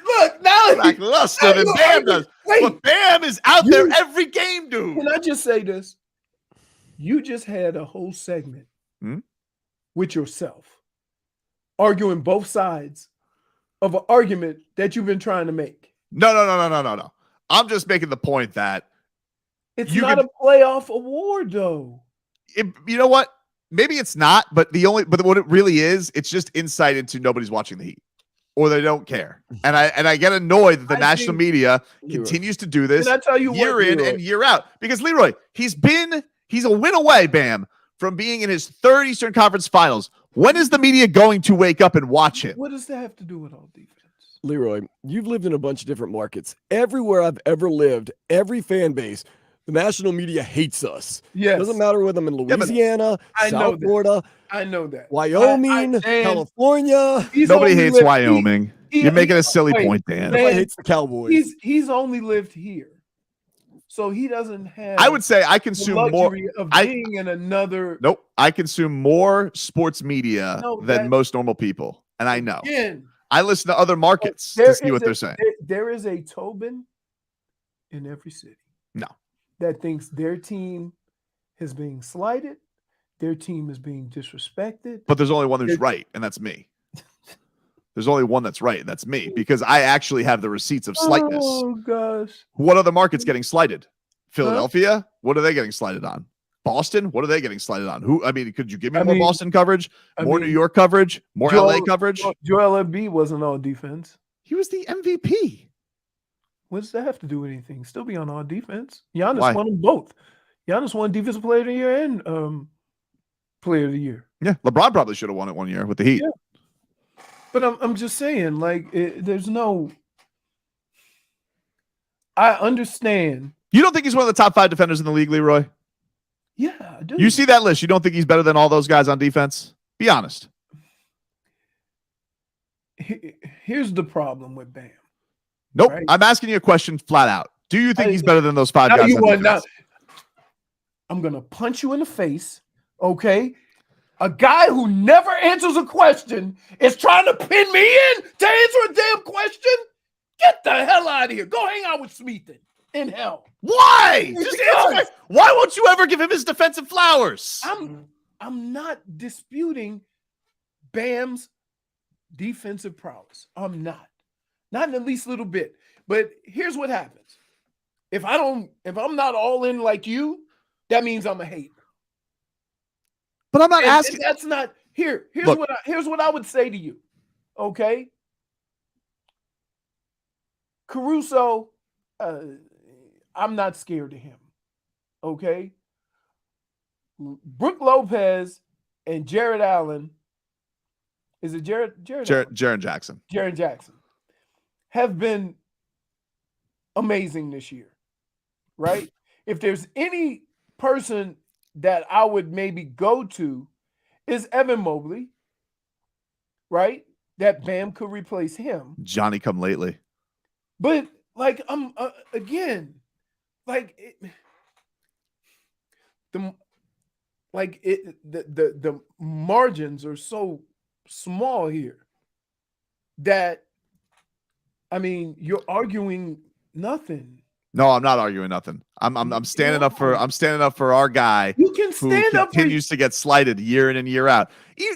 look, now lackluster than Bam does. Wait, But Bam is out there every game, dude. can I just say this? You just had a whole segment Hmm? with yourself arguing both sides of an argument that you've been trying to make. No. I'm just making the point that It's You not can- a playoff award, though. you know what? Maybe it's not, but what it really is, it's just insight into nobody's watching the Heat or they don't care. And I get annoyed that the I national think- media Leroy, continues to do this Can I tell you year what, in Leroy? and year out. Because Leroy, he's a win away, Bam, from being in his 3rd Eastern Conference Finals. When is the media going to wake up and watch him? What does that have to do with all defense? Leroy, you've lived in a bunch of different markets. Everywhere I've ever lived, every fan base, the national media hates us. Yes. Doesn't matter whether I'm in but Louisiana, I know South that. Florida, I know that. Wyoming, Dan, California. he's Nobody only hates lived- Wyoming. he- You're making a silly wait, point, Dan. Dan, Everybody hates the Cowboys. He's only lived here, so he doesn't have. I would say I the consume more. luxury of I- being in another. Nope. I consume more sports media No, than that- most normal people. And I know. Again, I listen to other markets there to see is what a- they're saying. There is a Tobin in every city. No. That thinks their team is being slighted, their team is being disrespected. But there's only one who's It- right, and that's me. There's only one that's right, and that's me, because I actually have the receipts of slightness. Oh gosh. What other markets getting slighted? Philadelphia? What are they getting slighted on? Boston? What are they getting slighted on? Could you give me I more mean- Boston coverage? I More mean, New York coverage? More LA coverage? Joel Embiid wasn't all defense. He was the MVP. What does that have to do with anything? Still be on all defense. Giannis Why? won them both. Giannis won Defensive Player of the Year and Player of the Year. Yeah, LeBron probably should have won it one year with the Heat. Yeah. But I'm just saying, like, there's no. I understand. You don't think he's one of the top 5 defenders in the league, Leroy? Yeah, I do. You see that list. You don't think he's better than all those guys on defense? Be honest. Here's the problem with Bam. Nope. Right. I'm asking you a question flat out. Do you think I- he's better than those 5 Now guys you on want now. defense? I'm gonna punch you in the face, okay? A guy who never answers a question is trying to pin me in to answer a damn question. Get the hell out of here. Go hang out with Smeaton in hell. Why? Just Because- answer. Why won't you ever give him his defensive flowers? I'm not disputing Bam's defensive prowess. I'm not in the least little bit. But here's what happens. If I'm not all in like you, that means I'm a hater. But I'm not And asking. that's not here's Look. what I would say to you. Okay. Caruso, I'm not scared of him. Okay. Brook Lopez and Jared Allen. Is it Jared? Jaren Jackson. Jared Jackson have been amazing this year, right? If there's any person that I would maybe go to, is Evan Mobley, right? That Bam could replace him. Johnny come lately. But like again, like the margins are so small here that I mean you're arguing nothing. No, I'm not arguing nothing. I'm standing up for our guy. You can stand who up continues to get slighted year in and year out.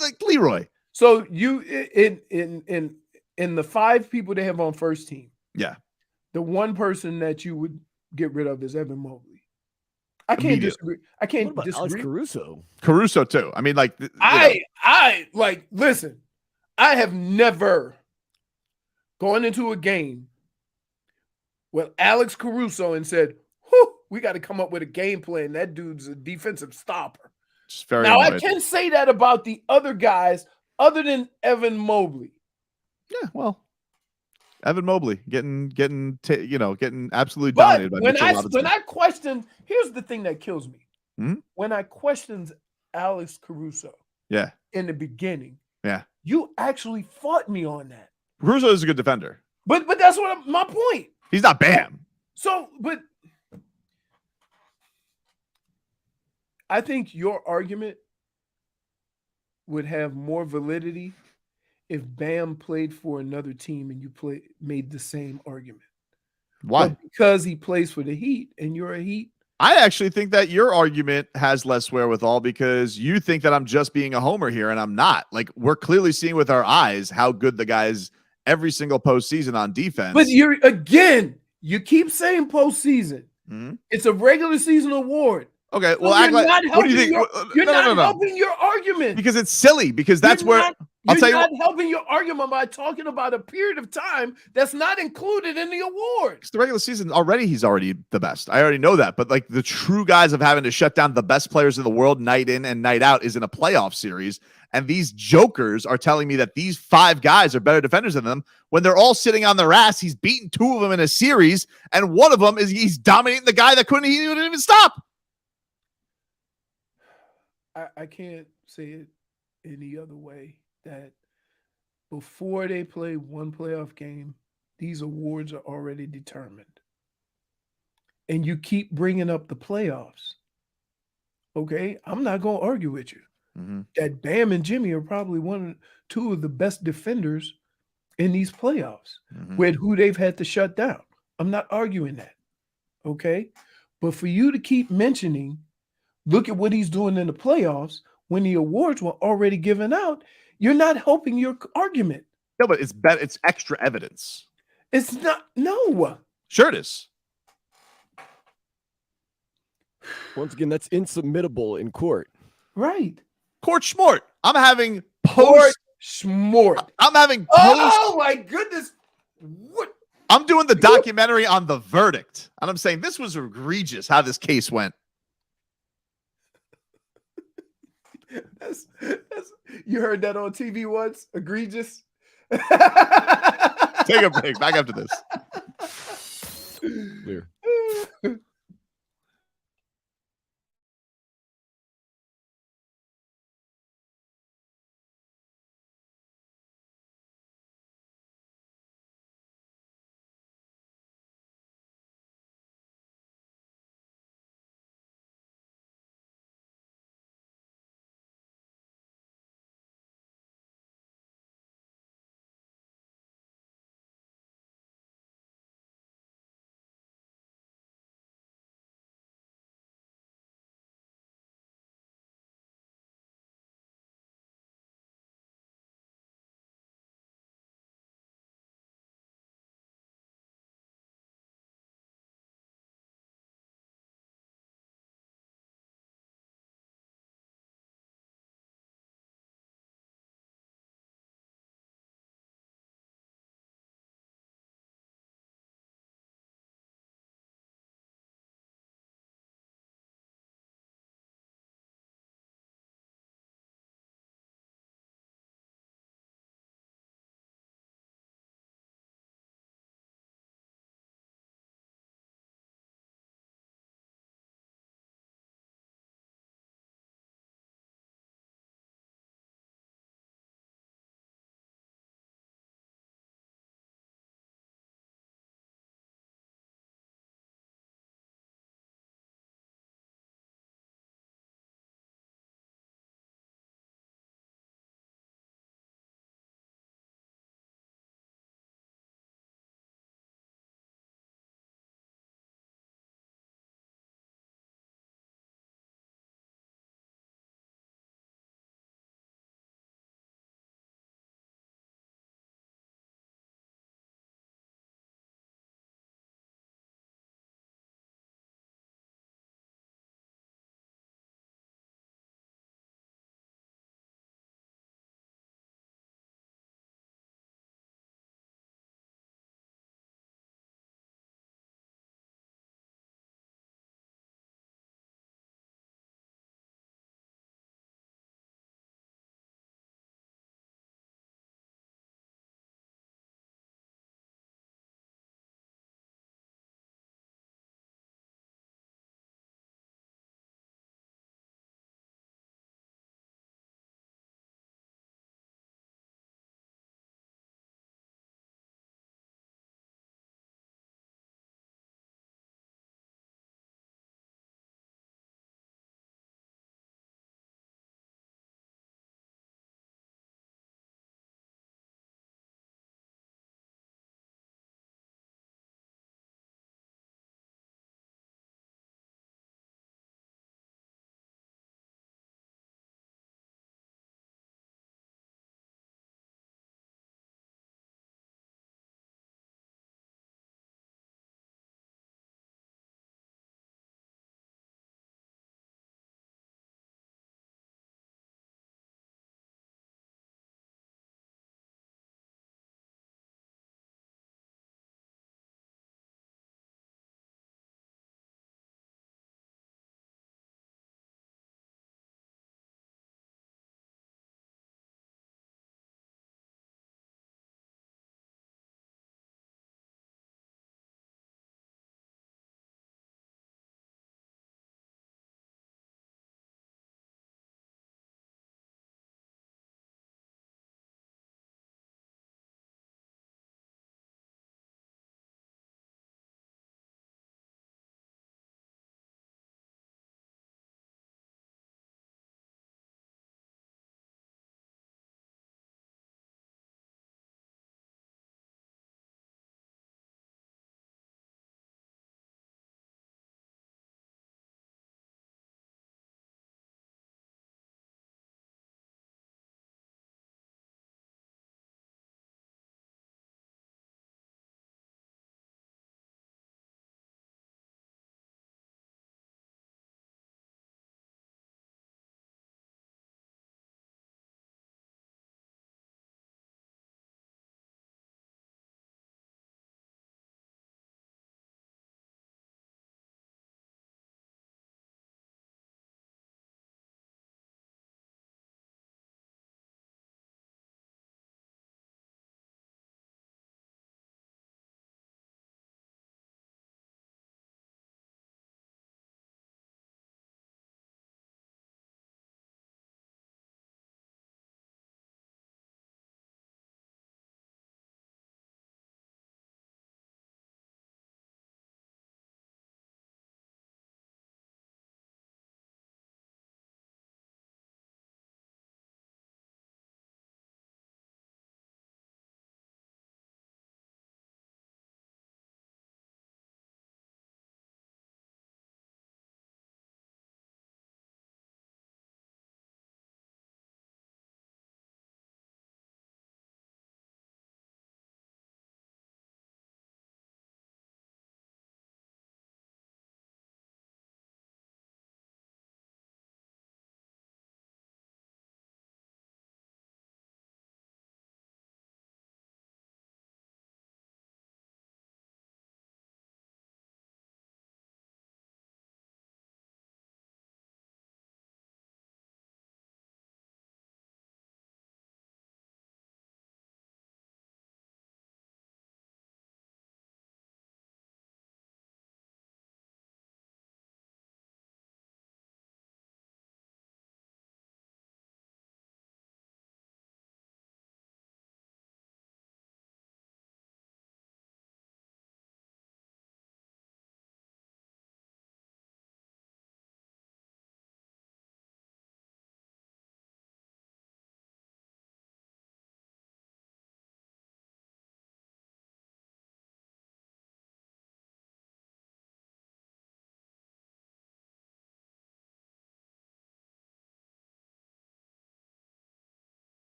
Like Leroy. So you in the 5 people they have on first team. Yeah. The one person that you would get rid of is Evan Mobley. I can't disagree. I can't disagree. Alex Caruso. Caruso too. I mean, like I like listen. I have never gone into a game with Alex Caruso and said, "Whew, we got to come up with a game plan. That dude's a defensive stopper." Now I can say that about the other guys, other than Evan Mobley. Yeah, well, Evan Mobley getting absolutely dominated by Mitchell Robinson. When I question, here's the thing that kills me. Hmm? When I questioned Alex Caruso, in the beginning, you actually fought me on that. Caruso is a good defender, but that's what my point. He's not Bam. So, but I think your argument would have more validity if Bam played for another team and you made the same argument. Why? But because he plays for the Heat and you're a Heat. I actually think that your argument has less wherewithal because you think that I'm just being a homer here, and I'm not. Like, we're clearly seeing with our eyes how good the guy is every single postseason on defense. But you keep saying postseason. Mm-hmm. It's a regular season award. Okay, well, what do you think? You're not helping your argument because it's silly. Because that's I'll tell you not helping your argument by talking about a period of time that's not included in the award. It's the regular season already. He's already the best. I already know that. But like the true guys of having to shut down the best players in the world night in and night out is in a playoff series. And these jokers are telling me that these 5 guys are better defenders than them when they're all sitting on their ass. He's beaten 2 of them in a series, and one of them is he's dominating the guy that he didn't even stop. I can't say it any other way that before they play one playoff game, these awards are already determined. And you keep bringing up the playoffs. Okay? I'm not going to argue with you. Mm-hmm. That Bam and Jimmy are probably 2 of the best defenders in these playoffs with who they've had to shut down. I'm not arguing that. Okay? But for you to keep mentioning, look at what he's doing in the playoffs when the awards were already given out, you're not helping your argument. No, but it's better. It's extra evidence. It's not. No. Sure it is. Once again, that's insubmittable in court. Right. Court schmort. I'm having post schmort. I'm having post. Oh my goodness. What? I'm doing the documentary on the verdict. And I'm saying this was egregious how this case went. That's you heard that on TV once? Egregious. Take a break. Back after this. Clear.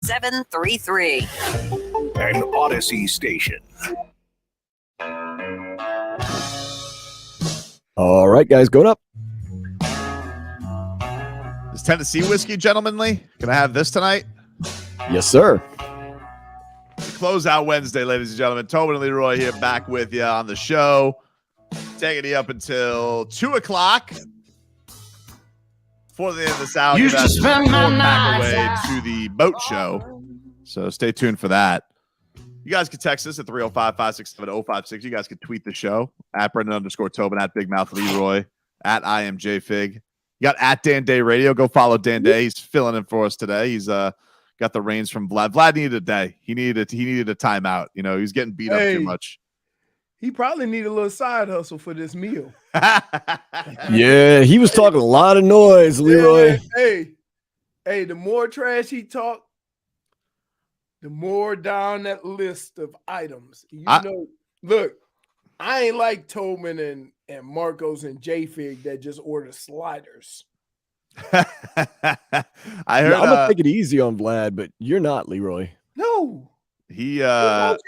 733. An Odyssey station. All right, guys, going up. Is Tennessee whiskey gentlemanly? Can I have this tonight? Yes, sir. Closeout Wednesday, ladies and gentlemen. Tobin and Leroy here, back with you on the show. Taking you up until 2 o'clock. Before the end of this hour, Used to spend my back nights away out. to the boat show. So stay tuned for that. You guys can text us at 305-567-056. You guys can tweet the show at Brendan_Tobin, at Big Mouth Leroy, at IamJFig. You got at Dan Day Radio. Go follow Dan Day. He's filling in for us today. He's got the reins from Vlad. Vlad needed a day. He needed a timeout. You know, he was getting beat up too much. He probably needed a little side hustle for this meal. Yeah, he was talking a lot of noise, Leroy. Yeah, hey, the more trash he talked, the more down that list of items. Look, I ain't like Tobin and Marcos and J-Fig that just order sliders. I heard. I'm gonna take it easy on Vlad, but you're not, Leroy. No, he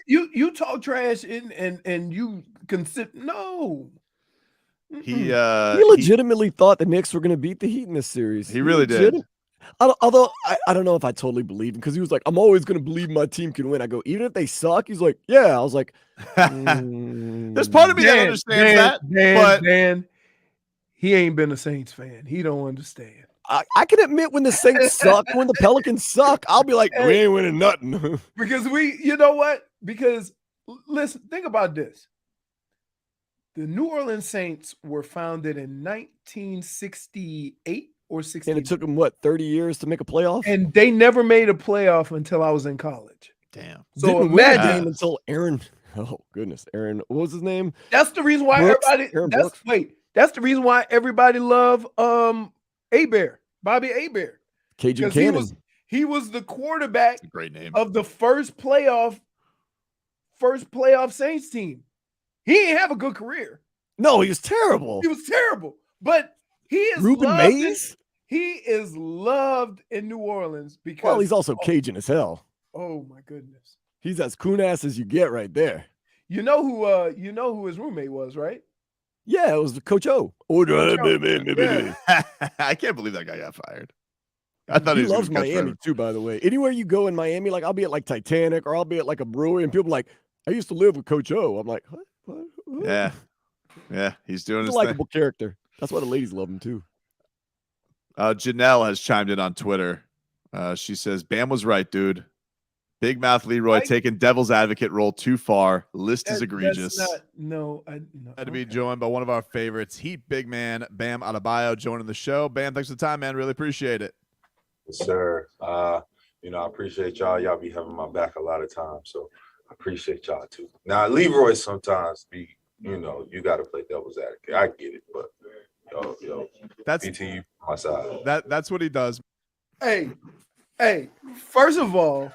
you talk trash and you consider no. He legitimately thought the Knicks were going to beat the Heat in this series. He really did. Although I don't know if I totally believe him because he was like, I'm always going to believe my team can win. I go, even if they suck, he's like, yeah. I was like, there's part of me that understands that. But Dan, he ain't been a Saints fan. He don't understand. I can admit when the Saints suck, when the Pelicans suck, I'll be like, we ain't winning nothing. Because you know what? Because listen, think about this. The New Orleans Saints were founded in 1968 or 60. And it took them, 30 years to make a playoff? And they never made a playoff until I was in college. Damn. So Didn't win a imagine game until Aaron. Oh, goodness. Aaron, what was his name? That's the reason why that's the reason why everybody loved Bobby Hebert. Cajun Cannon. He was the quarterback great name of the first playoff Saints team. He didn't have a good career. No, he was terrible. He was terrible. But he is Ruben Mays? He is loved in New Orleans because He's also Cajun as hell. Oh my goodness. He's as coon ass as you get right there. You know who his roommate was, right? Yeah, it was Coach O. I can't believe that guy got fired. I thought he loves Miami too, by the way. Anywhere you go in Miami, like I'll be at like Titanic or I'll be at like a brewery and people are like, I used to live with Coach O. I'm like, what? Yeah. Yeah, he's doing He's his a likable character. That's why the ladies love him too. Janelle has chimed in on Twitter. She says, Bam was right, dude. Big Mouth Leroy taking devil's advocate role too far. List is egregious. Had to be joined by one of our favorites, Heat big man, Bam Adebayo, joining the show. Bam, thanks for the time, man. Really appreciate it. Yes, sir. I appreciate y'all. Y'all be having my back a lot of times, so I appreciate y'all too. Now, Leroy sometimes you got to play devil's advocate. I get it, but yo, that's BT my side. That's what he does. Hey, first of all,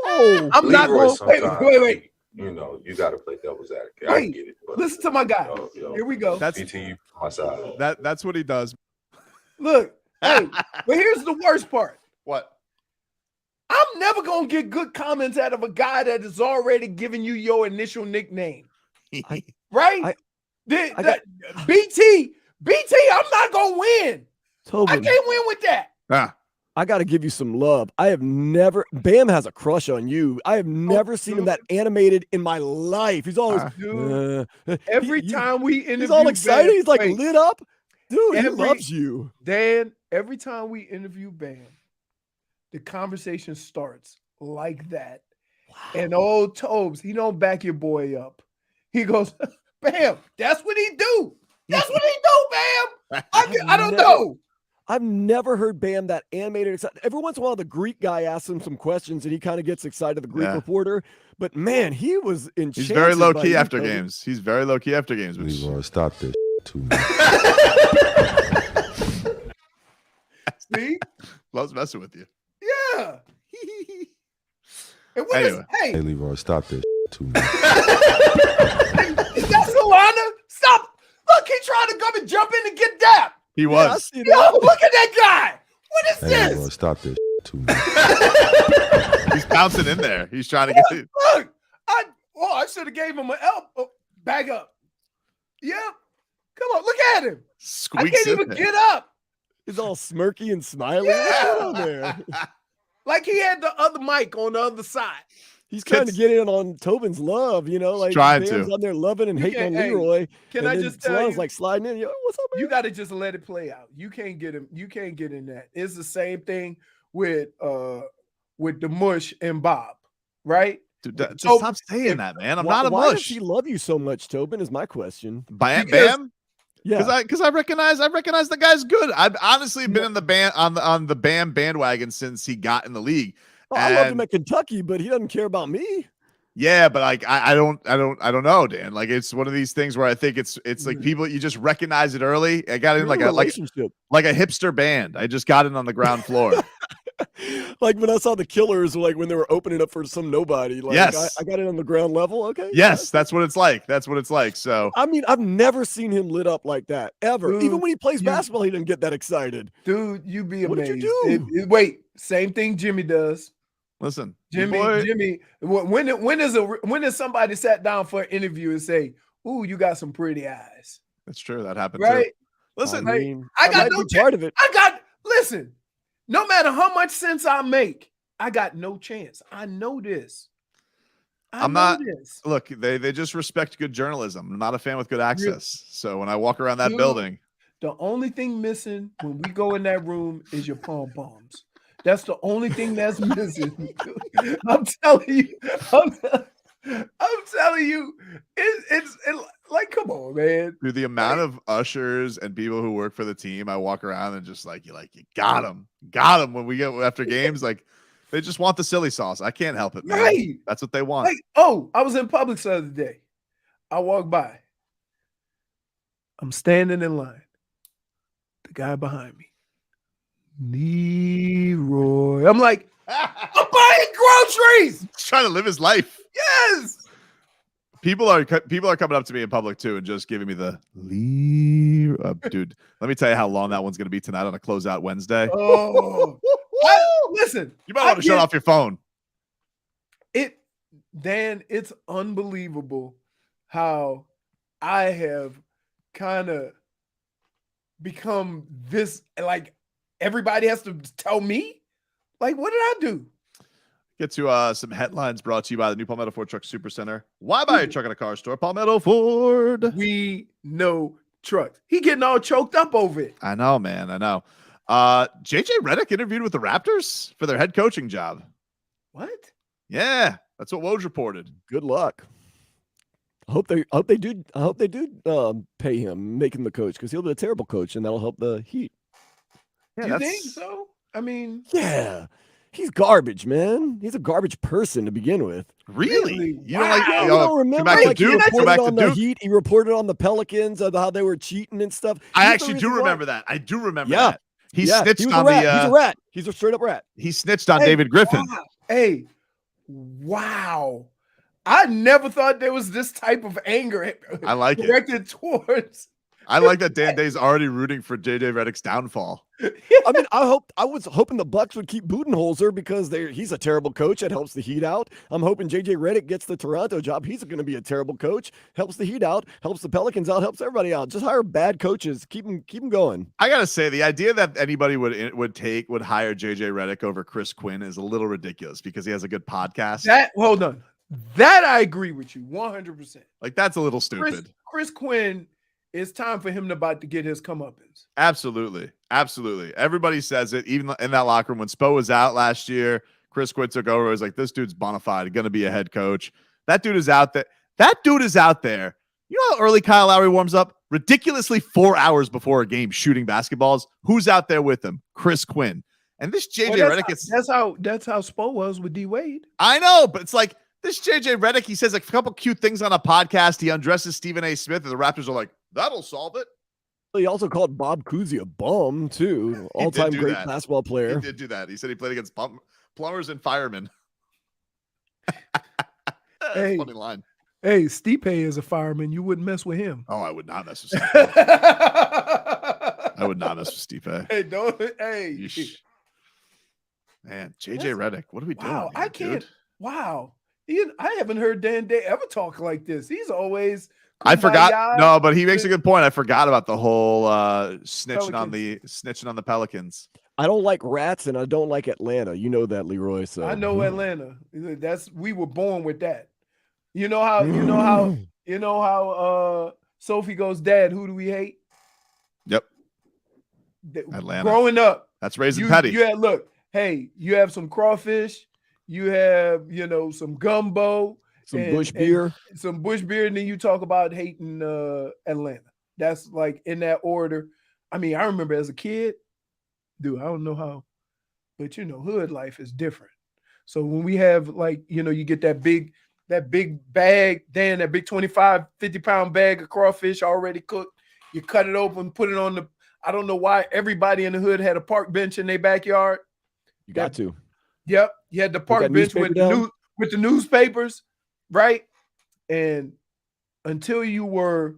whoa, I'm not going to wait. You got to play devil's advocate. I get it. But, listen to my guy. Here we go. That's BT my side. That's what he does. Look, but here's the worst part. What? I'm never going to get good comments out of a guy that has already given you your initial nickname. Right? BT, I'm not going to win. Tobin, I can't win with that. I got to give you some love. Bam has a crush on you. I have never seen him that animated in my life. He's always, every time we interview he's all excited. Bam, he's like lit up. Dude, he loves you. Dan, every time we interview Bam, the conversation starts like that. Wow. And old Tobes, he don't back your boy up. He goes, Bam, that's what he do. That's what he do, Bam. I don't know. I've never heard Bam that animated. Every once in a while, the Greek guy asks him some questions, and he kind of gets excited, the Greek reporter. But, man, he was in. He's very low-key after games. He's very low-key after games. Leroy, stop this too much. See? Loves messing with you. Yeah. And what anyway. Hey, Leroy, stop this too much. Is that Solana? Stop. Look, he tried to come and jump in and get that. He was. Yo, look at that guy. What is Hey, this? Leroy, stop this too. He's bouncing in there. He's trying to get it. Look, I should have gave him an elbow. Back up. Yep. Come on, look at him. I Squeaks can't in even there. get up. He's all smirky and smiling. What's going on there? Like he had the other mic on the other side. He's trying to get in on Tobin's love, like trying Bam's to. on there loving and You hating on can't- hey, Leroy. Can and I then just tell Salon's you? like sliding in. Yo, what's up, man? You got to just let it play out. You can't get him. You can't get in that. It's the same thing with the Mush and Bob, right? Dude, just So, stop saying that, man. I'm why, not a why does mush. he love you so much, Tobin? Is my question. Bam, Because- Bam? Yeah, Because I recognize the guy's good. I've honestly been in the band on the Bam bandwagon since he got in the league. I loved him And- at Kentucky, but he doesn't care about me. Yeah, but like I don't know, Dan. Like it's one of these things where I think it's like Mhm. people, you just recognize it early. I got in We're like in a like relationship. a hipster band. I just got in on the ground floor. Like when I saw the Killers, like when they were opening up for some nobody. Like Yes. I got it on the ground level. Okay. Yes, that's what it's like. That's what it's like. So I mean, I've never seen him lit up like that ever. Dude, Even when he plays you- basketball, he doesn't get that excited. Dude, you be What amazed. did you do? Wait, same thing Jimmy does. listen, Jimmy. When is somebody sat down for an interview and say, "Ooh, you got some pretty eyes," that's true. That happened right? too. Listen, Like, I that got might no be part of it. Listen. No matter how much sense I make, I got no chance. I know this. I'm know not- this. look, they just respect good journalism. I'm not a fan with good access. So when I walk around that Dude. building, The only thing missing when we go in that room is your pom poms. That's the only thing that's missing. I'm telling you. I'm telling you. It's like, come on, man. through the amount of ushers and people who work for the team, I walk around and just you got them when we get after games. Like they just want the silly sauce. I can't help it, man. Right. That's what they want. Like, oh, I was in Publix the other day. I walked by. I'm standing in line. The guy behind me, Leroy. I'm like, I'm buying groceries. He's trying to live his life. Yes. People are coming up to me in public too and just giving me the dude. Let me tell you how long that one's going to be tonight on a Closeout Wednesday. Oh, listen. You might want to shut off your phone. Dan, it's unbelievable how I have kind of become this. Like everybody has to tell me. Like, what did I do? Get to some headlines brought to you by the new Palmetto Ford Truck Super Center. Why buy a truck at a car store? Palmetto Ford. We know trucks. He getting all choked up over it. I know, man. I know. JJ Redick interviewed with the Raptors for their head coaching job. What? Yeah, that's what Woj reported. Good luck. I hope they do pay him, make him the coach, because he'll be a terrible coach, and that'll help the Heat. Yeah, Do you that's- think so? I mean, Yeah, he's garbage, man. He's a garbage person to begin with. Really? You Wow. don't like? Yeah, You don't remember? Come back to Like, he Duke. Come reported back to on the Duke. Heat. He reported on the Pelicans of how they were cheating and stuff. I He's the actually do reason why- remember that. I do remember Yeah. that. He Yeah, snitched he was on a rat. the. He's a rat. He's a straight up rat. He snitched on Hey, David Griffin. wow. Hey, wow. I never thought there was this type of anger I like it. directed towards. I like that Dan Day's already rooting for JJ Redick's downfall. I mean, I was hoping the Bucks would keep Budenholzer because he's a terrible coach. It helps the Heat out. I'm hoping JJ Redick gets the Toronto job. He's going to be a terrible coach. Helps the Heat out. Helps the Pelicans out. Helps everybody out. Just hire bad coaches. Keep them going. I gotta say, the idea that anybody would hire JJ Redick over Chris Quinn is a little ridiculous because he has a good podcast. Hold on. That I agree with you 100%. Like that's a little stupid. Chris Quinn, it's time for him to get his comeuppance. Absolutely. Everybody says it, even in that locker room when Spo was out last year. Chris Quinn took over. It was like, this dude's bona fide, going to be a head coach. That dude is out there. You know how early Kyle Lowry warms up? Ridiculously 4 hours before a game shooting basketballs. Who's out there with him? Chris Quinn. And this JJ Redick That's how Spo was with D Wade. I know, but it's like this JJ Redick, he says a couple cute things on a podcast. He undresses Stephen A. Smith, and the Raptors are like, that'll solve it. He also called Bob Cousy a bum, too. All-time do great that. basketball player. He did do that. He said he played against plumbers and firemen. Hey. Funny line. Hey, Stipe is a fireman. You wouldn't mess with him. Oh, I would not mess with Stipe. I would not mess with Stipe. Hey, don't. Hey. Yeesh. Man, JJ Redick, what are we doing? Wow, Here, I can't. dude? Wow, I haven't heard Dan Day ever talk like this. He's always. I forgot. kumbaya No, but he makes a with good point. I forgot about the whole snitching on the Pelicans. I don't like rats and I don't like Atlanta. You know that, Leroy. So I know Atlanta. We were born with that. You know how Sophie goes, Dad, who do we hate? Yep. Atlanta. Growing up, That's raising petty. You had you have some crawfish, you have some gumbo, some bush beer, and then you talk about hating Atlanta. That's like in that order. I mean, I remember as a kid, dude, I don't know how, but hood life is different. So when we have you get that big bag, that big 25, 50-pound bag of crawfish already cooked, you cut it open, put it on the, I don't know why everybody in the hood had a park bench in their backyard. You got to. Yep. You had the park bench with the newspapers, right? And until you were,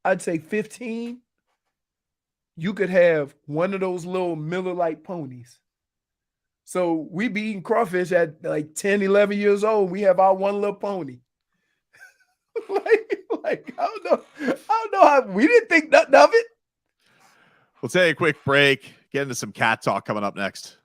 I'd say 15, you could have one of those little Miller Lite ponies. So we be eating crawfish at like 10, 11 years old. We have our one little pony. like I don't know how we didn't think nothing of it. We'll take a quick break. Get into some cat talk coming up next.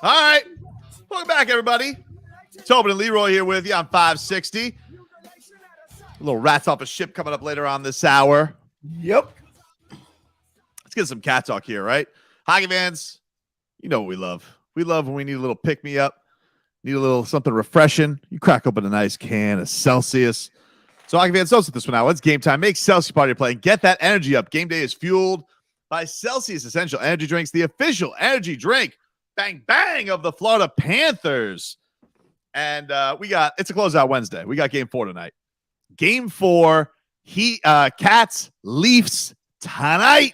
All right. Welcome back, everybody. Tobin and Leroy here with you on 560. A little rats off a ship coming up later on this hour. Yep. Let's get some cat talk here, right? Hockey fans, you know what we love. We love when we need a little pick-me-up, need a little something refreshing. You crack open a nice can of Celsius. So hockey fans, don't sit this one out. It's game time. Make Celsius part of your play and get that energy up. Game day is fueled by Celsius Essential Energy Drinks, the official energy drink, bang, bang, of the Florida Panthers. And it's a closeout Wednesday. We got game 4 tonight. Game 4, Cats, Leafs tonight.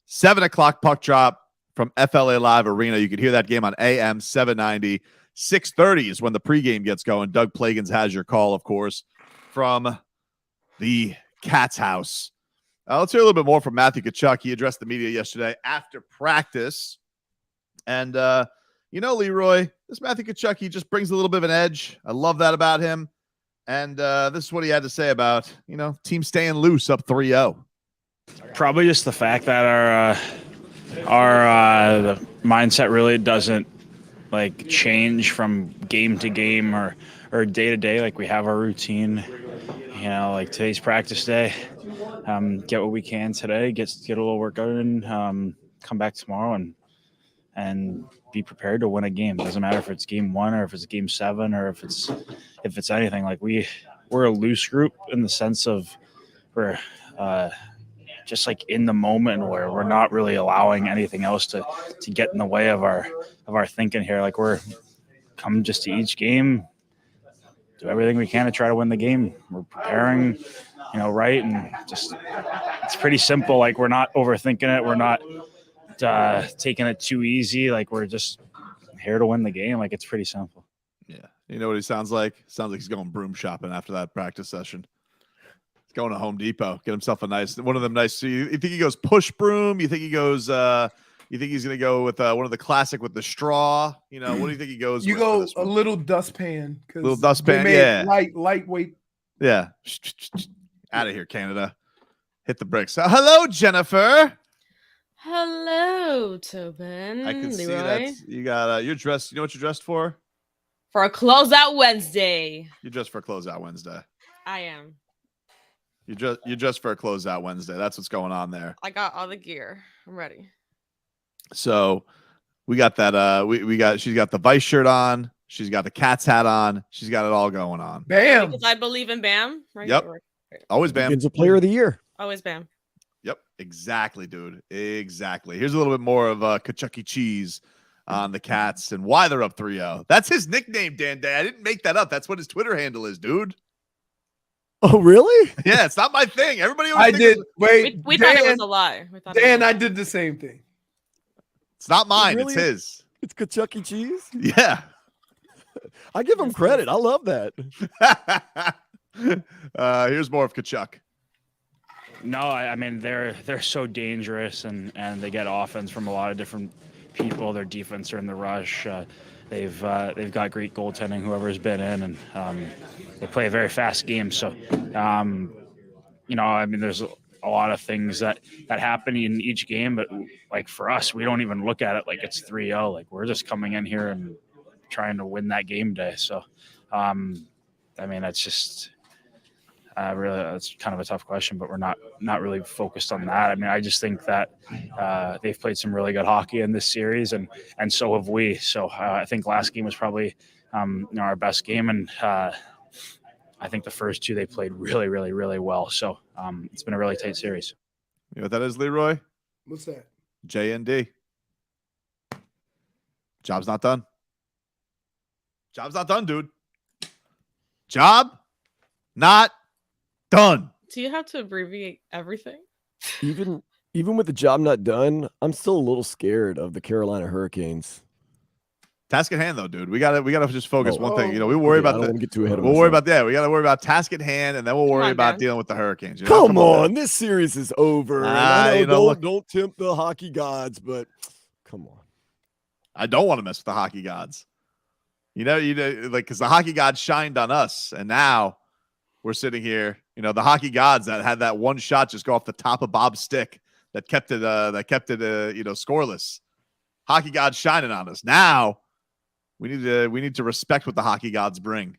7 o'clock puck drop from FLA Live Arena. You can hear that game on AM 790. 6:30 is when the pregame gets going. Doug Plagans has your call, of course, from the Cats house. Let's hear a little bit more from Matthew Tkachuk. He addressed the media yesterday after practice. And, Leroy, this Matthew Tkachuk, he just brings a little bit of an edge. I love that about him. And this is what he had to say about, team staying loose up 3-0. Probably just the fact that our the mindset really doesn't change from game to game or day to day. Like we have our routine, today's practice day, get what we can today, get a little work done, and come back tomorrow and be prepared to win a game. It doesn't matter if it's game 1 or if it's game 7 or if it's anything. Like we're a loose group in the sense of we're just in the moment where we're not really allowing anything else to get in the way of our thinking here. Like we're come just to each game, do everything we can to try to win the game. We're preparing, right. And just, it's pretty simple. Like we're not overthinking it. We're not taking it too easy. Like we're just here to win the game. Like it's pretty simple. Yeah. You know what he sounds like? Sounds like he's going broom shopping after that practice session. He's going to Home Depot, get himself one of them nice. So you think he goes push broom? You think he goes, you think he's going to go with one of the classic with the straw? What do you think he goes You with go a little dustpan. Little dustpan, yeah. Lightweight. Yeah. Out of here, Canada. Hit the bricks. Hello, Jennifer. Hello, Tobin. I can Leroy. see that you got you're dressed. You know what you're dressed for? For a closeout Wednesday. You're dressed for a closeout Wednesday. I am. You're just for a closeout Wednesday. That's what's going on there. I got all the gear. I'm ready. So we got that. She's got the Vice shirt on. She's got the Cats hat on. She's got it all going on. Bam. Because I believe in Bam. Right? Yep. Always Bam. He's a player of the year. Always Bam. Yep. Exactly, dude. Exactly. Here's a little bit more of Tkachuk cheese on the Cats and why they're up 3-0. That's his nickname, Dan Day. I didn't make that up. That's what his Twitter handle is, dude. Oh, really? Yeah, it's not my thing. Everybody I did. We thought it was a lie. Dan, I did the same thing. It's not mine. Really? It's his. It's Tkachuk cheese? Yeah. I give him credit. I love that. Here's more of Tkachuk. No, I mean they're so dangerous and they get offense from a lot of different people. Their defense are in the rush. They've got great goaltending, whoever's been in, and they play a very fast game. So, I mean, there's a lot of things that happen in each game, but for us, we don't even look at it like it's 3-0. Like we're just coming in here and trying to win that game day. So, I mean, that's just really, that's kind of a tough question, but we're not really focused on that. I mean, I just think that they've played some really good hockey in this series, and so have we. So I think last game was probably our best game, and I think the first two they played really, really, really well. So it's been a really tight series. You know what that is, Leroy? What's that? JND. Job's not done. Job's not done, dude. Job not done. Do you have to abbreviate everything? Even with the job not done, I'm still a little scared of the Carolina Hurricanes. Task at hand, though, dude. We gotta just focus one thing. We worry about I don't want to get too ahead of We'll myself. worry about that. We gotta worry about task at hand, and then we'll worry about man. dealing with the Hurricanes. Come on, this series is over. And I know, look, don't tempt the hockey gods, but come on. I don't want to mess with the hockey gods. Because the hockey gods shined on us, and now we're sitting here. The hockey gods that had that one shot just go off the top of Bob's stick that kept it scoreless. Hockey gods shining on us. Now we need to respect what the hockey gods bring.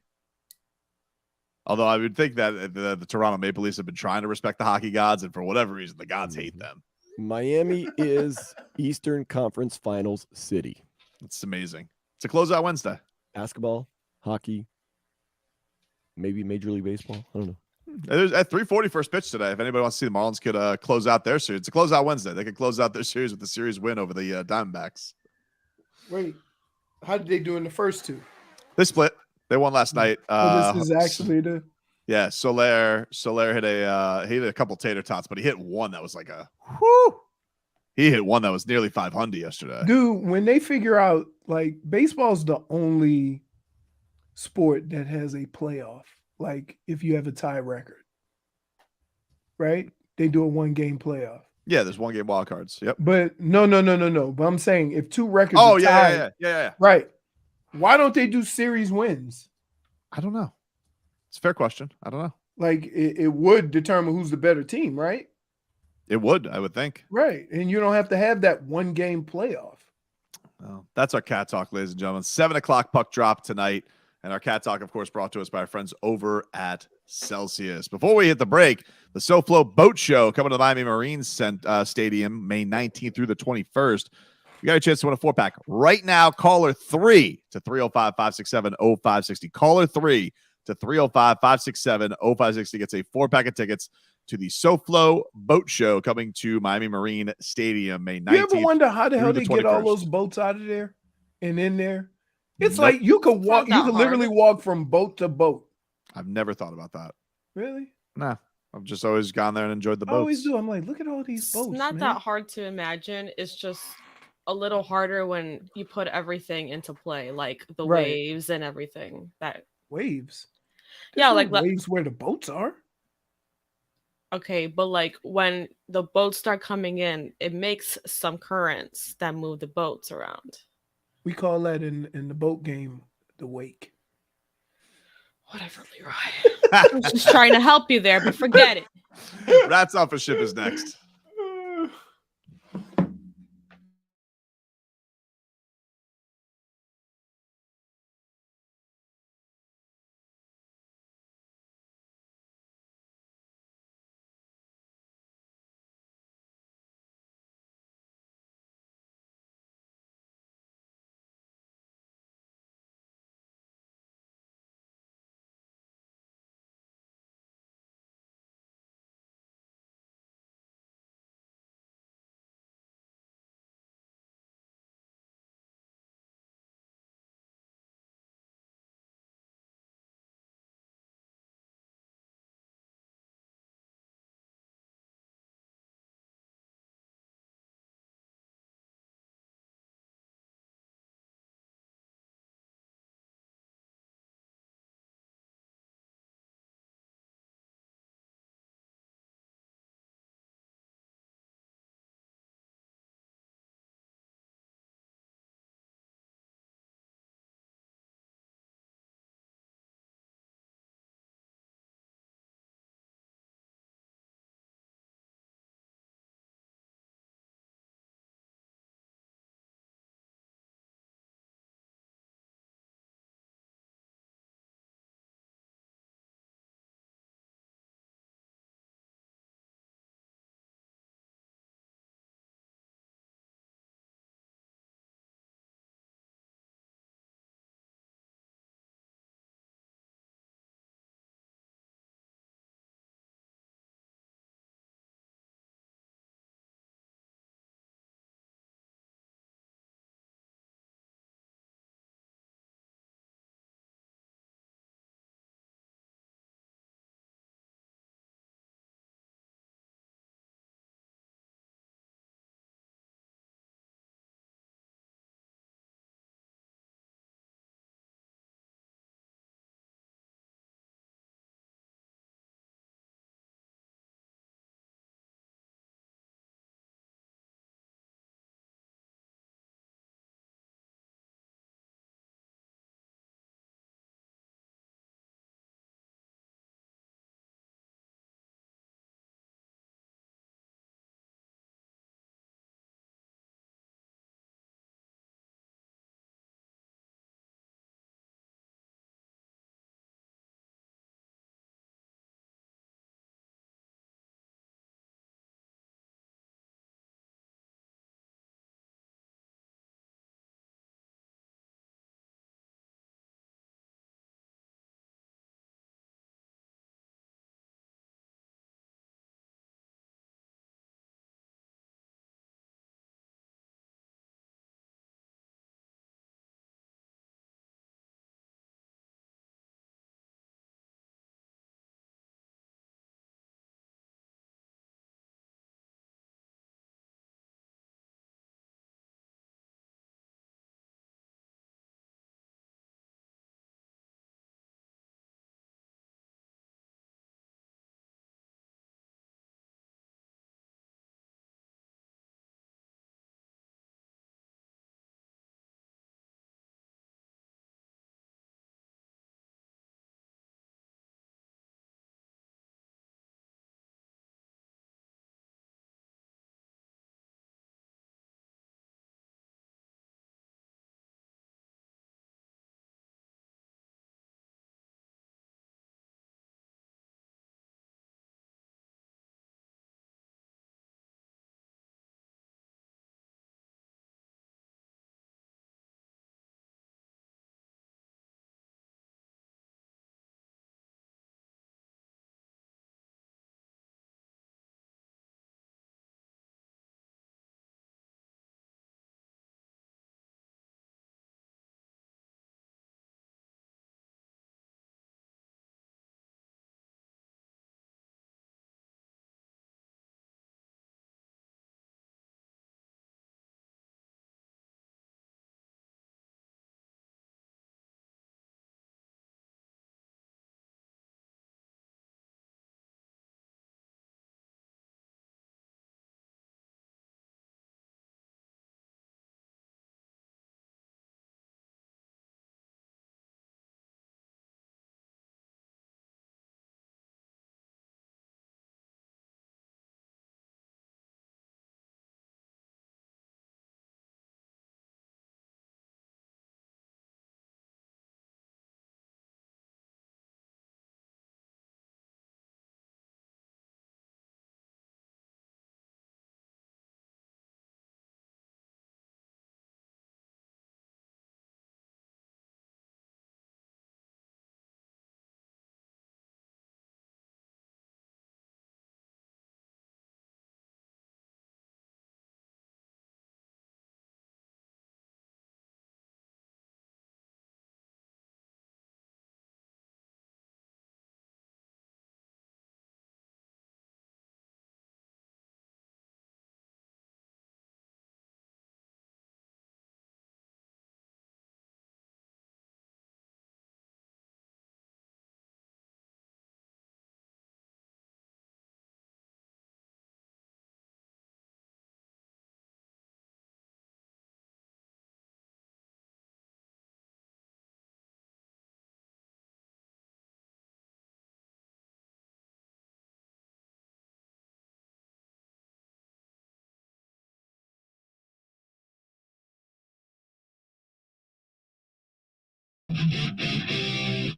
Although I would think that the Toronto Maple Leafs have been trying to respect the hockey gods, and for whatever reason, the gods hate them. Miami is Eastern Conference Finals city. It's amazing. It's a closeout Wednesday. Basketball, hockey, maybe Major League Baseball. I don't know. There's at 3:40 first pitch today. If anybody wants to see the Marlins could close out their series, it's a closeout Wednesday. They could close out their series with the series win over the Diamondbacks. Wait, how did they do in the first two? They split. They won last night. So this is actually the Soler hit a couple tater tots, but he hit one that was like a whoo. He hit one that was nearly 500 yesterday. Dude, when they figure out like baseball's the only sport that has a playoff. Like if you have a tie record, right? They do a 1-game playoff. Yeah, there's 1-game wild cards. Yep. But no. But I'm saying if two records Oh, are yeah. tied, right. Why don't they do series wins? I don't know. It's a fair question. I don't know. Like it would determine who's the better team, right? It would, I would think. Right. And you don't have to have that 1-game playoff. Well, that's our Cat Talk, ladies and gentlemen. 7:00 puck drop tonight. And our Cat Talk, of course, brought to us by our friends over at Celsius. Before we hit the break, the SoFlo Boat Show coming to the Miami Marine Stadium, May 19th through the 21st. You got a chance to win a 4-pack right now. Caller 3 to 305-567-0560. Caller 3 to 305-567-0560 gets a 4-pack of tickets to the SoFlo Boat Show coming to Miami Marine Stadium, May 19th. You ever wonder how the hell they get all 21st. those boats out of there and in there? It's Nope. like you could walk, you could literally walk from boat to boat. I've never thought about that. Really? Nah. I've just always gone there and enjoyed the I boats. always do. I'm like, look at all these boats. It's not man. that hard to imagine. It's just a little harder when you put everything into play, like the Right. waves and everything. That Waves. yeah, There's like no waves where the boats are. okay, but like when the boats start coming in, it makes some currents that move the boats around. We call that in the boat game the wake. Whatever, Leroy. I was just trying to help you there, but forget it. Rats off a ship is next.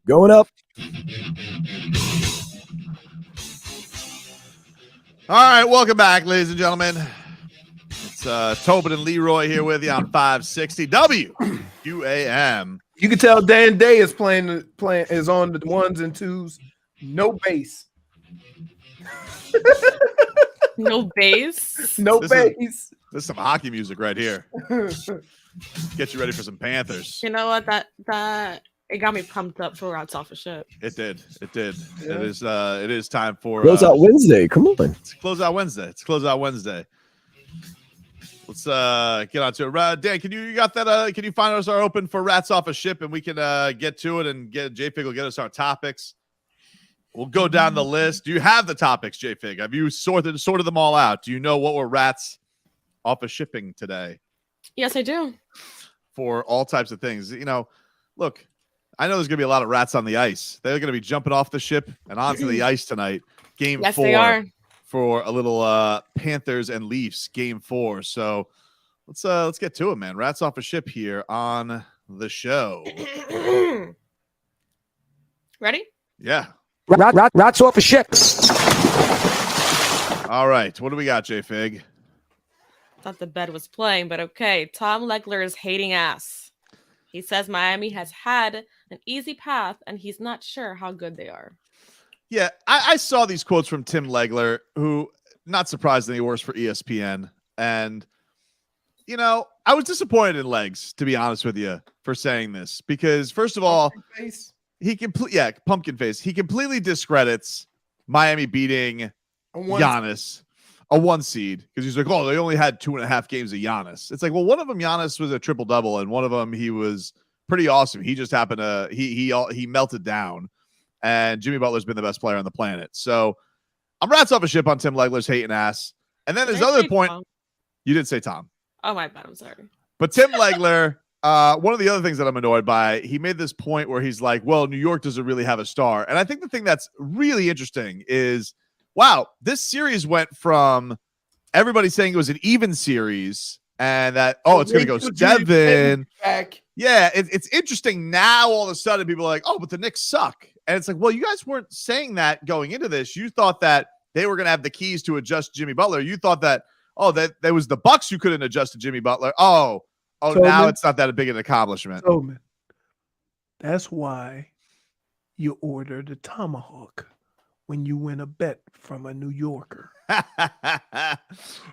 Going up. All right, welcome back, ladies and gentlemen. It's Tobin and Leroy here with you on 560 WQAM. You can tell Dan Day is playing is on the ones and twos, no bass. No bass. No This bass. This is some hockey music right here. Get you ready for some Panthers. You know what? That it got me pumped up for Rats Off a Ship. It did. Yeah. It is time for Closeout Wednesday. Come on. It's Closeout Wednesday. Let's get on to it. Dan, you got that? Can you find us our open for Rats Off a Ship, and we can get to it and get J-Fig will get us our topics. We'll go down the list. Do you have the topics, J-Fig? Have you sorted them all out? Do you know what were Rats Off a Shipping today? Yes, I do. For all types of things. You know, look, I know there's going to be a lot of rats on the ice. They're going to be jumping off the ship and onto the ice tonight. Game 4. They are. For a little Panthers and Leafs game 4. So let's get to it, man. Rats Off a Ship here on the show. Ready? Yeah. Rats off a ship. All right. What do we got, J-Fig? Thought the bed was playing, but okay. Tom Legler is hating ass. He says Miami has had an easy path, and he's not sure how good they are. Yeah, I saw these quotes from Tim Legler, who, not surprisingly, works for ESPN. And, you know, I was disappointed in Legs, to be honest with you, for saying this. Because, first of all, pumpkin face. He completely discredits Miami beating Giannis, a 1 seed, because he's like, oh, they only had 2.5 games of Giannis. It's like, well, one of them, Giannis, was a triple-double, and one of them, he was pretty awesome. He just happened to, he melted down. And Jimmy Butler's been the best player on the planet. So I'm Rats Off a Ship on Tim Legler's hating ass. And then his other point, Tom? You did say Tom. Oh, my bad. I'm sorry. But Tim Legler, one of the other things that I'm annoyed by, he made this point where he's like, well, New York doesn't really have a star. And I think the thing that's really interesting is, wow, this series went from everybody saying it was an even series and that, it's going to go 7. Yeah, it's interesting now. All of a sudden, people are like, oh, but the Knicks suck. And it's like, well, you guys weren't saying that going into this. You thought that they were going to have the keys to adjust Jimmy Butler. You thought that, that there was the Bucks who couldn't adjust to Jimmy Butler. So now it's not that big an accomplishment. Tobin, that's why you order the tomahawk when you win a bet from a New Yorker.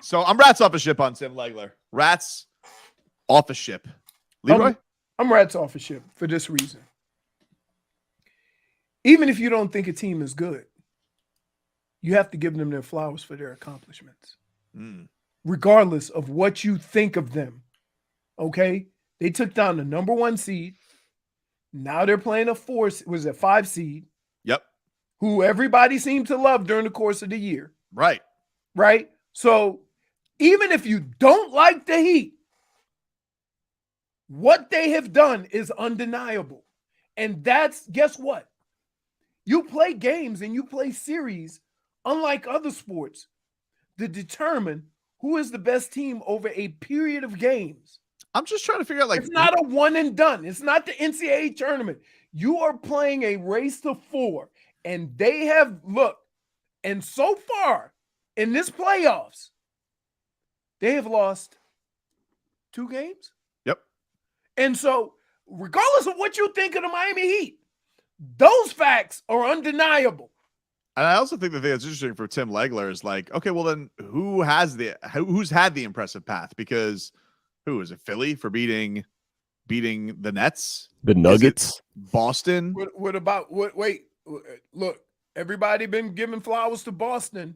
So I'm Rats Off a Ship on Tim Legler. Rats Off a Ship. Leroy? I'm Rats Off a Ship for this reason. Even if you don't think a team is good, you have to give them their flowers for their accomplishments. Regardless of what you think of them. Okay? They took down the number 1 seed. Now they're playing a 5 seed. Yep. Who everybody seemed to love during the course of the year. Right. Right? So even if you don't like the Heat, what they have done is undeniable. And that's, guess what? You play games and you play series, unlike other sports, to determine who is the best team over a period of games. I'm just trying to figure out, it's not a one and done. It's not the NCAA tournament. You are playing a race to 4, and they have looked, and so far in this playoffs, they have lost 2 games. Yep. And so, regardless of what you think of the Miami Heat, those facts are undeniable. And I also think the thing that's interesting for Tim Legler is like, okay, well then who's had the impressive path? Because who is it? Philly for beating the Nets, the Nuggets, Boston. What about wait, look, everybody been giving flowers to Boston.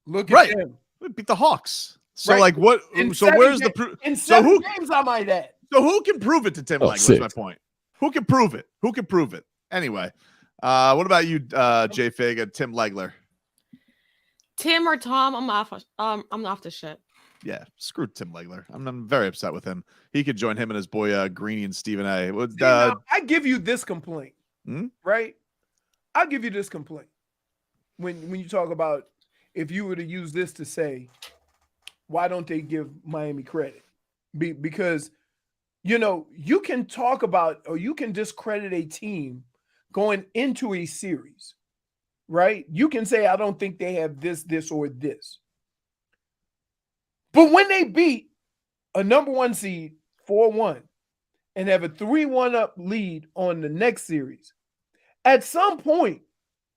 Look at them. Beat the Hawks. So like what? So where's the proof? In 7 games, I might add. So who can prove it to Tim Legler? Is my point. Who can prove it? Anyway, what about you, J-Fig and Tim Legler? Tim or Tom, I'm off the ship. Yeah, screw Tim Legler. I'm very upset with him. He could join him and his boy Greeny and Stephen A. I give you this complaint, right? I'll give you this complaint. When you talk about if you were to use this to say, why don't they give Miami credit? Because You know, you can talk about or you can discredit a team going into a series, right? You can say, I don't think they have this, or this. But when they beat a number 1 seed 4-1 and have a 3-1 up lead on the next series, at some point,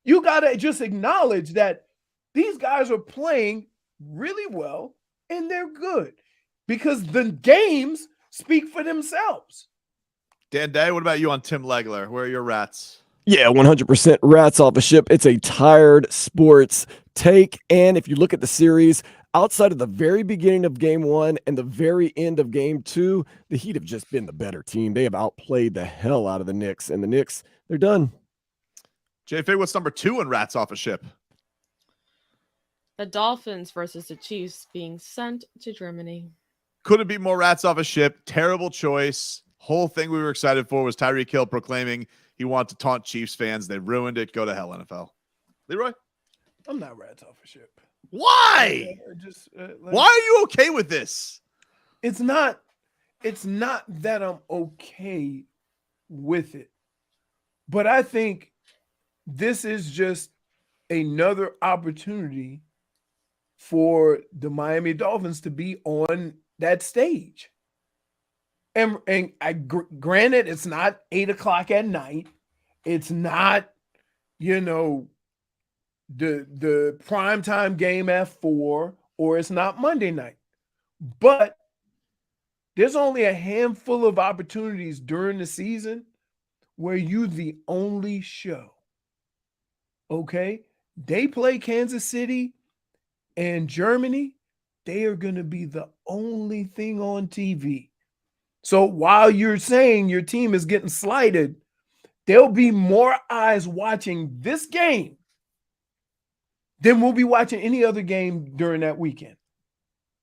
you got to just acknowledge that these guys are playing really well and they're good because the games speak for themselves. Dan Day, what about you on Tim Legler? Where are your rats? Yeah, 100% rats off a ship. It's a tired sports take. And if you look at the series, outside of the very beginning of game 1 and the very end of game 2, the Heat have just been the better team. They have outplayed the hell out of the Knicks. And the Knicks, they're done. J-Fig, what's number 2 in rats off a ship? The Dolphins versus the Chiefs being sent to Germany. Couldn't be more rats off a ship. Terrible choice. Whole thing we were excited for was Tyreek Hill proclaiming he wanted to taunt Chiefs fans. They ruined it. Go to hell, NFL. Leroy? I'm not rats off a ship. Why? Why are you okay with this? It's not that I'm okay with it. But I think this is just another opportunity for the Miami Dolphins to be on that stage. And granted, it's not 8:00 at night. It's not, the primetime game at 4, or it's not Monday night. But there's only a handful of opportunities during the season where you're the only show. Okay? They play Kansas City and Germany. They are going to be the only thing on TV. So while you're saying your team is getting slighted, there'll be more eyes watching this game than we'll be watching any other game during that weekend.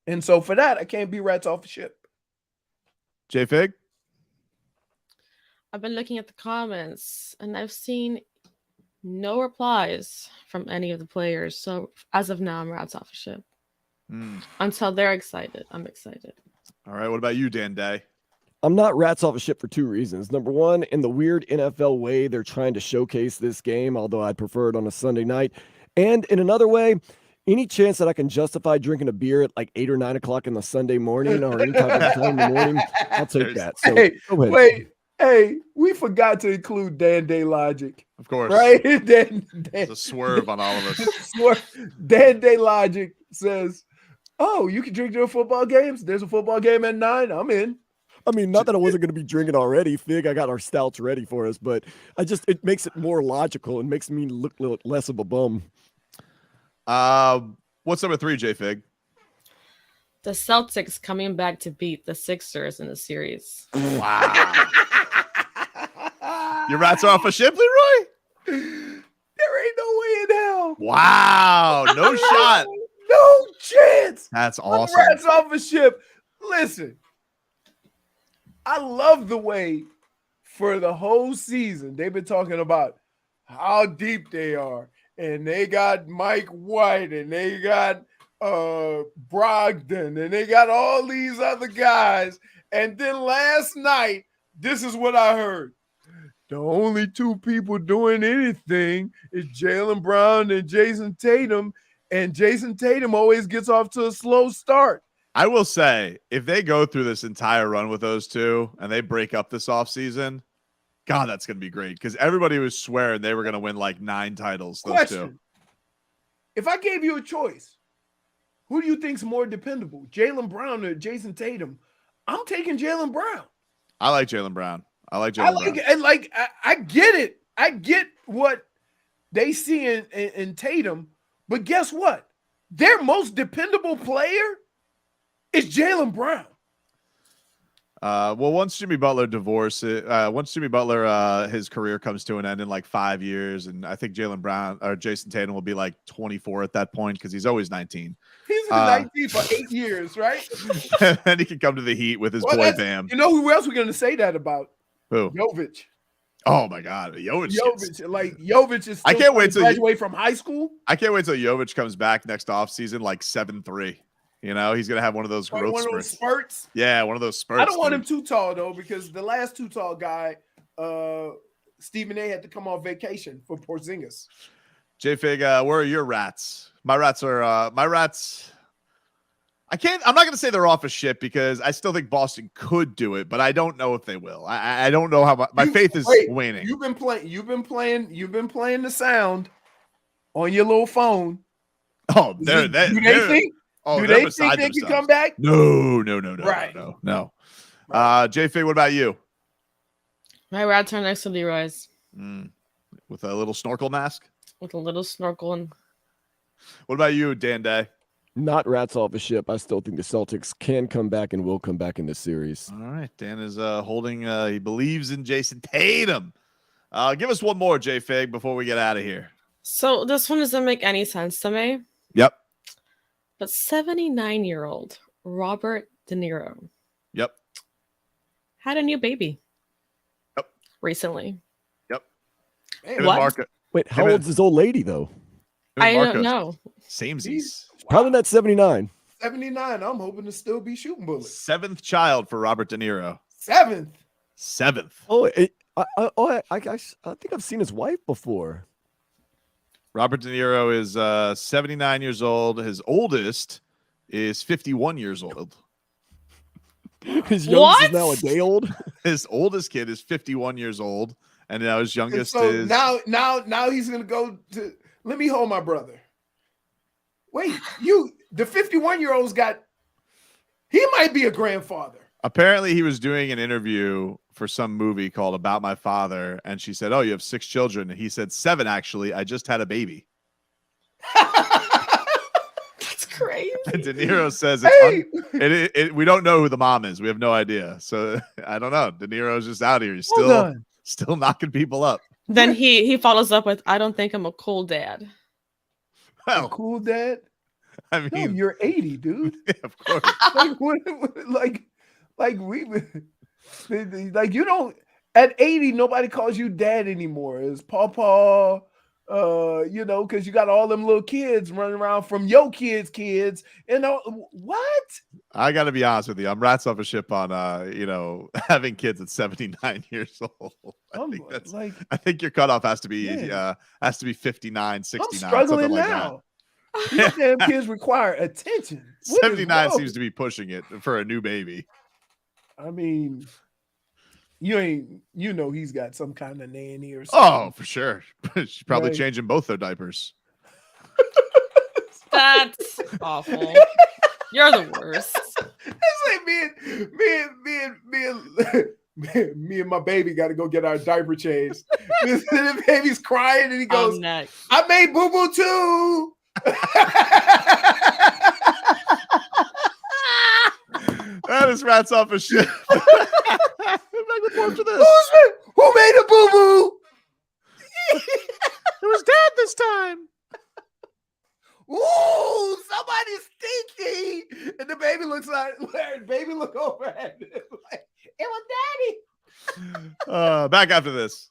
And so for that, I can't be rats off the ship. J-Fig? I've been looking at the comments and I've seen no replies from any of the players. So as of now, I'm rats off the ship. Until they're excited, I'm excited. All right. What about you, Dan Day? I'm not rats off a ship for 2 reasons. Number one, in the weird NFL way they're trying to showcase this game, although I'd prefer it on a Sunday night. And in another way, any chance that I can justify drinking a beer at like 8 or 9 o'clock in the Sunday morning or any time in the morning, I'll take that. So, go ahead. Hey, we forgot to include Dan Day Logic. Of course. Right? Dan, it's a swerve on all of us. Dan Day Logic says, oh, you can drink during football games? There's a football game at 9. I'm in. I mean, not that I wasn't going to be drinking already. Fig, I got our stouts ready for us, but it makes it more logical and makes me look less of a bum. What's number 3, J-Fig? The Celtics coming back to beat the Sixers in the series. Wow. Your rats are off a ship, Leroy? There ain't no way in hell. Wow. No shot. No chance. That's awesome. Rats off a ship. Listen, I love the way for the whole season they've been talking about how deep they are. And they got Mike White and they got Brogdon and they got all these other guys. And then last night, this is what I heard. The only 2 people doing anything is Jaylen Brown and Jason Tatum. And Jason Tatum always gets off to a slow start. I will say, if they go through this entire run with those 2 and they break up this offseason, God, that's going to be great because everybody was swearing they were going to win like 9 titles. Those Question. 2. If I gave you a choice, who do you think's more dependable, Jaylen Brown or Jason Tatum? I'm taking Jaylen Brown. I like Jaylen Brown. I get it. I get what they see in Tatum, but guess what? Their most dependable player is Jaylen Brown. Well, once Jimmy Butler his career comes to an end in like 5 years, and I think Jaylen Brown or Jason Tatum will be like 24 at that point because he's always 19. He's been 19 for 8 years, right? And he can come to the Heat with his boy Bam. You know who else we're going to say that about? Who? Jovic. Oh my God, Jovic is. Still I can't wait till graduate from high school. I can't wait till Jovic comes back next offseason like 7'3". You know, he's gonna have one of those Like growth one of those spurts. spurts. Yeah, one of those spurts. I don't want him dude. too tall though, because the last too tall guy, Stephen A. had to come on vacation for Porzingis. J-Fig, where are your rats? My rats. I'm not gonna say they're off a ship because I still think Boston could do it, but I don't know if they will. I don't know how my faith is waning. You've been playing the sound on your little phone. Oh, Do they think they can come back? No. Right. No. J-Fig, what about you? My rats are next to Leroy's. With a little snorkel mask? With a little snorkel. And what about you, Dan Day? Not rats off a ship. I still think the Celtics can come back and will come back in this series. All right. Dan is holding, he believes in Jason Tatum. Give us one more, J-Fig, before we get out of here. So this one doesn't make any sense to me. Yep. But 79-year-old Robert De Niro. Yep. Had a new baby. Yep. Recently. Yep. What? Wait, how old's this old lady though? I don't know. Samesies. Probably not 79. 79. I'm hoping to still be shooting bullets. 7th child for Robert De Niro. 7th. Oh, I think I've seen his wife before. Robert De Niro is 79 years old. His oldest is 51 years old. His youngest is now a day old. His oldest kid is 51 years old, and now his youngest So is now he's gonna go to. Let me hold my brother. Wait, the 51-year-old's got. He might be a grandfather. Apparently, he was doing an interview for some movie called About My Father, and she said, "Oh, you have 6 children." And he said, 7, actually. I just had a baby. That's crazy. And De Niro says, we don't know who the mom is. We have no idea. So I don't know. De Niro's just out here. He's still knocking people up. Then he follows up with, "I don't think I'm a cool dad." Well, a cool dad. I mean, no, you're 80, dude. Of course. like you don't. At 80, nobody calls you dad anymore. It's Pawpaw. Because you got all them little kids running around from your kids, and what? I got to be honest with you. I'm rats off a ship on, having kids at 79 years old. I think your cutoff has to be 59, 69. I'm struggling something like now. that. These damn kids require attention. 79 seems to be pushing it for a new baby. I mean, he's got some kind of nanny or something. Oh, for sure. She's probably changing both their diapers. That's awful. You're the worst. It's like me and my baby got to go get our diaper changed. The baby's crying and he goes, "I made boo boo too." That is rats off a ship. Who made a boo boo? It was Dad this time. Ooh, somebody's stinky. And the baby looks look over at him like, it was Daddy. Back after this.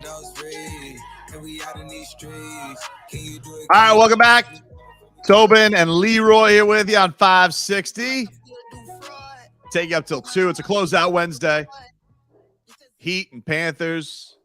All right, welcome back. Tobin and Leroy here with you on 560. Take you up till 2. It's a closeout Wednesday. Heat and Panthers.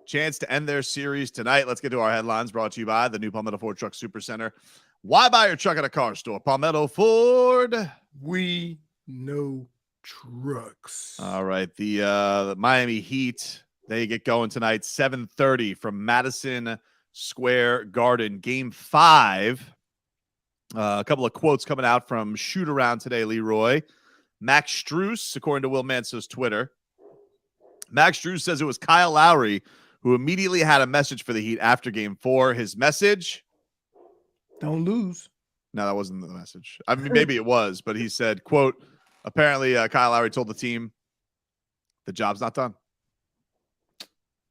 Chance to end their series tonight. Let's get to our headlines brought to you by the new Palmetto Ford Truck Super Center. Why buy your truck at a car store? Palmetto Ford. We know trucks. All right. The Miami Heat, they get going tonight, 7:30 from Madison Square Garden. Game 5. A couple of quotes coming out from Shoot Around today, Leroy. Max Strus, according to Will Manso's Twitter. Max Strus says it was Kyle Lowry who immediately had a message for the Heat after Game 4. His message? Don't lose. No, that wasn't the message. I mean, maybe it was, but he said, quote, apparently Kyle Lowry told the team, the job's not done.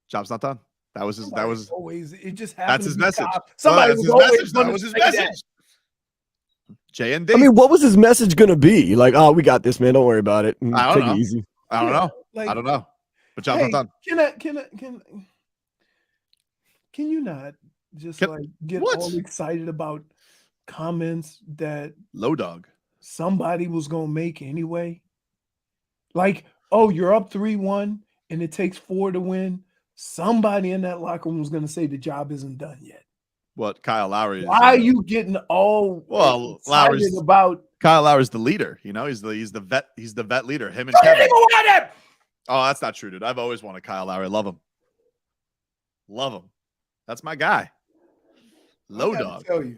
Job's not done. That was his. Somebody That was always. It just happened. that's his message. Somebody was always That was his message. J&D. I mean, what was his message going to be? Like, oh, we got this, man. Don't worry about it. I don't Take know. it easy. I don't know. Like, I don't know. But job's hey, not done. Can you not just get what? all excited about comments that Low dog. somebody was gonna make anyway? Like, oh, you're up 3-1 and it takes 4 to win. Somebody in that locker room was gonna say the job isn't done yet. What Kyle Lowry is. Why are you getting all excited Lowry's about? Kyle Lowry's the leader. You know, he's the vet leader. Him and Some Kevin. people want it! Oh, that's not true, dude. I've always wanted Kyle Lowry. Love him. Love him. That's my guy. Low I gotta dog. tell you,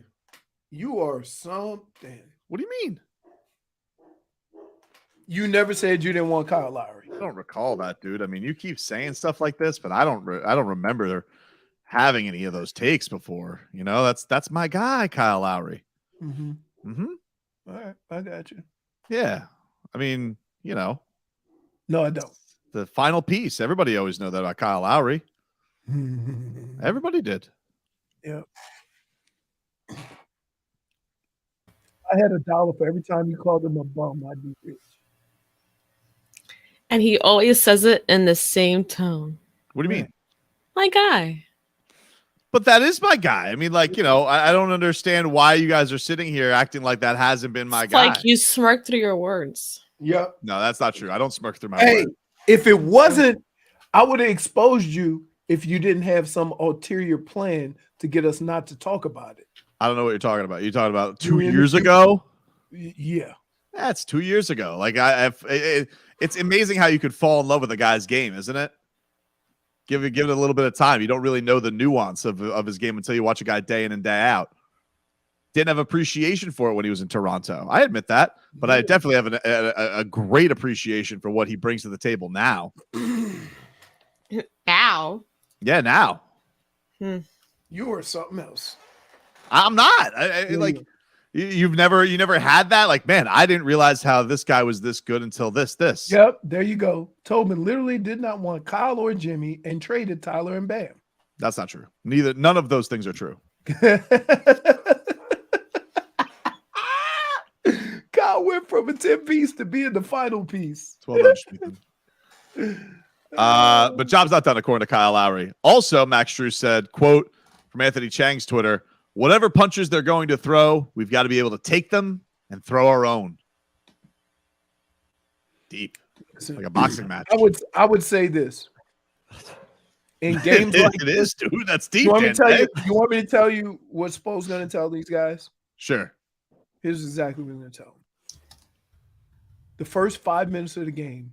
you are something. What do you mean? You never said you didn't want Kyle Lowry. I don't recall that, dude. I mean, you keep saying stuff like this, but I don't remember having any of those takes before. You know, that's my guy, Kyle Lowry. Mm-hmm. Mm-hmm. All right, I got you. Yeah. I mean, you know, No, I don't. the final piece. Everybody always know that about Kyle Lowry. Everybody did. Yeah. I had $1 for every time you called him a bum. I'd be rich. And he always says it in the same tone. What do you mean? My guy. But that is my guy. I mean, like, you know, I don't understand why you guys are sitting here acting like that hasn't been my It's guy. like you smirk through your words. Yep. No, that's not true. I don't smirk through my Hey, words. if it wasn't, I would have exposed you if you didn't have some ulterior plan to get us not to talk about it. I don't know what you're talking about. You're talking about You 2 in the years future? ago? Yeah. That's 2 years ago. Like it's amazing how you could fall in love with a guy's game, isn't it? Give it a little bit of time. You don't really know the nuance of his game until you watch a guy day in and day out. Didn't have appreciation for it when he was in Toronto. I admit that, but I definitely have a great appreciation for what he brings to the table now. Ow. Yeah, now. You are something else. I'm not. Like you never had that. Like, man, I didn't realize how this guy was this good until this. Yep, there you go. Tobin literally did not want Kyle or Jimmy and traded Tyler and Bam. That's not true. None of those things are true. Kyle went from a 10-piece to being the final piece. It's well done, Ethan. But job's not done, according to Kyle Lowry. Also, Max Strus said, quote, from Anthony Chang's Twitter, whatever punches they're going to throw, we've got to be able to take them and throw our own. Deep. Like a boxing match. I would say this. In games like it is, dude. That's deep. You want me to tell you what Spo's going to tell these guys? Sure. Here's exactly what I'm going to tell them. The first 5 minutes of the game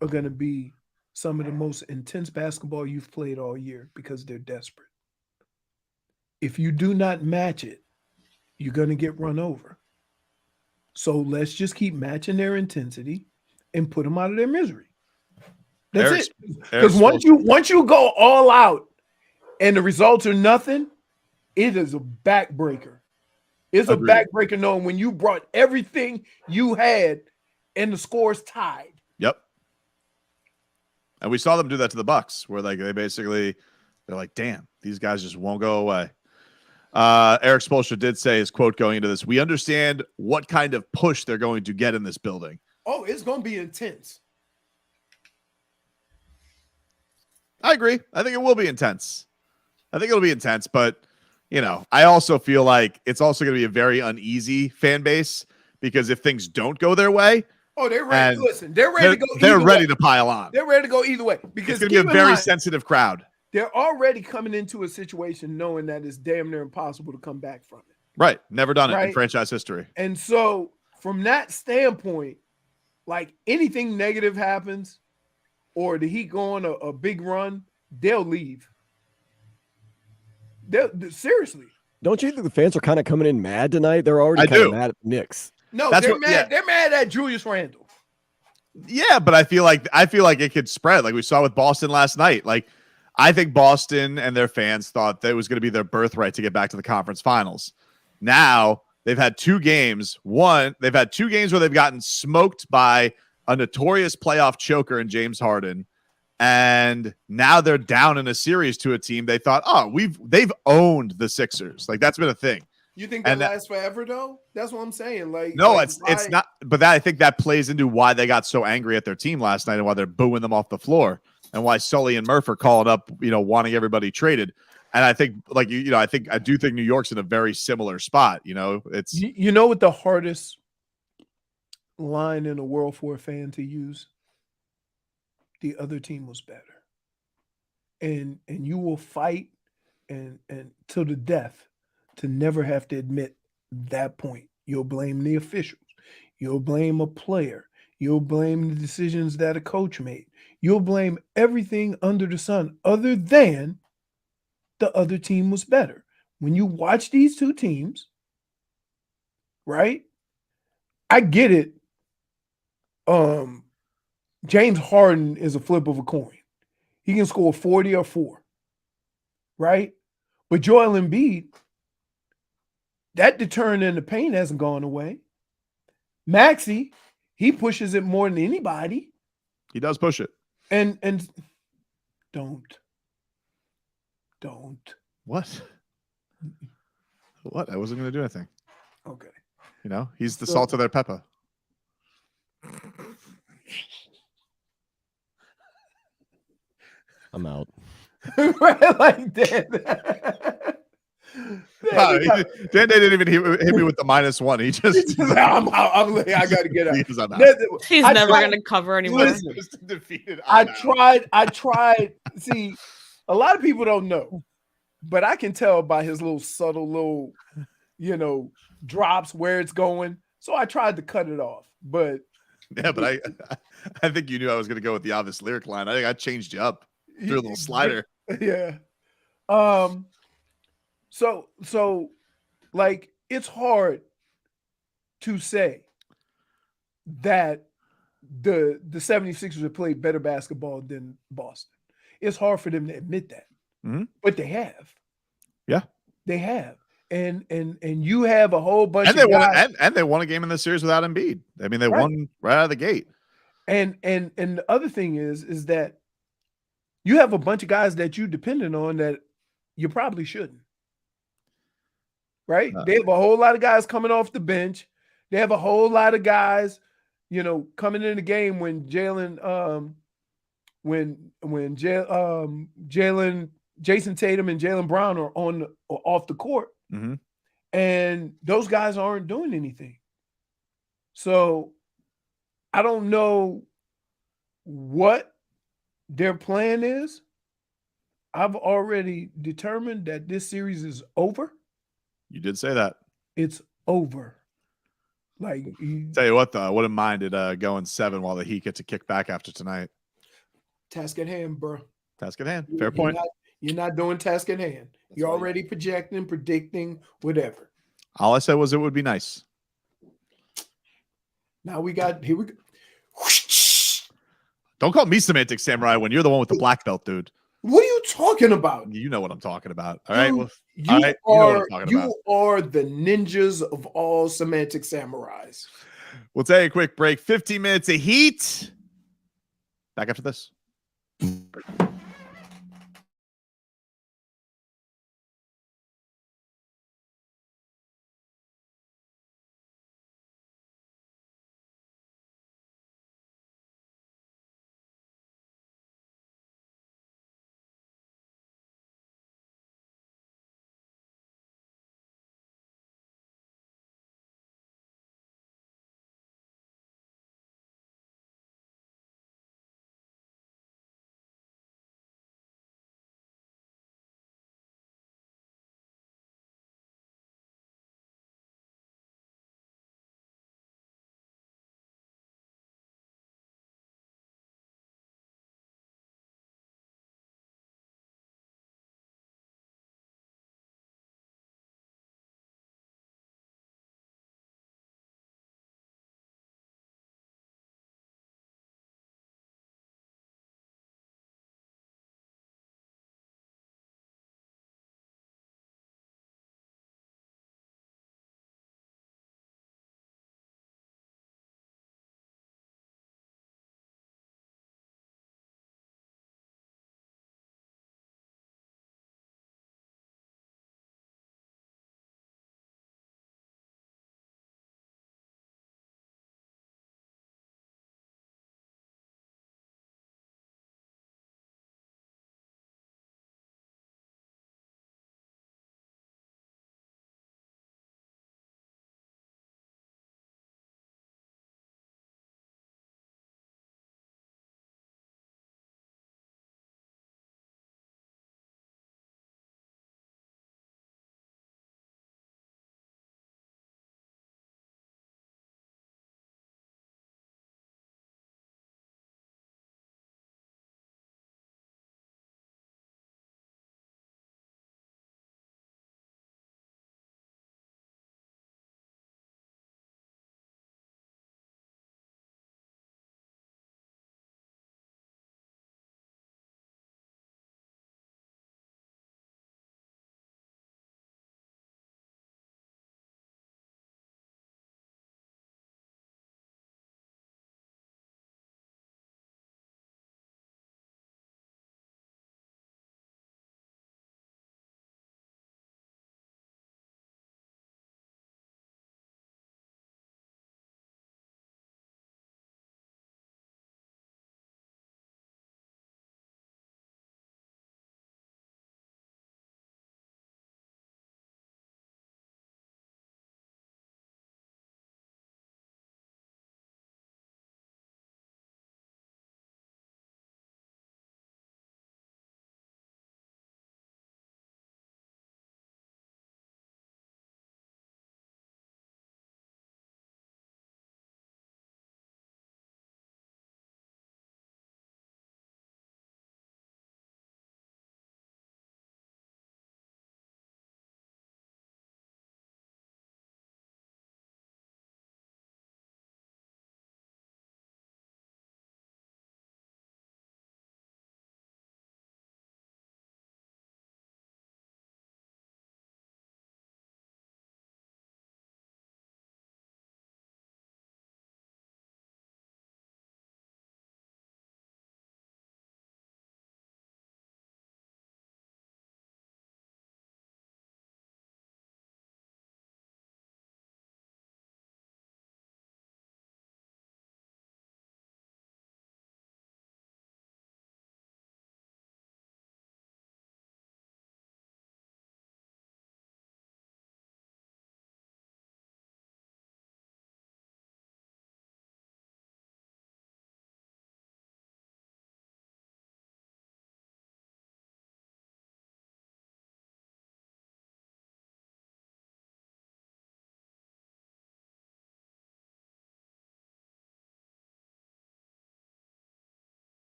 are going to be some of the most intense basketball you've played all year because they're desperate. If you do not match it, you're going to get run over. So let's just keep matching their intensity and put them out of their misery. That's it. Because once you go all out and the results are nothing, it is a backbreaker. It's a backbreaker knowing when you brought everything you had and the score's tied. Yep. And we saw them do that to the Bucks, where like they're like, damn, these guys just won't go away. Eric Spoelstra did say his quote going into this: we understand what kind of push they're going to get in this building. Oh, it's going to be intense. I agree. I think it will be intense. I think it'll be intense, but I also feel like it's also going to be a very uneasy fan base because if things don't go their way, they're ready. Listen, they're ready to go. They're ready to pile on. They're ready to go either way because it's going to be a very sensitive crowd. They're already coming into a situation knowing that it's damn near impossible to come back from it. Right. Never done it in franchise history. And so from that standpoint, like anything negative happens or the Heat go on a big run, they'll leave. Seriously. Don't you think the fans are kind of coming in mad tonight? They're already kind of mad at the Knicks. No, they're mad. Yeah. They're mad at Julius Randle. Yeah, but I feel like it could spread, like we saw with Boston last night. Like I think Boston and their fans thought that it was going to be their birthright to get back to the conference finals. Now they've had 2 games. They've had 2 games where they've gotten smoked by a notorious playoff choker in James Harden. And now they're down in a series to a team they thought, they've owned the Sixers. Like that's been a thing. You think that lasts forever though? That's what I'm saying. Like no, it's not. But I think that plays into why they got so angry at their team last night and why they're booing them off the floor and why Sully and Murph are calling up, wanting everybody traded. And I think, I do think New York's in a very similar spot. It's what the hardest line in the world for a fan to use. The other team was better, and you will fight and till the death to never have to admit that point. You'll blame the officials, you'll blame a player, you'll blame the decisions that a coach made, you'll blame everything under the sun other than the other team was better. When you watch these 2 teams, right? I get it. James Harden is a flip of a coin. He can score 40 or 4, right? But Joel Embiid, that deterrent in the paint hasn't gone away. Maxey, he pushes it more than anybody. He does push it. And don't. What? I wasn't going to do anything. Okay. He's the salt of their pepper. I'm out. Right, like that. Dan didn't even hit me with the -1. He just I'm out. I got to get out. Because I'm out. He's never going to cover anymore. Listen, defeated. I tried. See, a lot of people don't know, but I can tell by his little subtle little, drops where it's going. So I tried to cut it off, but yeah, but I think you knew I was going to go with the obvious lyric line. I think I changed you up through a little slider. Yeah. So like it's hard to say that the 76ers have played better basketball than Boston. It's hard for them to admit that. Mm-hmm. But they have. Yeah. They have. And you have a whole bunch of guys. And they won a game in this series without Embiid. I mean, they won right out of the gate. And the other thing is that you have a bunch of guys that you dependent on that you probably shouldn't. Right? They have a whole lot of guys coming off the bench. They have a whole lot of guys, coming in the game when Jason Tatum and Jaylen Brown are on or off the court. Mm-hmm. And those guys aren't doing anything. So I don't know what their plan is. I've already determined that this series is over. You did say that. It's over. Like, tell you what, though, I wouldn't mind it going 7 while the Heat get to kick back after tonight. Task at hand, bro. Task at hand. Fair point. You're not doing task at hand. You're already projecting, predicting, whatever. All I said was it would be nice. Now here we go. Don't call me Semantic Samurai when you're the one with the black belt, dude. What are you talking about? You know what I'm talking about. All right. Well, you all right. You know what I'm talking about. are the ninjas of all semantic samurais. We'll take a quick break. 15 minutes of Heat. Back after this.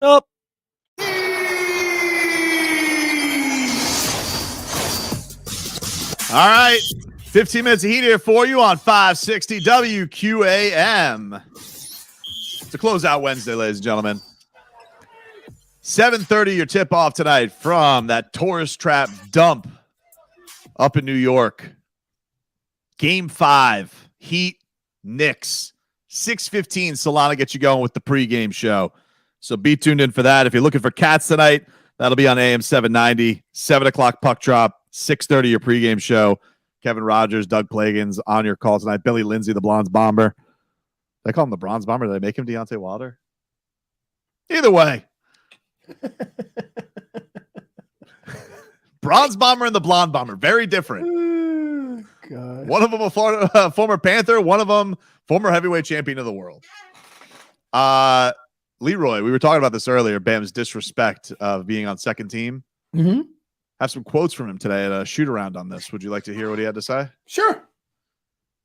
Nope. All right. 15 minutes of heat here for you on 560 WQAM. It's a Closeout Wednesday, ladies and gentlemen. 7:30, your tip-off tonight from that tourist trap dump up in New York. Game 5, Heat, Knicks. 6:15, Solana gets you going with the pregame show. So be tuned in for that. If you're looking for Cats tonight, that'll be on AM 790. 7 o'clock puck drop. 6:30, your pregame show. Kevin Rogers, Doug Plagans on your call tonight. Billy Lindsay, the Bronze Bomber. Did I call him the Bronze Bomber? Did I make him Deontay Wilder? Either way. Bronze Bomber and the Blonde Bomber. Very different. God. One of them a former Panther. One of them former heavyweight champion of the world. Leroy, we were talking about this earlier. Bam's disrespect of being on second team. Mm-hmm. Have some quotes from him today at a shoot around on this. Would you like to hear what he had to say? Sure.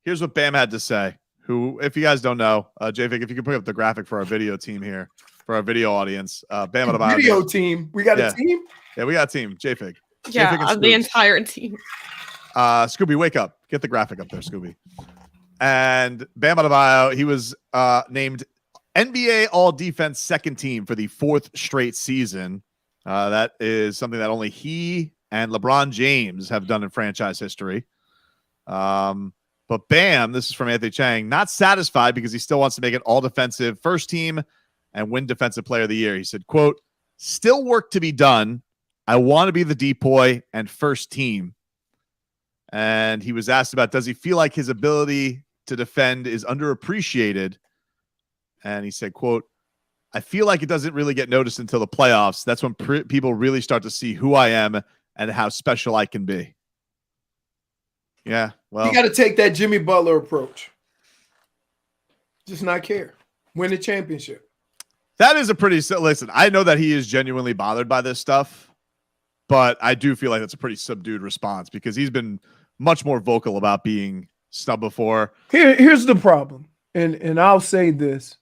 Here's what Bam had to say. Who, if you guys don't know, JFig, if you can put up the graphic for our video team here, for our video audience. Bam Adebayo. Video team. We got a team? Yeah, we got a team. JFig. Yeah, the entire team. Scooby, wake up. Get the graphic up there, Scooby. And Bam Adebayo, he was named NBA All-Defense second team for the 4th straight season. That is something that only he and LeBron James have done in franchise history. But Bam, this is from Anthony Chang, not satisfied because he still wants to make it all-defensive first team and win Defensive Player of the Year. He said, quote, still work to be done. I want to be the DPOY and first team. And he was asked about, does he feel like his ability to defend is underappreciated? And he said, quote, I feel like it doesn't really get noticed until the playoffs. That's when people really start to see who I am and how special I can be. Yeah, well. You got to take that Jimmy Butler approach. Just not care. Win the championship. That is a pretty, listen, I know that he is genuinely bothered by this stuff, but I do feel like that's a pretty subdued response because he's been much more vocal about being snubbed before. Here's the problem, and I'll say this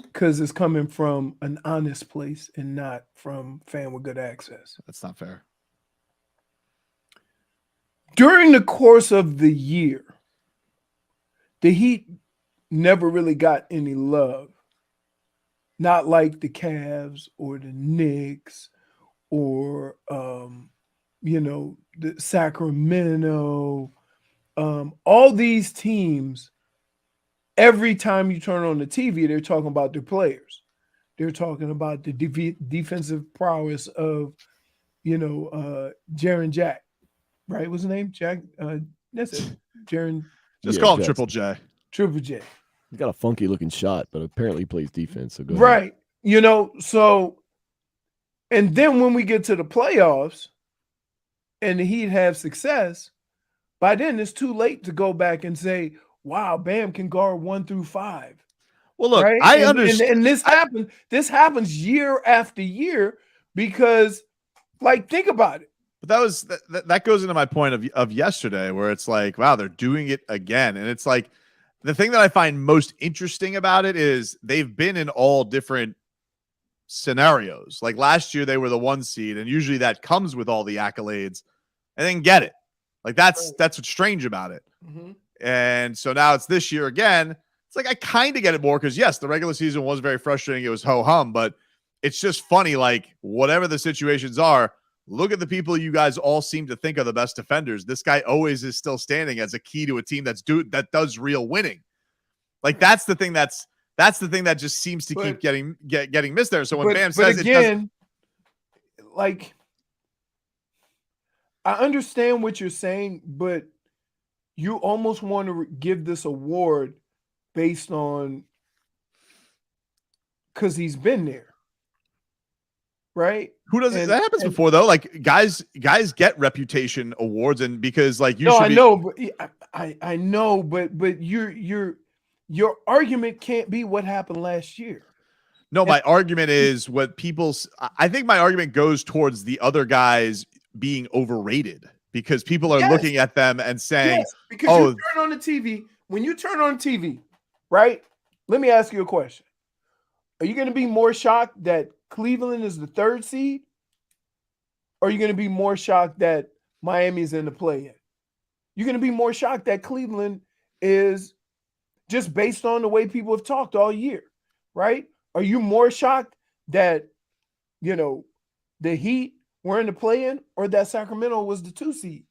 because it's coming from an honest place and not from fan with good access. That's not fair. During the course of the year, the Heat never really got any love. Not like the Cavs or the Knicks or, the Sacramento. All these teams, every time you turn on the TV, they're talking about their players. They're talking about the defensive prowess of, Jaren Jack. Right? What's his name? Jack? That's it. Jaren. Just call him Triple J. Triple J. He's got a funky looking shot, but apparently he plays defense. So go right. Ahead. And then when we get to the playoffs and the Heat have success, by then it's too late to go back and say, wow, Bam can guard 1 through 5. Well, look, right? I understand. And this happens year after year because, think about it. But that goes into my point of yesterday where it's like, wow, they're doing it again. And it's like, the thing that I find most interesting about it is they've been in all different scenarios. Like last year, they were the 1 seed, and usually that comes with all the accolades, and then get it. Like that's what's strange about it. Mm-hmm. And so now it's this year again. It's like I kind of get it more because yes, the regular season was very frustrating. It was ho hum, but it's just funny. Like whatever the situations are, look at the people you guys all seem to think are the best defenders. This guy always is still standing as a key to a team that does real winning. Like that's the thing that just seems to keep getting missed there. So when Bam says again, I understand what you're saying, but you almost want to give this award based on because he's been there. Right? Who doesn't? That happens before though. Like guys get reputation awards, and because like I know, but your argument can't be what happened last year. No, my argument is I think my argument goes towards the other guys being overrated because people are looking at them and saying, because you turn on the TV. When you turn on TV, right? Let me ask you a question. Are you going to be more shocked that Cleveland is the 3rd seed? Or are you going to be more shocked that Miami's in the play-in? You're going to be more shocked that Cleveland is just based on the way people have talked all year, right? Are you more shocked that, the Heat were in the play-in or that Sacramento was the 2 seed,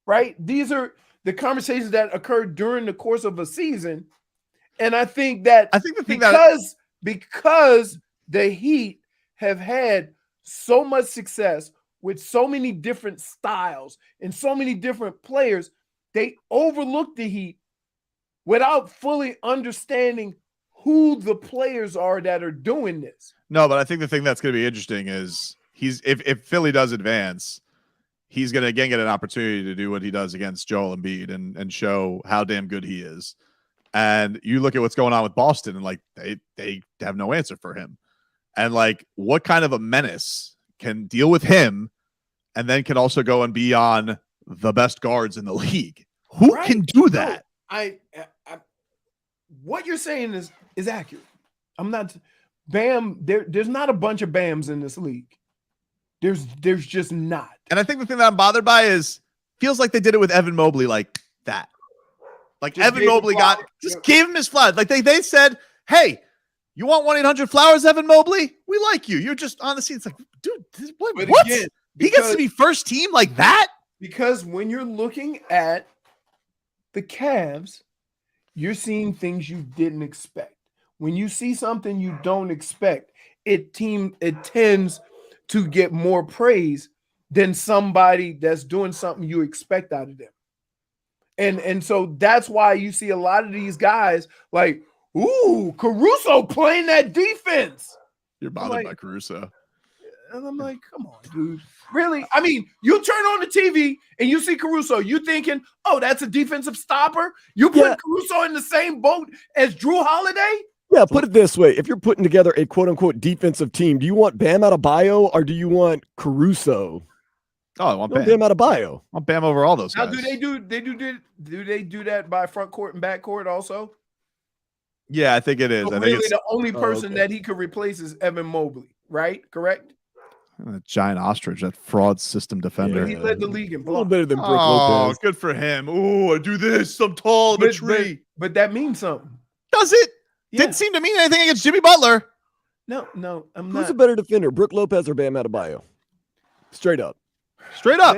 right? These are the conversations that occurred during the course of a season. And I think the thing because the Heat have had so much success with so many different styles and so many different players, they overlook the Heat without fully understanding who the players are that are doing this. No, but I think the thing that's going to be interesting is if Philly does advance, he's going to again get an opportunity to do what he does against Joel Embiid and show how damn good he is. And you look at what's going on with Boston, and like they have no answer for him. And like, what kind of a menace can deal with him, and then can also go and be on the best guards in the league? Who can do that? I what you're saying is accurate. I'm not Bam. There's not a bunch of Bams in this league. There's just not. And I think the thing that I'm bothered by is feels like they did it with Evan Mobley like that. Like just Evan Mobley gave him his flowers. Like they said, hey, you want 1-800-Flowers, Evan Mobley? We like you. You're just on the scene. It's like, dude, what? Again, he gets to be first team like that? Because when you're looking at the Cavs, you're seeing things you didn't expect. When you see something you don't expect, it tends to get more praise than somebody that's doing something you expect out of them. And so that's why you see a lot of these guys like, ooh, Caruso playing that defense. You're bothered by Caruso. And I'm like, come on, dude. Really? I mean, you turn on the TV and you see Caruso. You thinking, oh, that's a defensive stopper? You put Caruso in the same boat as Drew Holiday? Yeah, put it this way. If you're putting together a quote-unquote defensive team, do you want Bam Adebayo or do you want Caruso? Oh, I want Bam. Bam Adebayo. I want Bam over all those guys. Now, do they do that by front court and back court also? Yeah, I think it is. So I really, think it's the only person that he could replace is Evan Mobley, right? Correct? a giant ostrich, that fraud system defender. He led the league in A little blocks. better than Brook Oh, Lopez. good for him. Oh, I do this. I'm tall, I'm a tree. But that means something. Does it? Yeah. Didn't seem to mean anything against Jimmy Butler. No, I'm Who's not. a better defender, Brook Lopez or Bam Adebayo? Straight up. Straight up.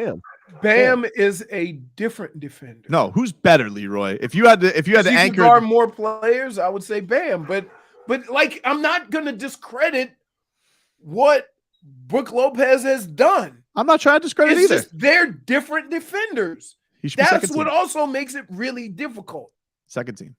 Bam is a different defender. No, who's better, Leroy? If you had to anchor guard more players, I would say Bam. But like, I'm not gonna discredit what Brook Lopez has done. I'm not trying to discredit either. Just they're different defenders. That's what also makes it really difficult. Second team.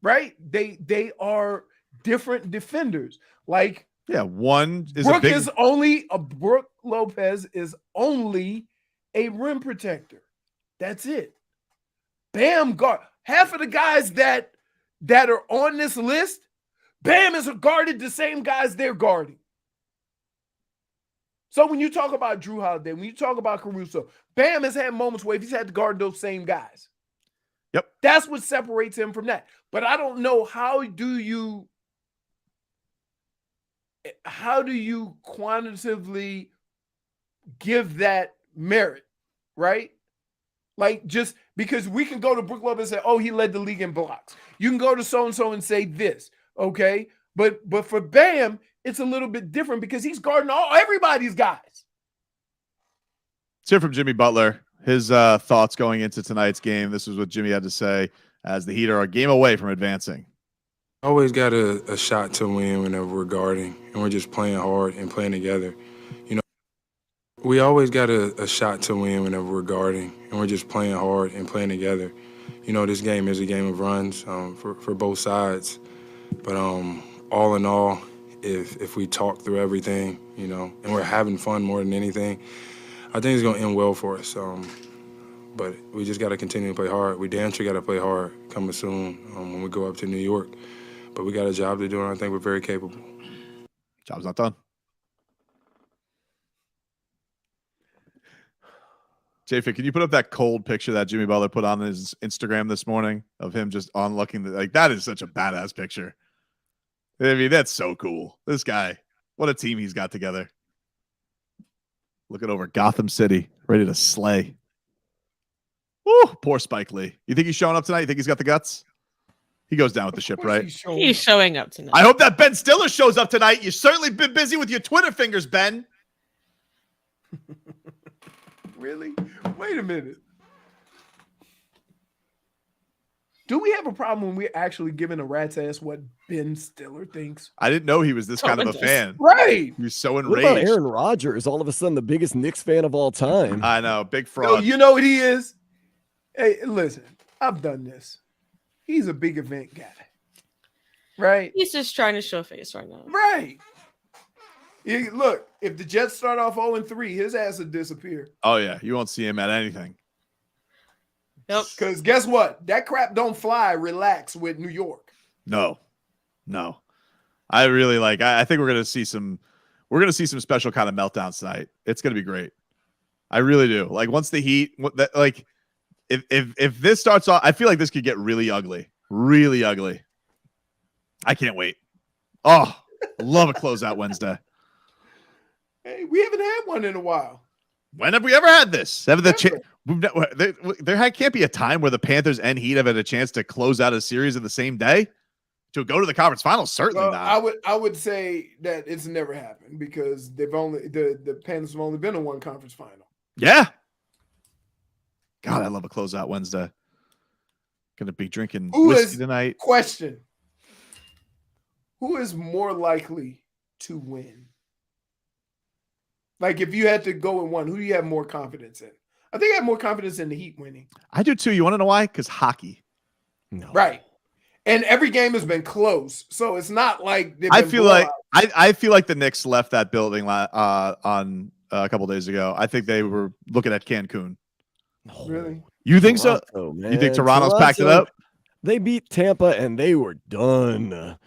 Right? They are different defenders. Like, yeah, one is Brook Lopez is only a rim protector. That's it. Bam guard. Half of the guys that are on this list, Bam is guarded the same guys they're guarding. So when you talk about Drew Holiday, when you talk about Caruso, Bam has had moments where he's had to guard those same guys. Yep. That's what separates him from that. But I don't know how do you quantitatively give that merit, right? Like, just because we can go to Brook Lopez and say, oh, he led the league in blocks. You can go to so-and-so and say this, okay? But for Bam, it's a little bit different because he's guarding everybody's guys. Let's hear from Jimmy Butler. His thoughts going into tonight's game. This is what Jimmy had to say as the Heat are a game away from advancing. Always got a shot to win whenever we're guarding and we're just playing hard and playing together. You know, we always got a shot to win whenever we're guarding and we're just playing hard and playing together. You know, this game is a game of runs for both sides. But all in all, if we talk through everything, you know, and we're having fun more than anything, I think it's going to end well for us. But we just got to continue to play hard. We damn sure got to play hard coming soon when we go up to New York. But we got a job to do, and I think we're very capable. Job's not done. J-Fit, can you put up that cold picture that Jimmy Butler put on his Instagram this morning of him just unlocking like, that is such a badass picture. I mean, that's so cool. This guy, what a team he's got together. Looking over Gotham City, ready to slay. Woo, poor Spike Lee. You think he's showing up tonight? You think he's got the guts? He goes down with the ship, right? He's showing up tonight. I hope that Ben Stiller shows up tonight. You've certainly been busy with your Twitter fingers, Ben. Really? Wait a minute. Do we have a problem when we're actually giving a rat's ass what Ben Stiller thinks? I didn't know he was this kind of a fan. Right. He's so What about enraged. Aaron Rodgers? All of a sudden, the biggest Knicks fan of all time. I know, big No, fraud. you know what he is? Hey, listen, I've done this. He's a big event guy. Right? He's just trying to show face right now. Right. Look, if the Jets start off 0-3, his ass would disappear. Oh yeah, you won't see him at anything. Yep. Because guess what? That crap don't fly. Relax with New York. No. I really like. I think we're gonna see some. We're gonna see some special kind of meltdowns tonight. It's gonna be great. I really do. Like once the Heat, like if this starts off, I feel like this could get really ugly. Really ugly. I can't wait. Oh, love a closeout Wednesday. Hey, we haven't had one in a while. When have we ever had this? There can't be a time where the Panthers and Heat have had a chance to close out a series in the same day. To go to the conference finals, certainly not. I would say that it's never happened because they've only the Panthers have only been in one conference final. Yeah. God, I love a closeout Wednesday. Gonna be drinking whiskey tonight. Question: who is more likely to win? Like, if you had to go in one, who do you have more confidence in? I think I have more confidence in the Heat winning. I do too. You want to know why? Because hockey. No. Right. And every game has been close, so it's not like I feel like the Knicks left that building on a couple days ago. I think they were looking at Cancun. Really? You think Toronto, so? Man. You think Toronto's packed it up? They beat Tampa and they were done.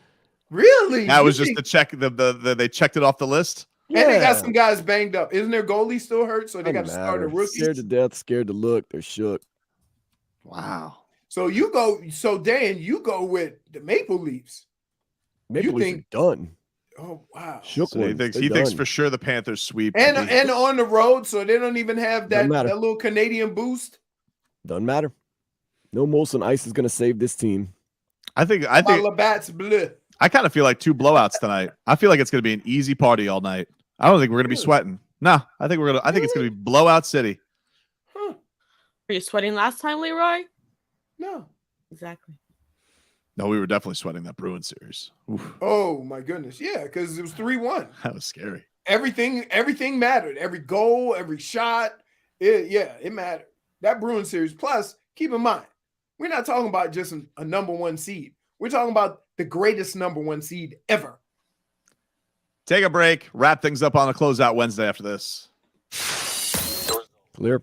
Really? That was just the check. They checked it off the list. And they got some guys banged up. Isn't their goalie still hurt? So they got to start a rookie. Scared to death, scared to look. They're shook. Wow. So Dan, you go with the Maple Leafs. Maple Leafs are done. Oh wow. Shook So he thinks for sure the Panthers sweep. And on the road, so they don't even have that matter. little Canadian boost. Doesn't matter. No Molson Ice is going to save this team. I think Labatt's bleu. I kind of feel like 2 blowouts tonight. I feel like it's going to be an easy party all night. I don't think we're going to be sweating. No, I think it's going to be blowout city. Huh. Were you sweating last time, Leroy? No. Exactly. No, we were definitely sweating that Bruins series. Oof. Oh my goodness. Yeah, because it was 3-1. That was scary. Everything mattered. Every goal, every shot. It mattered. That Bruins series. Plus, keep in mind, we're not talking about just a number 1 seed. We're talking about the greatest number 1 seed ever. Take a break. Wrap things up on a closeout Wednesday after this. Clear.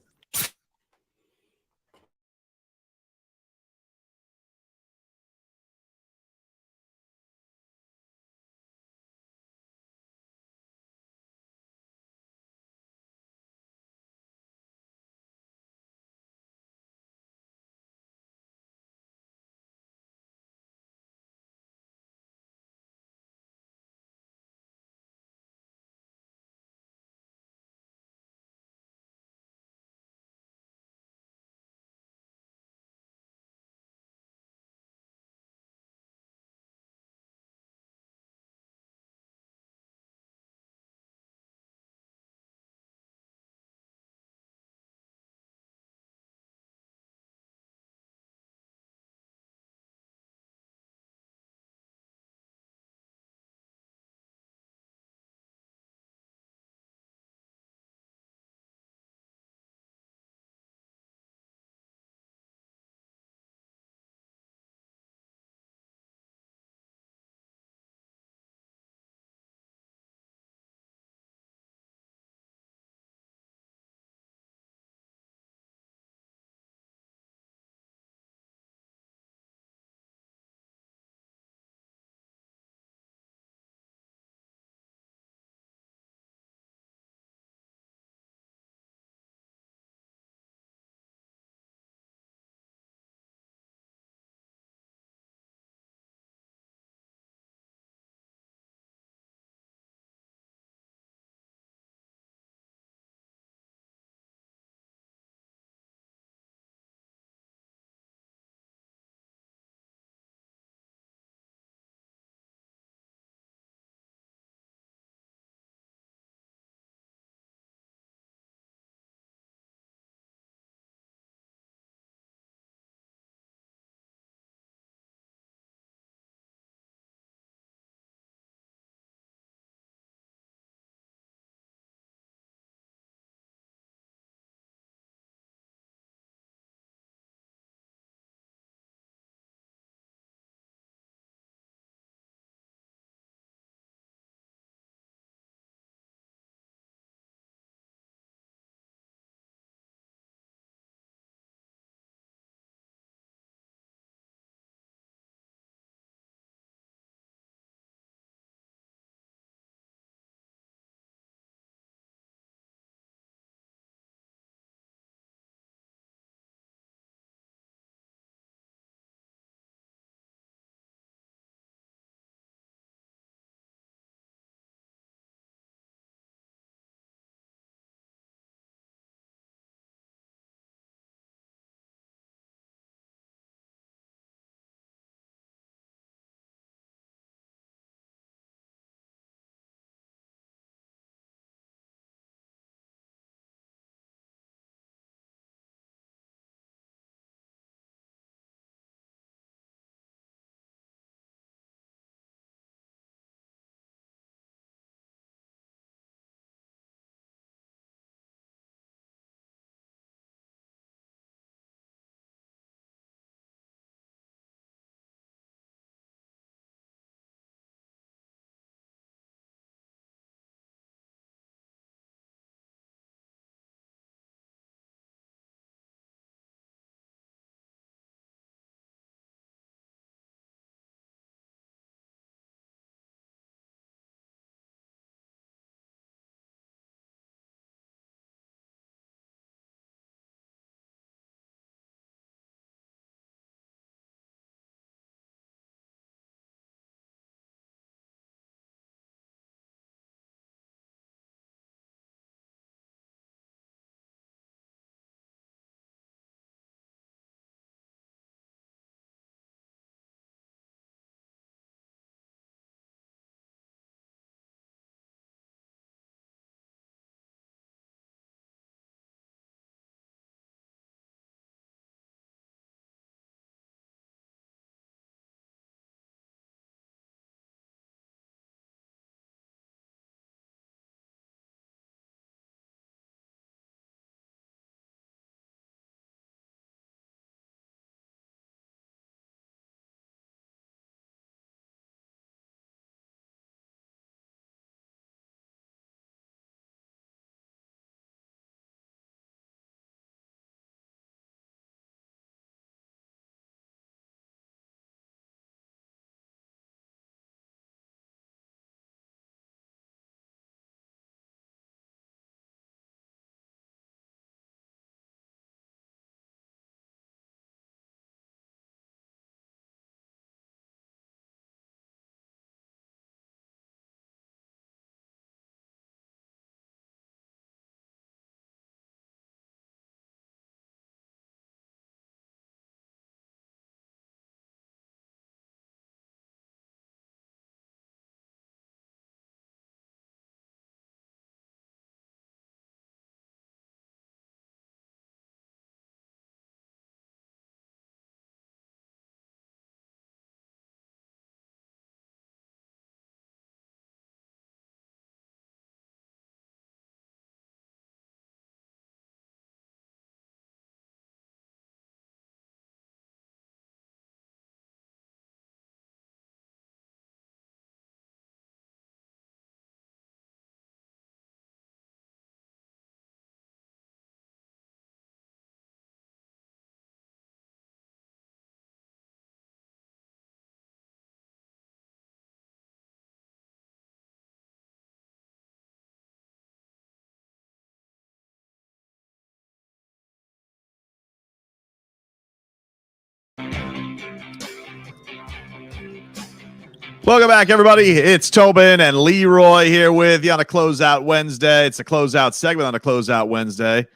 Welcome back, everybody. It's Tobin and Leroy here with you on a Closeout Wednesday. It's a closeout segment on a Closeout Wednesday.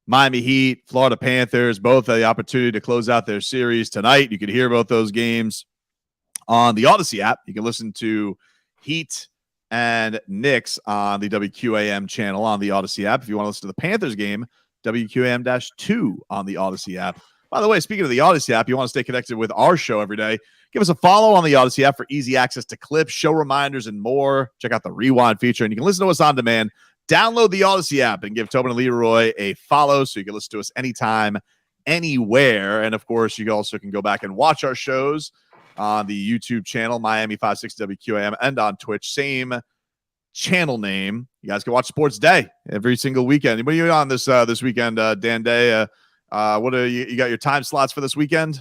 Miami Heat, Florida Panthers, both had the opportunity to close out their series tonight. You could hear both those games on the Odyssey app. You can listen to Heat and Knicks on the WQAM channel on the Odyssey app. If you want to listen to the Panthers game, WQAM-2 on the Odyssey app. By the way, speaking of the Odyssey app, you want to stay connected with our show every day. Give us a follow on the Odyssey app for easy access to clips, show reminders, and more. Check out the rewind feature, and you can listen to us on demand. Download the Odyssey app and give Tobin and Leroy a follow so you can listen to us anytime, anywhere. And, of course, you also can go back and watch our shows on the YouTube channel, Miami 560 WQAM, and on Twitch. Same channel name. You guys can watch Sports Day every single weekend. What are you on this weekend, Dan Day? What are you got your time slots for this weekend?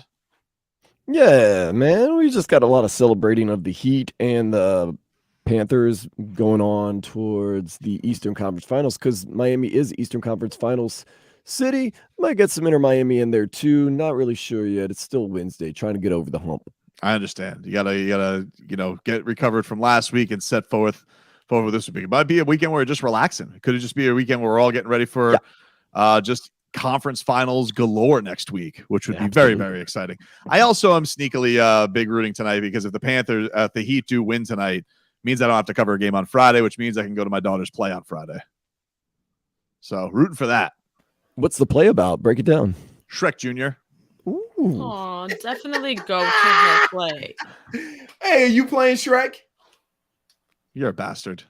Yeah, man, we just got a lot of celebrating of the Heat and the Panthers going on towards the Eastern Conference Finals because Miami is Eastern Conference Finals city. Might get some Inter Miami in there too. Not really sure yet. It's still Wednesday. Trying to get over the hump. I understand. You gotta get recovered from last week and set forth this week. It might be a weekend where we're just relaxing. It could just be a weekend where we're all getting ready for just conference finals galore next week, which would be very, very exciting. I also am sneakily big rooting tonight because if the Heat do win tonight, means I don't have to cover a game on Friday, which means I can go to my daughter's play on Friday. So rooting for that. What's the play about? Break it down. Shrek Jr. Oh, definitely go to her play. Hey, are you playing Shrek? You're a bastard.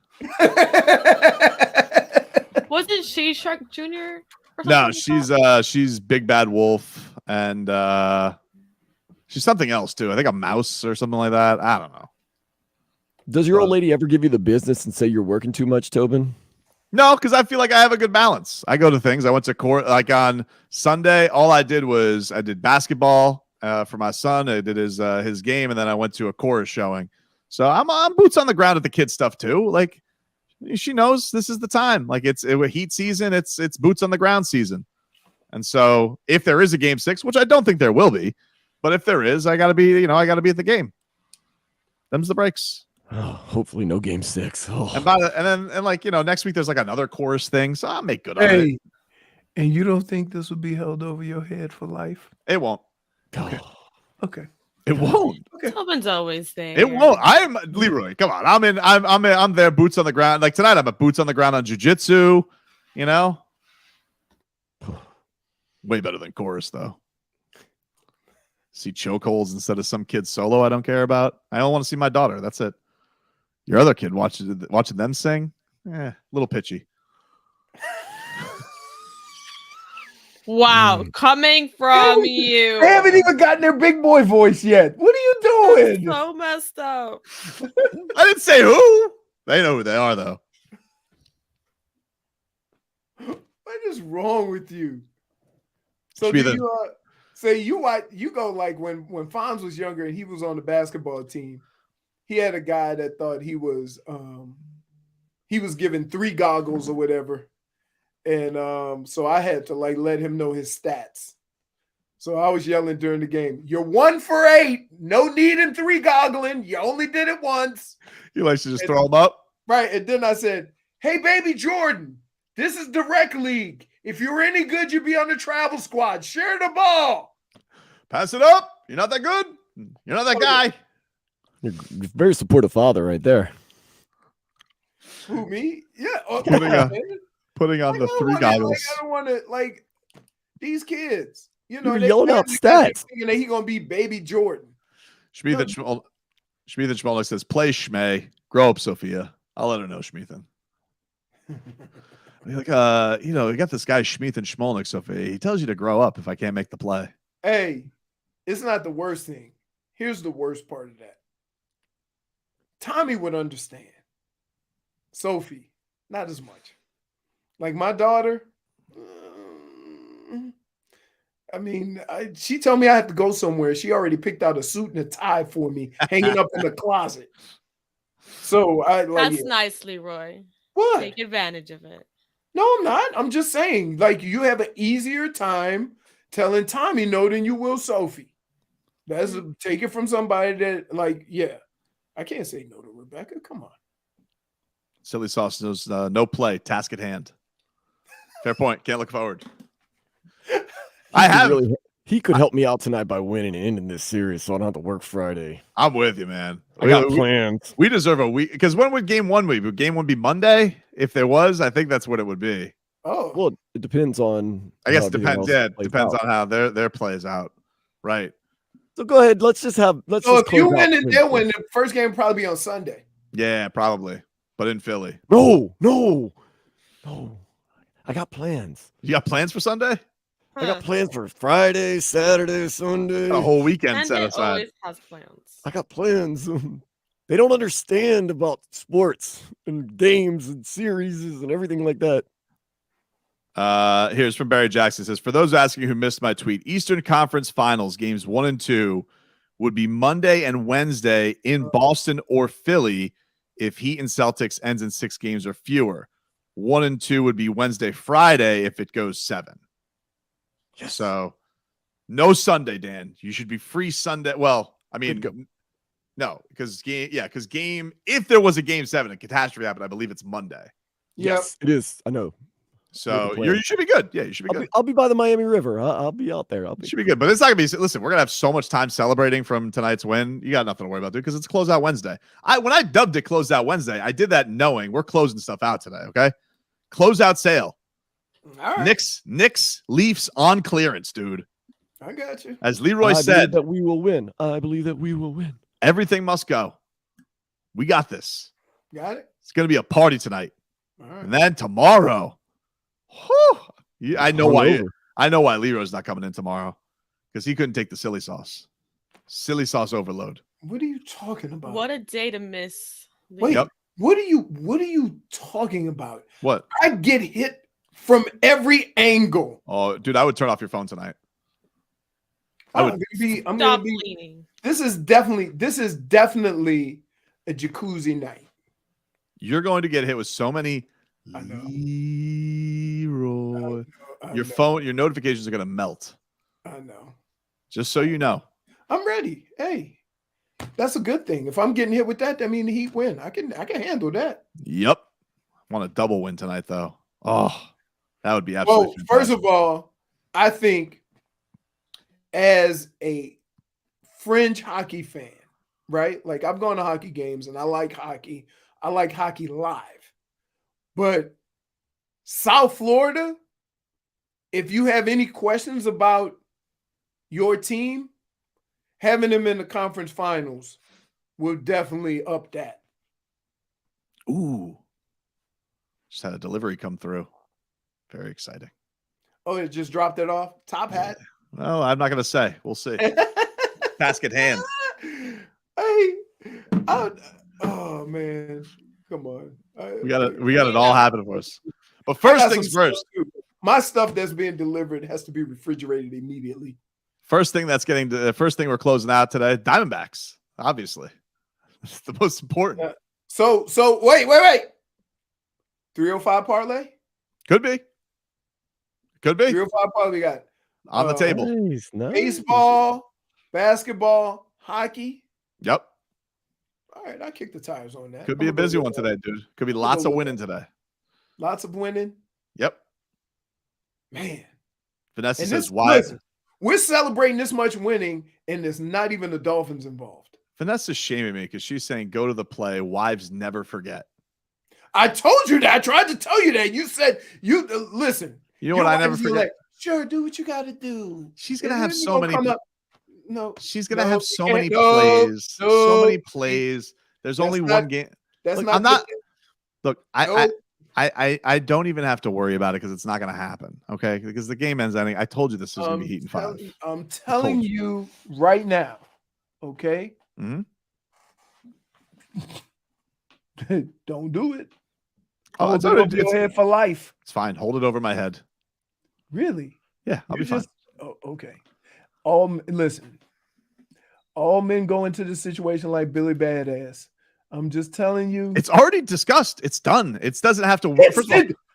Wasn't she Shrek Jr.? No, she's Big Bad Wolf, and she's something else too. I think a mouse or something like that. I don't know. Does your old lady ever give you the business and say you're working too much, Tobin? No, because I feel like I have a good balance. I go to things. I went to court like on Sunday. All I did was I did basketball for my son. I did his game, and then I went to a chorus showing. So I'm boots on the ground at the kids stuff too. Like she knows this is the time. Like it's Heat season. It's boots on the ground season. And so if there is a game 6, which I don't think there will be, but if there is, I gotta be at the game. Them's the breaks. Oh, hopefully no game 6. Oh. And next week there's like another chorus thing, so I'll make good on it. And you don't think this will be held over your head for life? It won't. Okay. It won't. Okay. Tobin's always there. It won't. I'm Leroy. Come on. I'm there. Boots on the ground. Like tonight, I'm at boots on the ground on jiu-jitsu. Way better than chorus though. See chokeholds instead of some kid solo I don't care about. I don't want to see my daughter. That's it. Your other kid watching them sing, a little pitchy. Wow, coming from you. They haven't even gotten their big boy voice yet. What are you doing? That's so messed up. I didn't say who. They know who they are, though. What is wrong with you? So do you say you go like when Fonz was younger and he was on the basketball team, he had a guy that thought he was given 3 goggles or whatever. And so I had to like let him know his stats. So I was yelling during the game, "You're 1 for 8. No need in 3 goggling. You only did it once." He likes to just throw them up. Right. And then I said, "Hey, baby Jordan, this is the rec league. If you're any good, you'd be on the travel squad. Share the ball. Pass it up. You're not that good. You're not that guy." You're a very supportive father right there. Who, me? Yeah. Putting on the 3 goggles. I don't want to these kids. You're yelling out stats. Thinking that he's gonna be baby Jordan. Schmeethan Schmolnik says, "Play Schmay. Grow up, Sophia." I'll let her know, Schmeethan. Like, you got this guy Schmeethan Schmolnik, Sophia. He tells you to grow up if I can't make the play. Hey, it's not the worst thing. Here's the worst part of that. Tommy would understand. Sophie, not as much. Like my daughter, she told me I have to go somewhere. She already picked out a suit and a tie for me, hanging up in the closet. So that's nice, Leroy. What? Take advantage of it. No, I'm not. I'm just saying, like, you have an easier time telling Tommy no than you will Sophie. Take it from somebody that, like, yeah. I can't say no to Rebecca. Come on. Silly sauce knows no play, task at hand. Fair point. Can't look forward. He could help me out tonight by winning and ending this series, so I don't have to work Friday. I'm with you, man. I got plans. We deserve a week, because when would game one be? Would game one be Monday? If there was, I think that's what it would be. Oh, well, it depends on. I guess it depends. Yeah, it depends on how their plays out. Right. So go ahead. Let's so if you win and they'll win, the first game will probably be on Sunday. Yeah, probably. But in Philly. No. I got plans. You got plans for Sunday? I got plans for Friday, Saturday, Sunday. A whole weekend And set it aside. always has plans. I got plans. They don't understand about sports and games and series and everything like that. Here's from Barry Jackson. It says, for those asking who missed my tweet, Eastern Conference Finals games 1 and 2 would be Monday and Wednesday in Boston or Philly if Heat and Celtics ends in 6 games or fewer. 1 and 2 would be Wednesday, Friday if it goes 7. Yes. So no Sunday, Dan. You should be free Sunday. Well, I mean, no, because game, if there was a game 7, a catastrophe happened, I believe it's Monday. Yes, it is. I know. So you should be good. Yeah, you should be good. I'll be by the Miami River. I'll be out there. You should be good. But it's not going to be – listen, we're going to have so much time celebrating from tonight's win. You got nothing to worry about, dude, because it's Closeout Wednesday. When I dubbed it Closeout Wednesday, I did that knowing we're closing stuff out today, okay? Closeout sale. All right. Knicks, Leafs on clearance, dude. I got you. As Leroy said. I believe that we will win. I believe that we will win. Everything must go. We got this. Got it? It's going to be a party tonight. All right. And then tomorrow. Whew, I know why Leroy's not coming in tomorrow, because he couldn't take the silly sauce overload. What are you talking about? What a day to miss. Wait, what are you talking about? What? I get hit from every angle. Oh, dude, I would turn off your phone tonight. I'm gonna be leaning. This is definitely a jacuzzi night. You're going to get hit with so many Leroy. Your phone, your notifications are going to melt. I know. Just so you know. I'm ready. Hey, that's a good thing. If I'm getting hit with that, I mean the Heat win. I can handle that. Yep. Want a double win tonight, though. Oh, that would be absolutely fantastic. First of all, I think as a fringe hockey fan, right? Like, I've gone to hockey games and I like hockey. I like hockey live. But South Florida, if you have any questions about your team, having them in the conference finals will definitely up that. Ooh. Just had a delivery come through. Very exciting. Oh, it just dropped it off? Top hat? Well, I'm not going to say. We'll see. Task at hand. Oh, man. Come on. We got it all happening for us. But first things first. My stuff that's being delivered has to be refrigerated immediately. First thing we're closing out today, Diamondbacks, obviously. It's the most important. So wait. 305 parlay? Could be. 305 parlay got on the table. Nice. Baseball, basketball, hockey. Yep. All right, I kick the tires on that. Could be a busy one today, dude. Could be lots of winning today. Lots of winning. Yep. Man. Vanessa says, why? Listen, we're celebrating this much winning, and there's not even the Dolphins involved. Vanessa's shaming me because she's saying, go to the play. Wives never forget. I told you that. I tried to tell you that. You said, listen. You know what I never forget? Like, sure, do what you got to do. She's going to have so many. She's going to have so many plays. So many plays. There's only one game. That's look, not. I'm not. Look, I don't even have to worry about it because it's not going to happen. Okay, because the game ends ending. I told you this is going to be Heat in 5. I'm telling you right now. Okay. Mm-hmm. Don't do it. Oh, it's over your head for life. It's fine. Hold it over my head. Really? Yeah, I'll be fine. Oh, okay. Listen. All men go into this situation like Billy Badass. I'm just telling you. It's already discussed. It's done. It doesn't have to.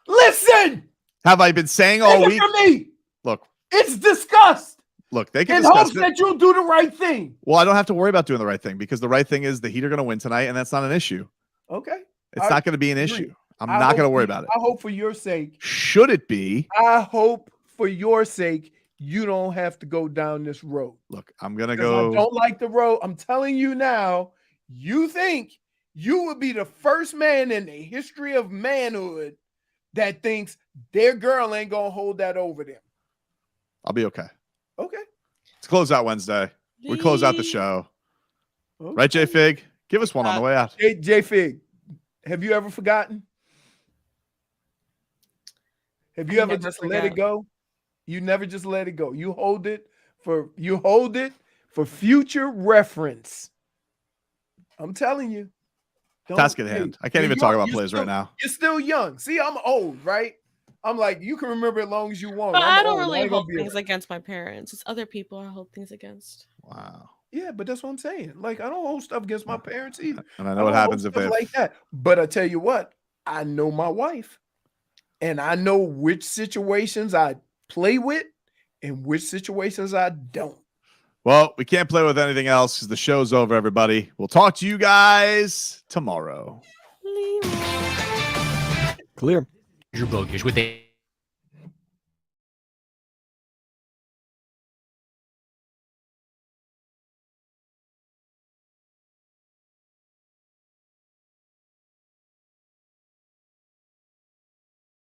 Listen. Have I been saying all week? For me. Look. It's discussed. look, they can in discuss hopes it. that you'll do the right thing. Well, I don't have to worry about doing the right thing because the right thing is the Heat are going to win tonight, and that's not an issue. Okay. It's not going to be an agree. issue. I'm not going to worry about it. I hope for your sake. Should it be? I hope for your sake you don't have to go down this road. Look, I'm going to go. I don't like the road. I'm telling you now, you think you would be the first man in the history of manhood that thinks their girl ain't going to hold that over them. I'll be okay. Okay. It's Closeout Wednesday. We close out the show. Okay. Right, J Fig? Give us one on the way out. J Fig, have you ever forgotten? Have you ever just let it go? You never just let it go. You hold it for future reference. I'm telling you. Task at hand. I can't even talk about plays right now. You're still young. See, I'm old, right? I'm like, you can remember as long as you want. But I don't really hold things against my parents. It's other people I hold things against. Wow. Yeah, but that's what I'm saying. Like, I don't hold stuff against my parents either. And I know what happens if they like that. But I tell you what, I know my wife, and I know which situations I play with and which situations I don't. Well, we can't play with anything else because the show's over, everybody. We'll talk to you guys tomorrow. Clear. Drew Bogish with a